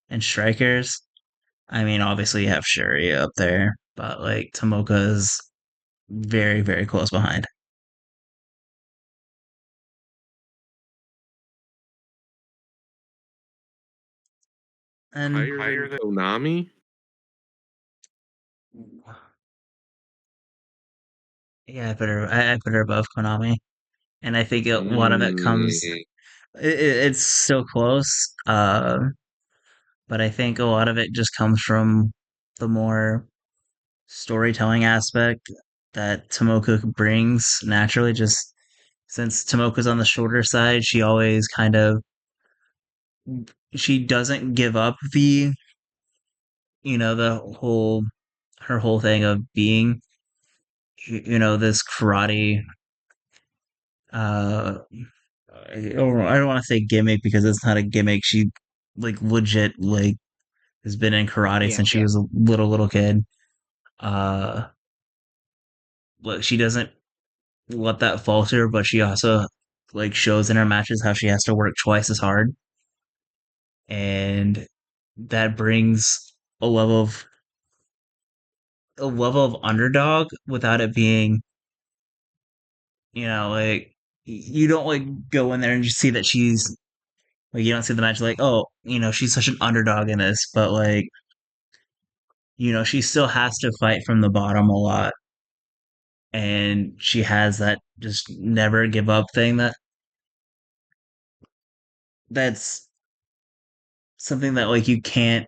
and strikers, I mean obviously you have Shuri up there, but like Tomoka is very, very close behind. And Higher than Konami? yeah, I put her above Konami, and I think a lot of it comes. Mm, It's so close, but I think a lot of it just comes from the more storytelling aspect that Tomoka brings naturally. Just since Tomoka's on the shorter side, she doesn't give up the whole her whole thing of being this karate uh I don't want to say gimmick because it's not a gimmick. She like legit like has been in karate Yeah. since she was a little kid. Uh, Look, she doesn't let that falter, but she also like shows in her matches how she has to work twice as hard, and that brings a level of underdog without it being, like you don't like go in there and just see that she's like you don't see the match like, oh, she's such an underdog in this, but like she still has to fight from the bottom a lot, and she has that just never give up thing that's something that like you can't.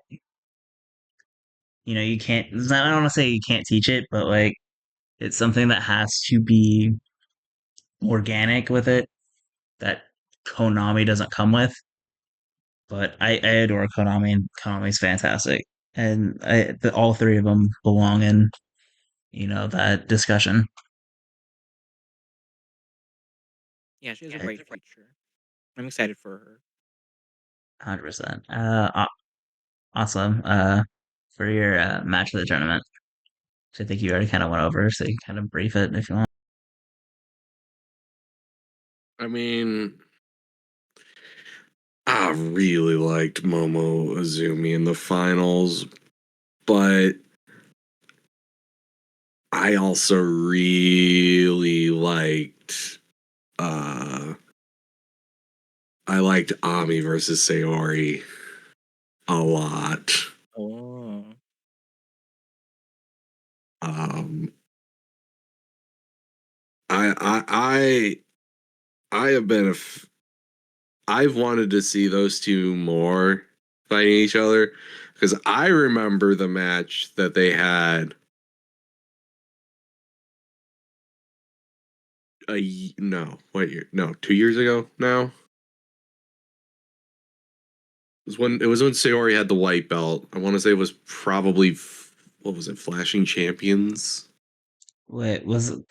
I don't want to say you can't teach it, but like it's something that has to be organic with it that Konami doesn't come with. But I adore Konami, and Konami's fantastic, and all three of them belong in that discussion. Yeah, she has a bright future. I'm excited for her. 100%. Awesome. For your match of the tournament, which I think you already kind of went over, so you can kind of brief it if you want. I mean, I really liked Momo Azumi in the finals, but I also really uh liked Ami versus Sayori a lot. Oh. Um I have been I've wanted to see those two more fighting each other because I remember the match that they had no, what year? No, 2 years ago now. It was when Sayori had the white belt. I want to say it was probably what was it, Flashing Champions? Wait, didn't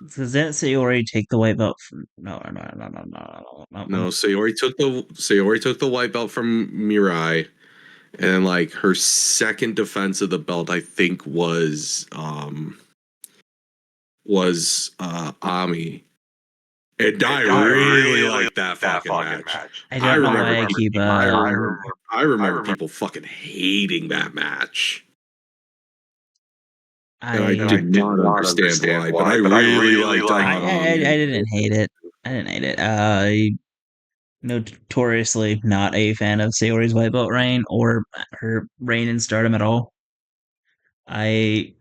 Sayori take the white belt from? No, no, no, no, no, no, no, no. No, Sayori took the white belt from Mirai, and like her second defense of the belt, I think was Ami. And I really like that fucking match. I I don't know remember why I people. keep. I remember people fucking hating that match, and I I did not understand why. But I really liked I Ami. didn't hate it. I didn't hate it. Notoriously not a fan of Sayori's white belt reign or her reign in Stardom at all. I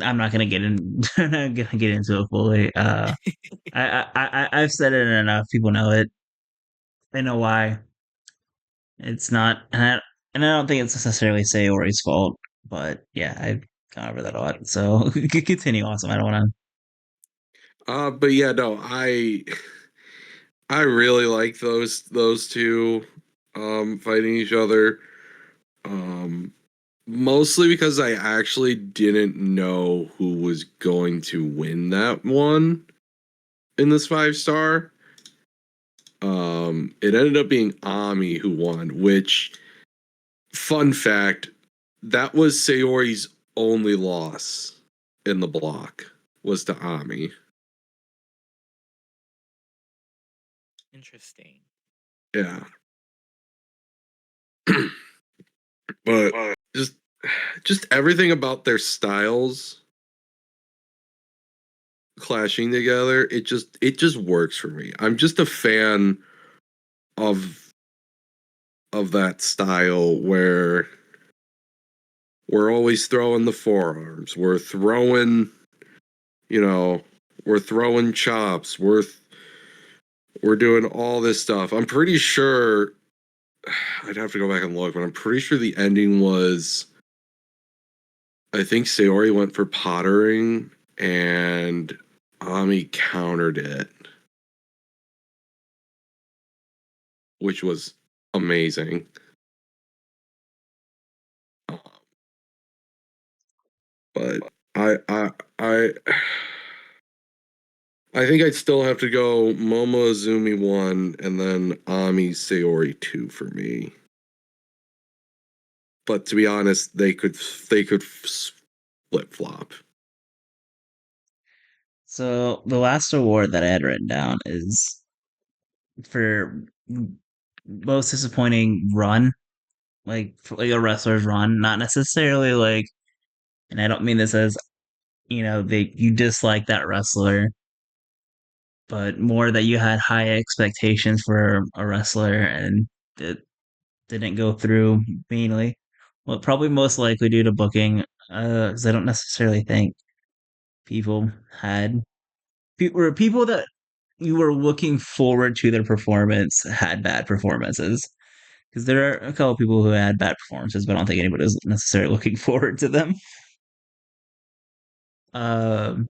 I'm not gonna get in. I'm not gonna get into it fully. I've said it enough. People know it. They know why. It's not, and I don't think it's necessarily Sayori's fault. But yeah, I've gone over that a lot. So continue. Awesome. I don't want But yeah, no, I really like those two fighting each other. Um, Mostly because I actually didn't know who was going to win that one in this 5 star. It ended up being Ami who won, which, fun fact, that was Sayori's only loss in the block was to Ami. Interesting. Yeah. But just just everything about their styles clashing together, it just works for me. I'm just a fan of that style where we're always throwing the forearms. You know, we're throwing chops. We're doing all this stuff. I'm pretty sure I'd have to go back and look, but I'm pretty sure the ending was I think Sayori went for pottering and Ami countered it, which was amazing. But I I think I'd still have to go Momo Azumi 1 and then Ami Sayori 2 for me. But to be honest, they could flip flop. So the last award that I had written down is for most disappointing run, like for like a wrestler's run, not necessarily like, and I don't mean this as they you dislike that wrestler, but more that you had high expectations for a wrestler and it didn't go through mainly. Well, probably most likely due to booking, because I don't necessarily think people had people that you were looking forward to their performance had bad performances. Because there are a couple people who had bad performances, but I don't think anybody was necessarily looking forward to them. Um,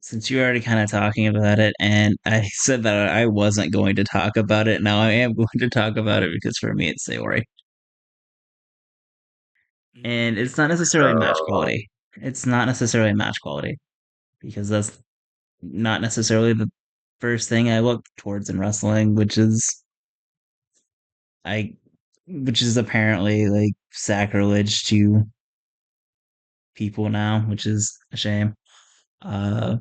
since you're already kind of talking about it, and I said that I wasn't going to talk about it, now I am going to talk about it because for me it's Sayori. And Mm. it's not necessarily match quality. It's not necessarily match quality because that's not necessarily the first thing I look towards in wrestling, I which is apparently like sacrilege to people now, which is a shame. Uh,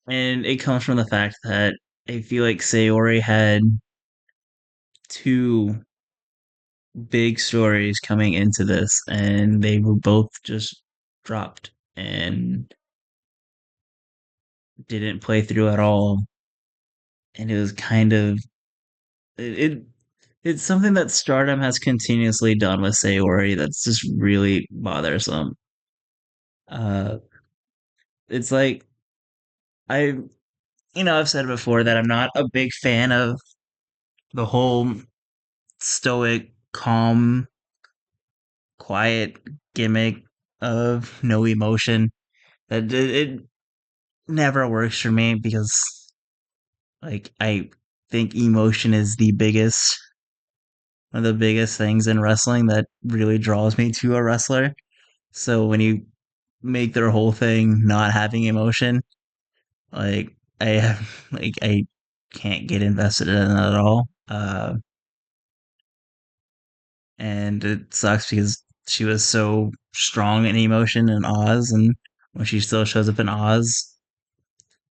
and it comes from the fact that I feel like Sayori had two big stories coming into this, and they were both just dropped and didn't play through at all. And it was kind of it it's something that Stardom has continuously done with Sayori that's just really bothersome. Uh, it's like I I've said before that I'm not a big fan of the whole stoic, calm, quiet gimmick of no emotion. That it never works for me because like I think emotion is the biggest one of the biggest things in wrestling that really draws me to a wrestler. So when you make their whole thing not having emotion, like I have like I can't get invested in it at all. And it sucks because she was so strong in emotion in Oz, and when she still shows up in Oz,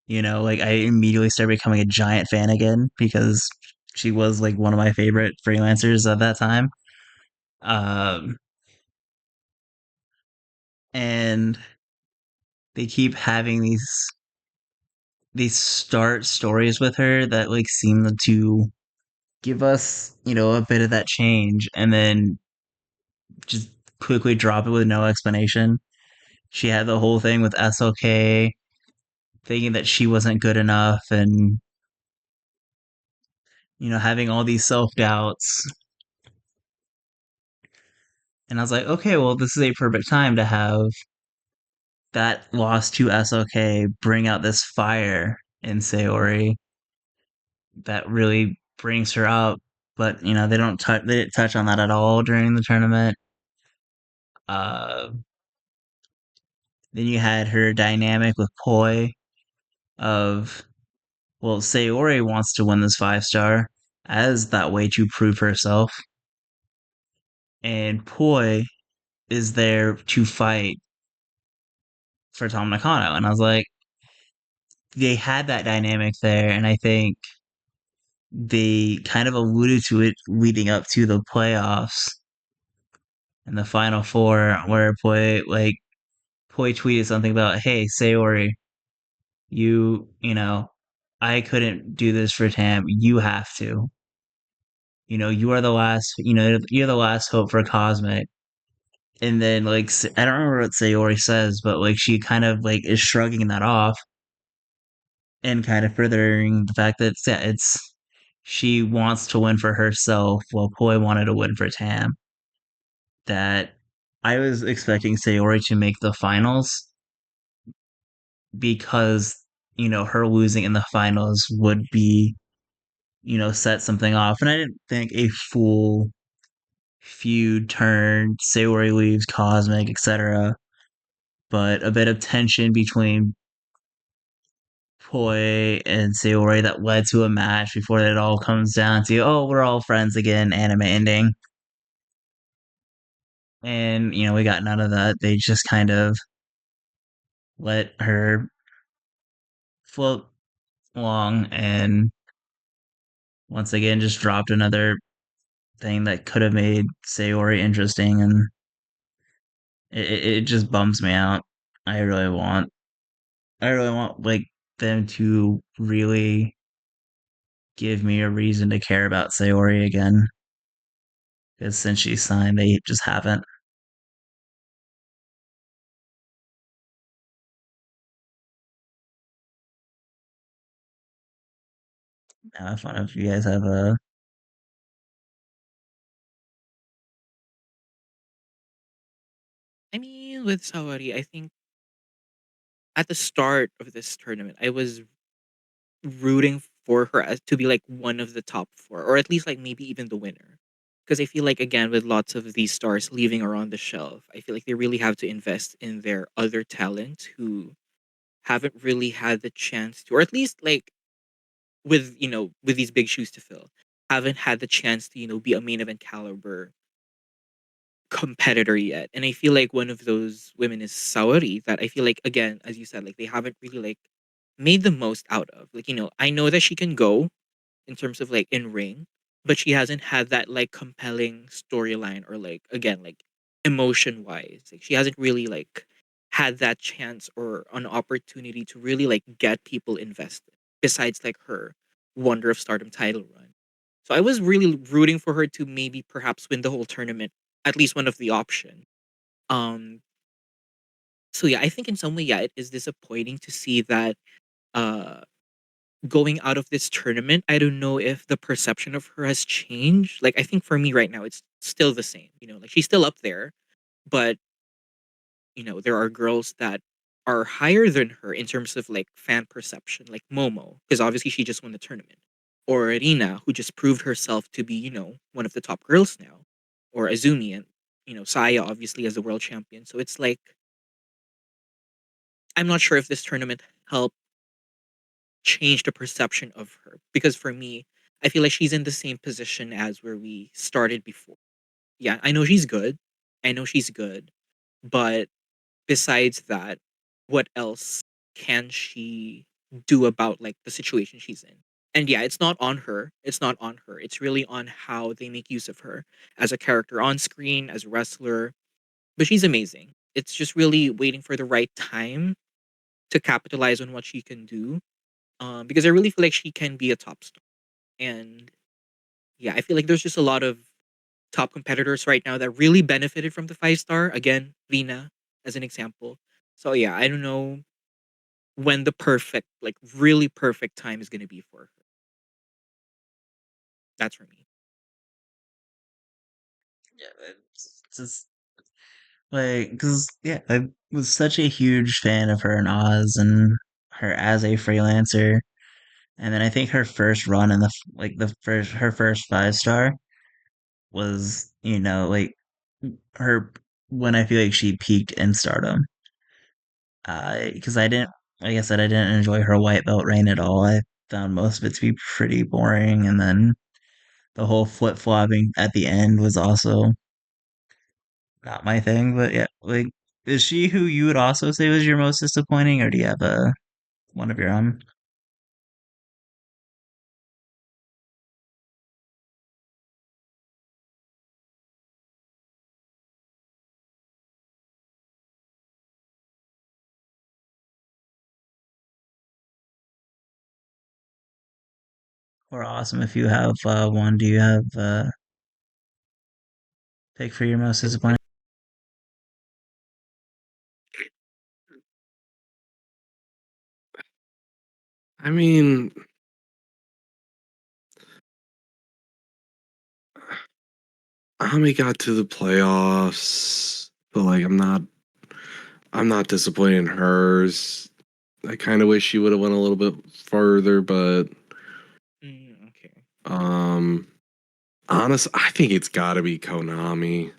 like I immediately started becoming a giant fan again because she was like one of my favorite freelancers at that time. Um, and they keep having these start stories with her that like seem to give us, a bit of that change and then just quickly drop it with no explanation. She had the whole thing with SOK thinking that she wasn't good enough and, having all these self doubts. And I was like, okay, well, this is a perfect time to have that loss to SOK bring out this fire in Sayori that really brings her up. But they didn't touch on that at all during the tournament. Uh, then you had her dynamic with Poi of, well, Sayori wants to win this 5 star as that way to prove herself, and Poi is there to fight for Tom Nakano. And I was like, they had that dynamic there, and I think they kind of alluded to it leading up to the playoffs and the final four, where Poi tweeted something about, "Hey Sayori, I couldn't do this for Tam. You have to. You are the last. You're the last hope for Cosmic." And then I don't remember what Sayori says, but like she kind of like is shrugging that off and kind of furthering the fact that it's she wants to win for herself while Poi wanted to win for Tam. That I was expecting Sayori to make the finals because her losing in the finals would be set something off, and I didn't think a full feud turn Sayori leaves Cosmic, etc. but a bit of tension between Poi and Sayori that led to a match before it all comes down to, oh, we're all friends again, anime ending. And, we got none of that. They just kind of let her float along and once again just dropped another thing that could have made Sayori interesting, and it just bums me out. I really want like them to really give me a reason to care about Sayori again. Because since she signed, they just haven't. Have fun if you guys have a. I mean, with Sawari, I think at the start of this tournament, I was rooting for her as to be like one of the top four, or at least like maybe even the winner. Because I feel like again with lots of these stars leaving around the shelf, I feel like they really have to invest in their other talents who haven't really had the chance to, or at least like with with these big shoes to fill, haven't had the chance to be a main event caliber competitor yet. And I feel like one of those women is Saori that I feel like again, as you said, like they haven't really like made the most out of. Like, I know that she can go in terms of like in ring, but she hasn't had that like compelling storyline or like again, like emotion wise. Like she hasn't really like had that chance or an opportunity to really like get people invested besides like her Wonder of Stardom title run. So I was really rooting for her to maybe perhaps win the whole tournament, at least one of the option. Um so yeah, I think in some way, yeah, it is disappointing to see that uh going out of this tournament, I don't know if the perception of her has changed. Like I think for me right now, it's still the same. Like she's still up there, but there are girls that are higher than her in terms of like fan perception, like Momo, because obviously she just won the tournament, or Irina, who just proved herself to be one of the top girls now, or Azumi, and Saya obviously as the world champion. So it's like I'm not sure if this tournament helped change the perception of her, because for me, I feel like she's in the same position as where we started before. Yeah, I know she's good. I know she's good. But besides that, what else can she do about like the situation she's in? And yeah, it's not on her. It's not on her. It's really on how they make use of her as a character on screen, as a wrestler. But she's amazing. It's just really waiting for the right time to capitalize on what she can do, because I really feel like she can be a top star. And yeah, I feel like there's just a lot of top competitors right now that really benefited from the 5 star. Again, Lena as an example. So yeah, I don't know when the perfect, like really perfect time is gonna be for her. That's for me. Yeah, it's just like, because, yeah, I was such a huge fan of her in Oz and her as a freelancer. And then I think her first run in her first 5 star was, like her when I feel like she peaked in Stardom. Because like I said, I didn't enjoy her white belt reign at all. I found most of it to be pretty boring, and then the whole flip flopping at the end was also not my thing. But yeah, like, is she who you would also say was your most disappointing, or do you have a one of your own? Or awesome if you have one. Do you have pick for your most disappointing? I mean, Ami got to the playoffs, but like I'm not disappointed in hers. I kind of wish she would have went a little bit further, but Okay. um honest, I think it's got to be Konami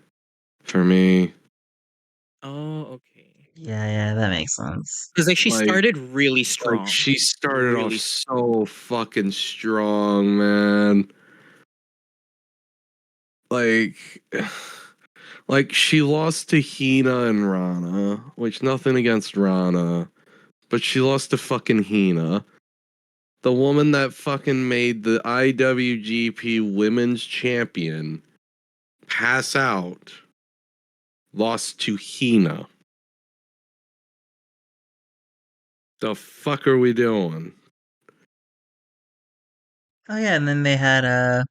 for me. Oh, okay. Yeah, that makes sense. Because like she Like, started really like strong. she started off Really so fucking strong, man. Like, like she lost to Hina and Rana, which nothing against Rana, but she lost to fucking Hina, the woman that fucking made the IWGP Women's Champion pass out, lost to Hina. The fuck are we doing? Oh yeah, and then they had and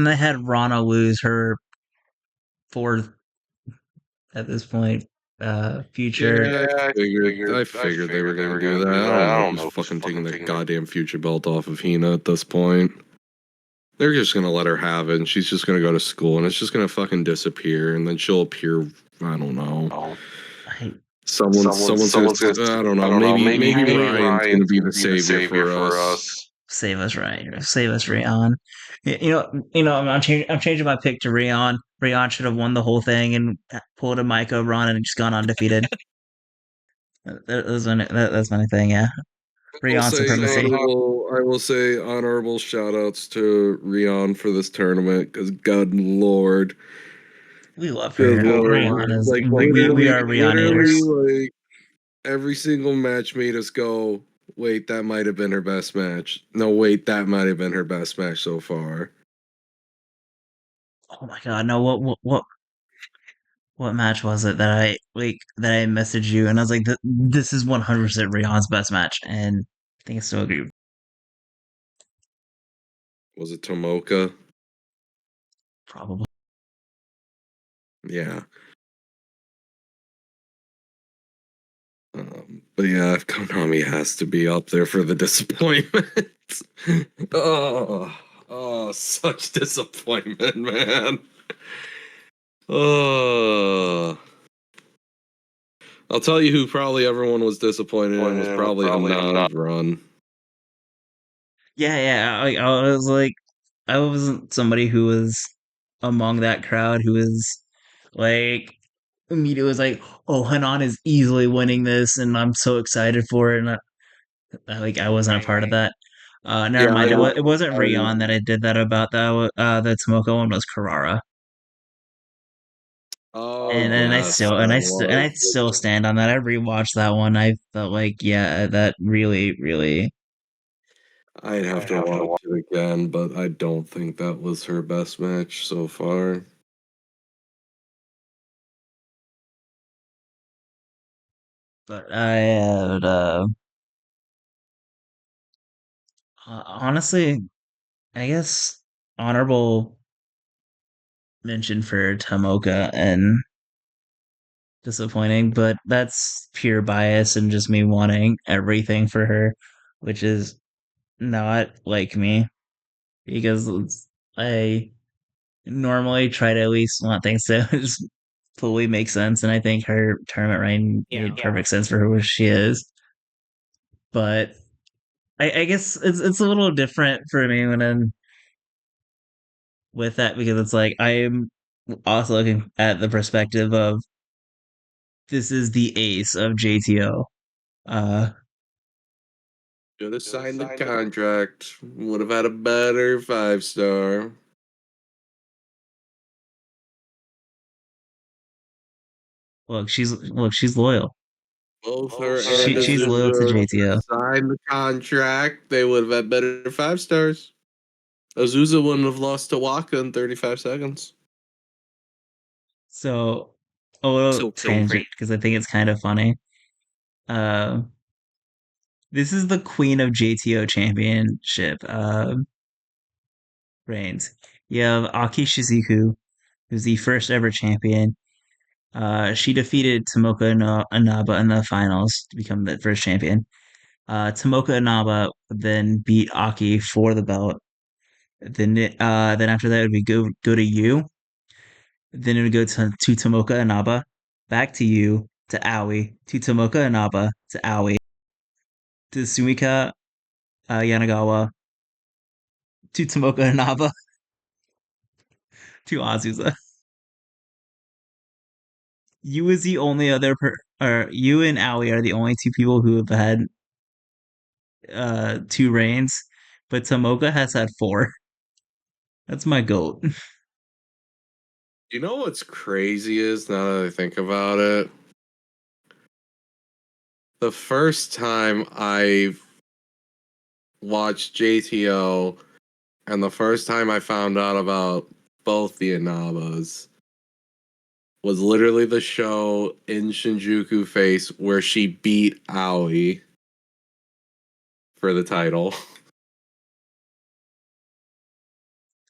they had Rana lose her fourth at this point future. Yeah, I figured they were gonna do that. I don't know who's fucking taking the goddamn future belt off of Hina at this point. They're just gonna let her have it, and she's just gonna go to school, and it's just gonna fucking disappear, and then she'll appear. I don't know. I Someone's gonna. I don't know. Maybe Ryan's gonna be the savior for us. Save us, Rion. I'm changing my pick to Rion. Rion should have won the whole thing and pulled a Maiko run and just gone undefeated. That's my thing. Yeah, Rion supremacy. I will say honorable shout outs to Rion for this tournament because good lord, We love good her. lord, Rion is like we are literally, Rionators. like every single match made us go, wait, that might have been her best match. No, wait, that might have been her best match so far. Oh my god, no! What match was it that I messaged you and I was like, this is 100% Rion's best match, and I think I still agree. Was it Tomoka? Probably. Yeah. But yeah, Konami has to be up there for the disappointment. oh, such disappointment, man. Oh, I'll tell you who probably everyone was disappointed in was probably Hanan's run. Yeah. I was like, I wasn't somebody who was among that crowd who was like immediately was like, "Oh, Hanan is easily winning this, and I'm so excited for it." And I wasn't a part of that. Never Yeah, mind. It wasn't I Rion that I did that about. The Tomoko one was Carrara, oh and yes, that I still was. stand on that. I rewatched that one. I felt like, yeah, that really. I'd have to watch it again, but I don't think that was her best match so far. But I had honestly, I guess honorable mention for Tomoka and disappointing, but that's pure bias and just me wanting everything for her, which is not like me because I normally try to at least want things to just fully make sense, and I think her tournament reign made perfect sense for her where she is. But I guess it's a little different for me when I'm with that because it's like I am also looking at the perspective of this is the ace of JTO. Uh, Should have signed the contract. Would have had a better 5 star. she's loyal. Both her and She's loyal to Azusa JTO. signed the contract. They would have had better 5 stars. Azusa wouldn't have lost to Waka in 35 seconds. So a little so tangent crazy. because I think it's kind of funny. Uh, this is the Queen of JTO Championship reigns. You have Aki Shizuku, who's the first ever champion. She defeated Tomoka Inaba in the finals to become the first champion. Tomoka Inaba then beat Aki for the belt. Then after that, it would be go to you. Then it would go to Tomoka Inaba, back to you, to Aoi, to Tomoka Inaba, to Aoi, to Sumika Yanagawa, to Tomoka Inaba, to Azusa. You is the only other or you and Aoi are the only two people who have had two reigns, but Tomoka has had four. That's my goat. You know what's crazy is now that I think about it? The first time I watched JTO and the first time I found out about both the Inabas was literally the show in Shinjuku Face where she beat Aoi for the title.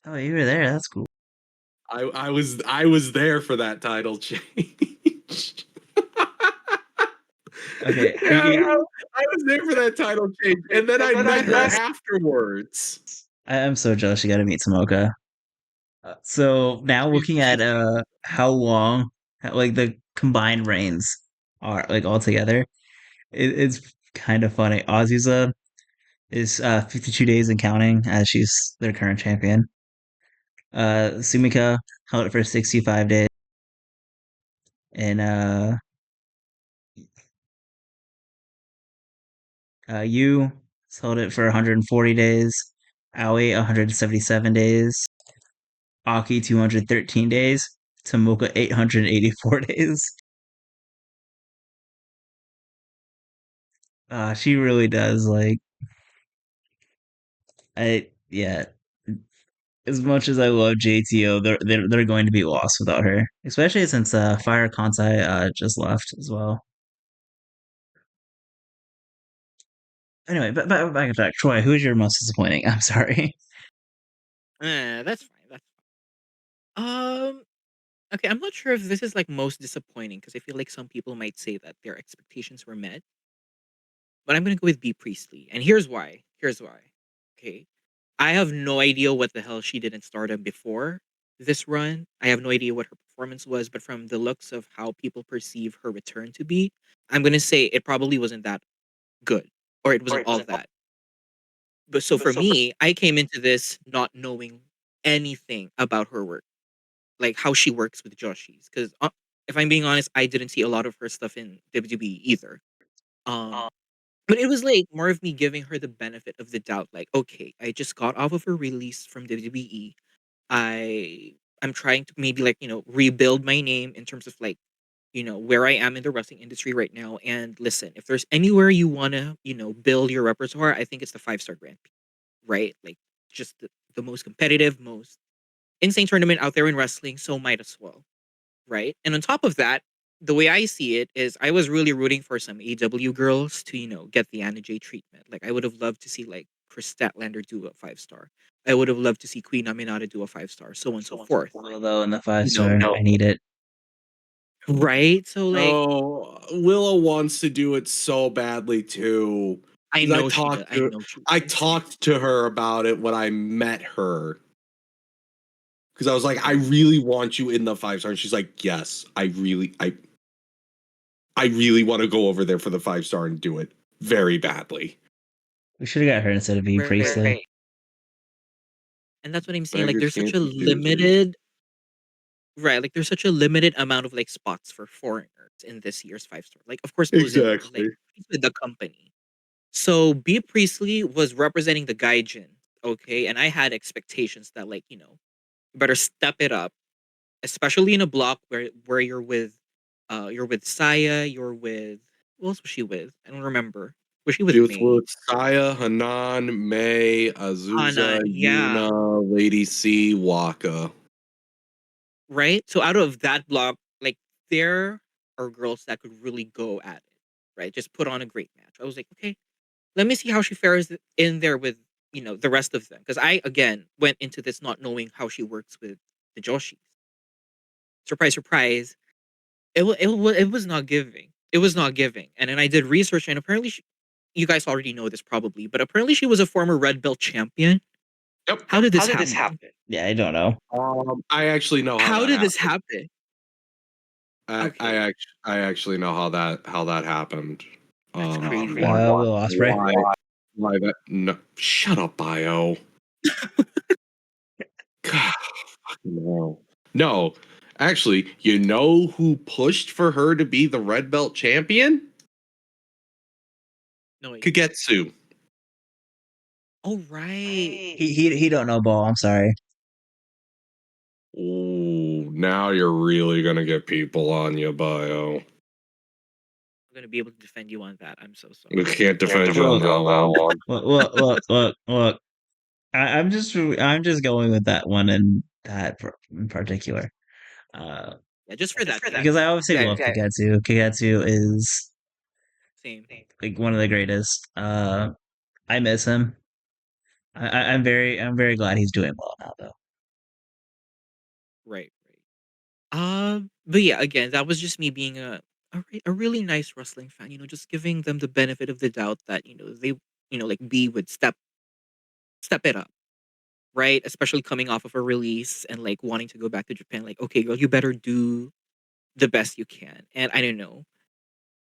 Oh, you were there. That's cool. I was there for that title change. Okay, I was there for that title change, and then I met her afterwards. I'm so jealous. You got to meet Tomoka. So now looking at how long like the combined reigns are like all together, it's kind of funny. Azusa is 52 days and counting as she's their current champion. Sumika held it for 65 days, and Yu held it for 140 days. Aoi 177 days. Aki 213 days. Tomoka 884 days. She really does like I yeah. As much as I love JTO, they're going to be lost without her, especially since Fire Kansai just left as well. Anyway, back to back. Troy, who's your most disappointing? I'm sorry. That's fine. That's fine. Okay, I'm not sure if this is like most disappointing because I feel like some people might say that their expectations were met, but I'm gonna go with B Priestley, and here's why. Here's why. Okay, I have no idea what the hell she did in Stardom before this run. I have no idea what her performance was, but from the looks of how people perceive her return to be, I'm gonna say it probably wasn't that good, or it wasn't all that. But so for me, I came into this not knowing anything about her work, like how she works with Joshi's. Because if I'm being honest, I didn't see a lot of her stuff in WWE either. Um, but it was like more of me giving her the benefit of the doubt. Like, okay, I just got off of a release from WWE. I'm trying to maybe like rebuild my name in terms of like where I am in the wrestling industry right now. And listen, if there's anywhere you want to build your repertoire, I think it's the 5-star Grand Prix, right? Like just the most competitive, most insane tournament out there in wrestling. So might as well, right? And on top of that, the way I see it is I was really rooting for some AW girls to, get the Anna J treatment. Like I would have loved to see like Chris Statlander do a 5-star. I would have loved to see Queen Aminata do a 5-star, so on and so forth. Although in the five You know, star, I need it. right? So like Oh, Willow wants to do it so badly too. I 'Cause know she does. I know she I does. talked to her about it when I met her. Because I was like, I really want you in the 5-star. And she's like, yes, I really want to go over there for the 5-star and do it very badly. We should have got her instead of B Priestley. And that's what I'm saying. Like Beggars there's such can't a be choosers. limited right, like there's such a limited amount of like spots for foreigners in this year's 5-star. Like of course Mozen, but like Exactly. he's with the company. So B Priestley was representing the Gaijin, okay? And I had expectations that like, you better step it up, especially in a block where you're with Saya, you're with who else was she with? I don't remember. Was she with Youth May? with Saya, Hanan, May, Azusa, Hana, yeah. Yuna, Lady C, Waka. Right? So out of that block, like there are girls that could really go at it, right? Just put on a great match. I was like, okay, let me see how she fares in there with, the rest of them. Because I again went into this not knowing how she works with the Joshis. Surprise, surprise. It was not giving. It was not giving. And then I did research and apparently you guys already know this probably, but apparently she was a former red belt champion. Yep. How did this happen? Yeah, I don't know. I actually know how How that did this happened. happen? I, Okay, I actually know how that happened. that's crazy. Will Ospreay. Why that? No, shut up, Bio. God, no, no. Actually, you know who pushed for her to be the red belt champion? No, wait. Kagetsu. Oh right. He don't know ball. I'm sorry. Ooh, now you're really gonna get people on your bio. I'm gonna be able to defend you on that. I'm so We sorry. can't defend you on that one. Look. I'm just going with that one and that in particular. Yeah, just for that Because I obviously Yeah, love Kagetsu. Kagetsu is same. like one of the greatest. I miss him. I'm very glad he's doing well now though. Right, right. But yeah, again, that was just me being a really nice wrestling fan. Just giving them the benefit of the doubt that they like B would step it up, right? Especially coming off of a release and like wanting to go back to Japan. Like, okay, girl, you better do the best you can. And I don't know.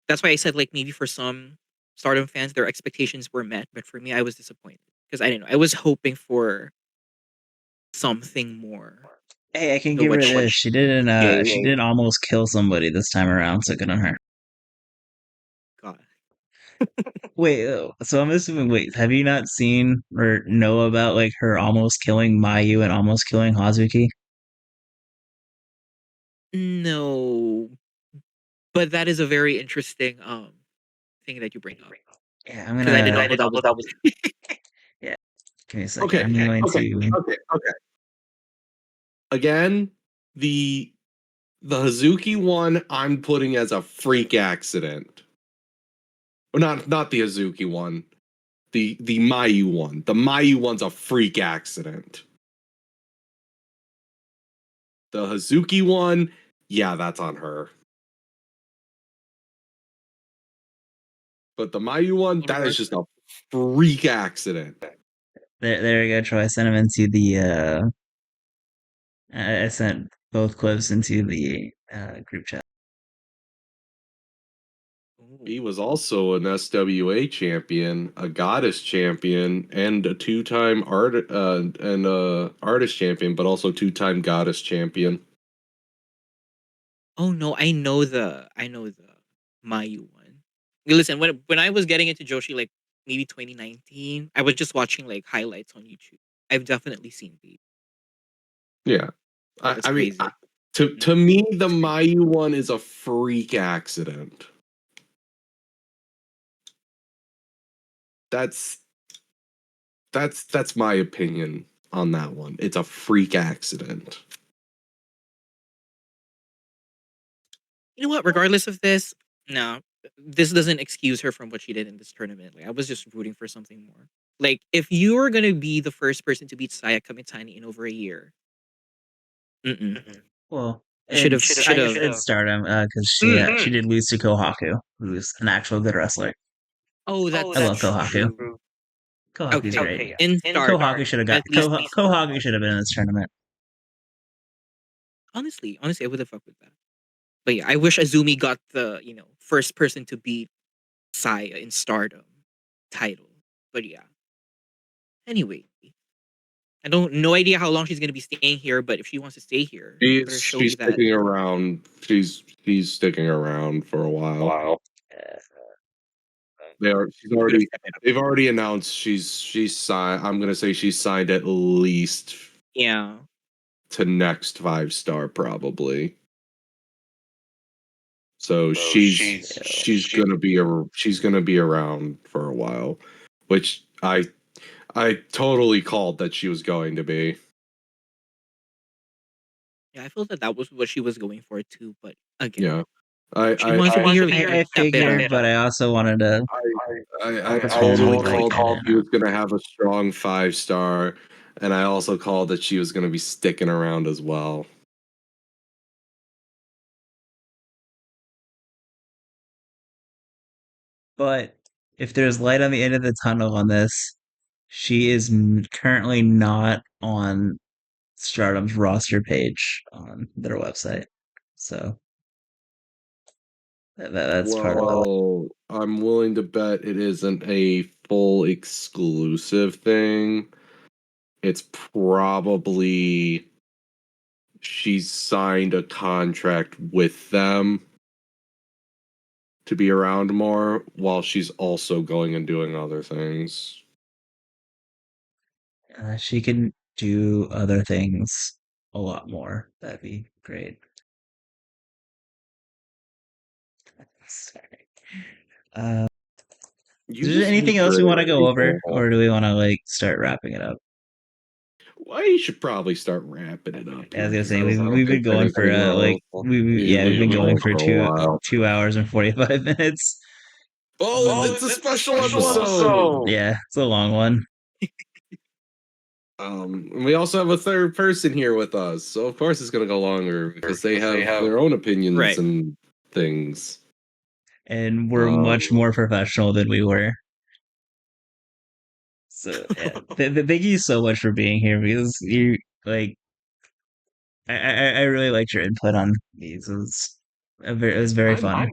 That's why I said like maybe for some Stardom fans, their expectations were met, but for me, I was disappointed because I don't know. I was hoping for something more. Hey, I can The give what her she this. She didn't almost kill somebody this time around, so good on her. got. Wait, so I'm assuming. Wait, have you not seen or know about like her almost killing Mayu and almost killing Hazuki? No, but that is a very interesting thing that you bring up Yeah, I'm because I did gonna. not know that was. Yeah, give me a second. Okay, I'm going to. okay. Again, the Hazuki one I'm putting as a freak accident. Or not the Hazuki one. The Mayu one. The Mayu one's a freak accident. The Hazuki one, yeah, that's on her. But the Mayu one, that is just a freak accident. There we go, Troy. I sent him into the. I sent both clips into the group chat. He was also an SWA champion, a goddess champion, and a two-time artist champion, but also two-time goddess champion. Oh no, I know the Mayu one. Listen, when I was getting into Joshi like maybe 2019, I was just watching like highlights on YouTube. I've definitely seen these. Yeah, That's I mean, crazy. to me, the Mayu one is a freak accident. That's that's my opinion on that one. It's a freak accident. You know what? Regardless of this, no, this doesn't excuse her from what she did in this tournament. Like I was just rooting for something more. Like if you were gonna be the first person to beat Saya Kamitani in over a year, mm-mm. Well, You should have I should guess have. it did Stardom because she did lose to Kohaku, who's an actual good wrestler. Oh, I love that's Kohaku. true. Kohaku's Okay, great. in Stardom, Kohaku should have got at least Kohaku should have been in this tournament. honestly, I would have fucked with that. But yeah, I wish Azumi got the first person to beat Saya in Stardom title. But yeah, anyway, I don't no idea how long she's gonna be staying here. But if she wants to stay here, she better show me She's that. sticking around. She's sticking around for a while. They are. She's She better already. step it up. They've already announced she's signed. I'm gonna say she's signed at least Yeah, to next 5-star probably. So she's gonna be around for a while, which I totally called that she was going to be. yeah. I felt that was what she was going for too. But again, Yeah, if she wants to be your leader, I step it up. figured, but I also wanted to. I Pretend totally like called I that didn't she know. was gonna have a strong 5-star, and I also called that she was gonna be sticking around as well. But if there's light on the end of the tunnel on this, she is currently not on Stardom's roster page on their website. So that's part of it. Well, I'm willing to bet it isn't a full exclusive thing. It's probably she's signed a contract with them to be around more while she's also going and doing other things. She can do other things a lot more. That'd be great. Sorry. Uh, You is there just anything hate else we want to British go over, people. or do we want to like start wrapping it up? Well, you should probably start wrapping it up I was here gonna because say I don't we've been think going for anything else. we've been We've been going going for for a while. 2 hours and 45 minutes. Oh, it's a special It's episode. yeah, it's a long one. And we also have a third person here with us, so of course it's gonna go longer because they have their own opinions Right. and things. And we're much more professional than we were. So yeah, thank you so much for being here because you like I really liked your input on these. It was very fun.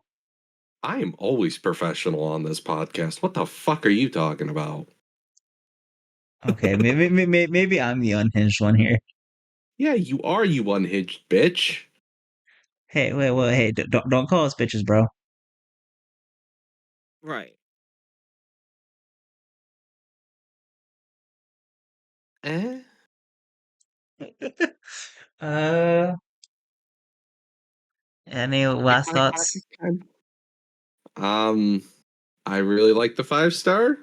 I am always professional on this podcast. What the fuck are you talking about? Okay, maybe I'm the unhinged one here. Yeah, you are, you unhinged bitch. Hey, wait, hey, don't call us bitches, bro. Right. Eh? uh, any last thoughts? Um, I really like the 5-star.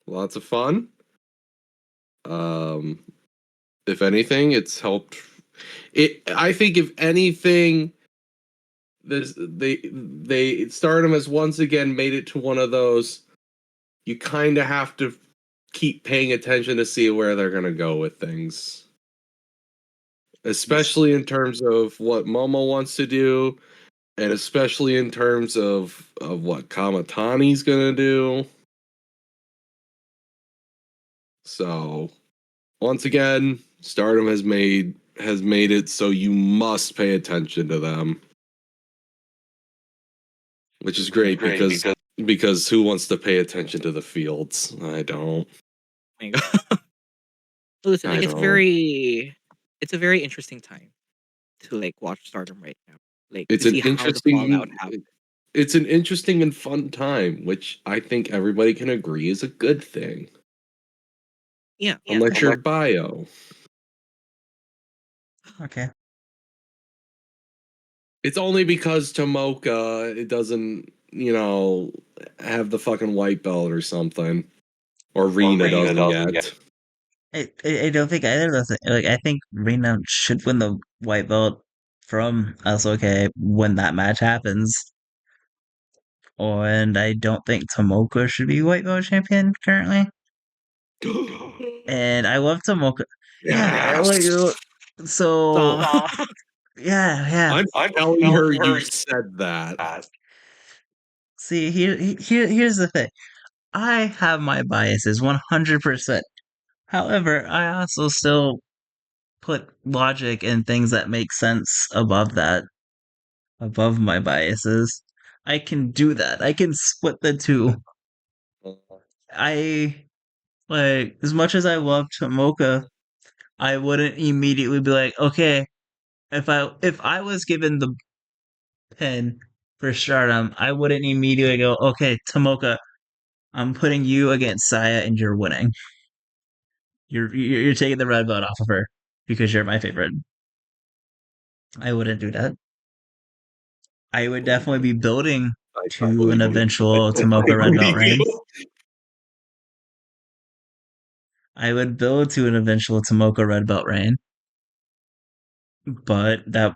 Lots of fun. Um, if anything, it's helped. I think if anything, they Stardom has once again made it to one of those. You kind of have to keep paying attention to see where they're gonna go with things, especially in terms of what Momo wants to do, and especially in terms of what Kamatani's gonna do. So once again, Stardom has made it so you must pay attention to them, which is great because who wants to pay attention to the fields? I don't. My God. Listen, I like don't. it's a very interesting time to like watch Stardom right now. Like to It's an see how the fallout interesting. happened. It's an interesting and fun time, which I think everybody can agree is a good thing. Yeah. Unless you're bio. Okay. It's only because Tomoka it doesn't, have the fucking white belt or something. Or Rena doesn't yet. I don't think either of those. Like, I think Rena should win the white belt from SOK when that match happens. And I don't think Tomoka should be white belt champion currently. And I love Tomoka. Yeah, like, so Stop. yeah. I'm telling her you said that. See, here's the thing. I have my biases 100%. However, I also still put logic and things that make sense above that, above my biases. I can do that. I can split the two. I like as much as I love Tomoka, I wouldn't immediately be like, okay, if I was given the pin for Stardom, I wouldn't immediately go, okay, Tomoka, I'm putting you against Saya and you're winning. You're taking the red belt off of her because you're my favorite. I wouldn't do that. I would definitely be building I to an believe you. eventual I Tomoka red belt believe reign. you. I would build to an eventual Tomoka red belt reign, but that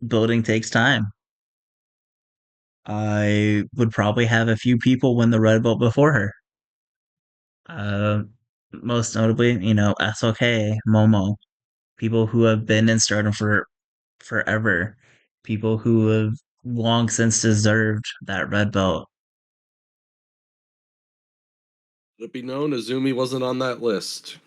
building takes time. I would probably have a few people win the red belt before her. Uh, Most notably, SOK, Momo, people who have been in Stardom for forever, people who have long since deserved that red belt. Let it be known Azumi wasn't on that list.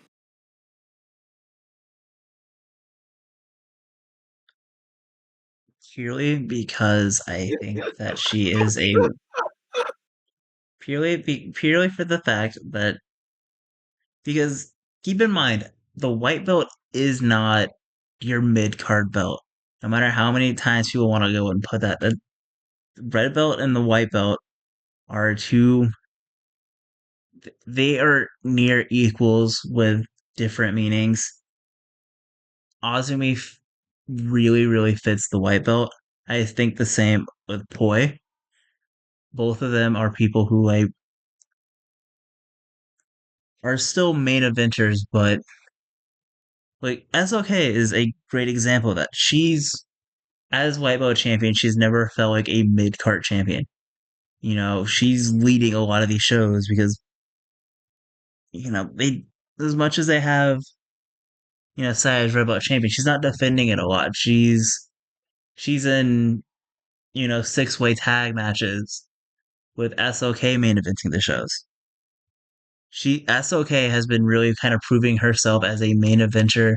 Purely because I think that she is a purely for the fact that because keep in mind the white belt is not your mid card belt. No matter how many times people want to go and put that, the red belt and the white belt are two. They are near equals with different meanings. Azumi really, really fits the white belt. I think the same with Poi. Both of them are people who like are still main eventers, but like SOK is a great example of that. She's as white belt champion, she's never felt like a mid card champion. You know, she's leading a lot of these shows because they as much as they have Saya as red belt champion, she's not defending it a lot. She's in 6-way tag matches with SOK main eventing the shows. SOK has been really kind of proving herself as a main eventer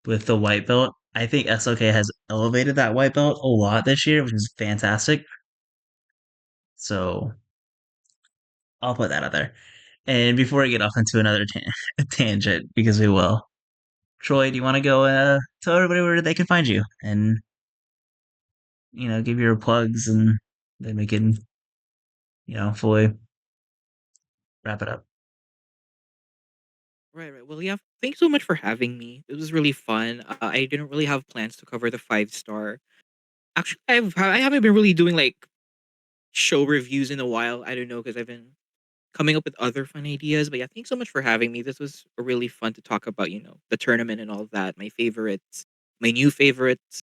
with the white belt. I think SOK has elevated that white belt a lot this year, which is fantastic. So I'll put that out there. And before I get off into another tangent, because we will, Troy, do you want to go tell everybody where they can find you and give your plugs and then we can fully wrap it up. Right, right. Well, yeah. Thanks so much for having me. It was really fun. I didn't really have plans to cover the 5 star. Actually, I haven't been really doing like show reviews in a while. I don't know because I've been coming up with other fun ideas. But yeah, thanks so much for having me. This was really fun to talk about. The tournament and all of that. My favorites, my new favorites.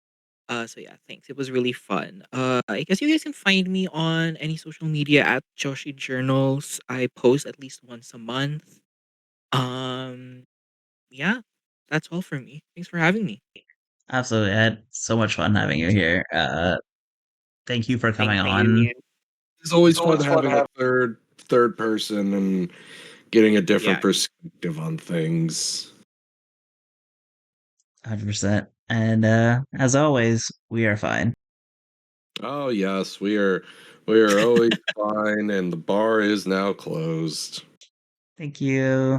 So yeah, thanks. It was really fun. I guess you guys can find me on any social media at Joshi Journals. I post at least once a month. Um, yeah, that's all for me. Thanks for having me. Absolutely. I had so much fun having you here. Thank you for coming Thank you, on. Ian. It's always fun having a third person and getting a different Yeah. perspective on things. 100%. And as always, we are fine. Oh yes, we are always fine, and the bar is now closed. Thank you.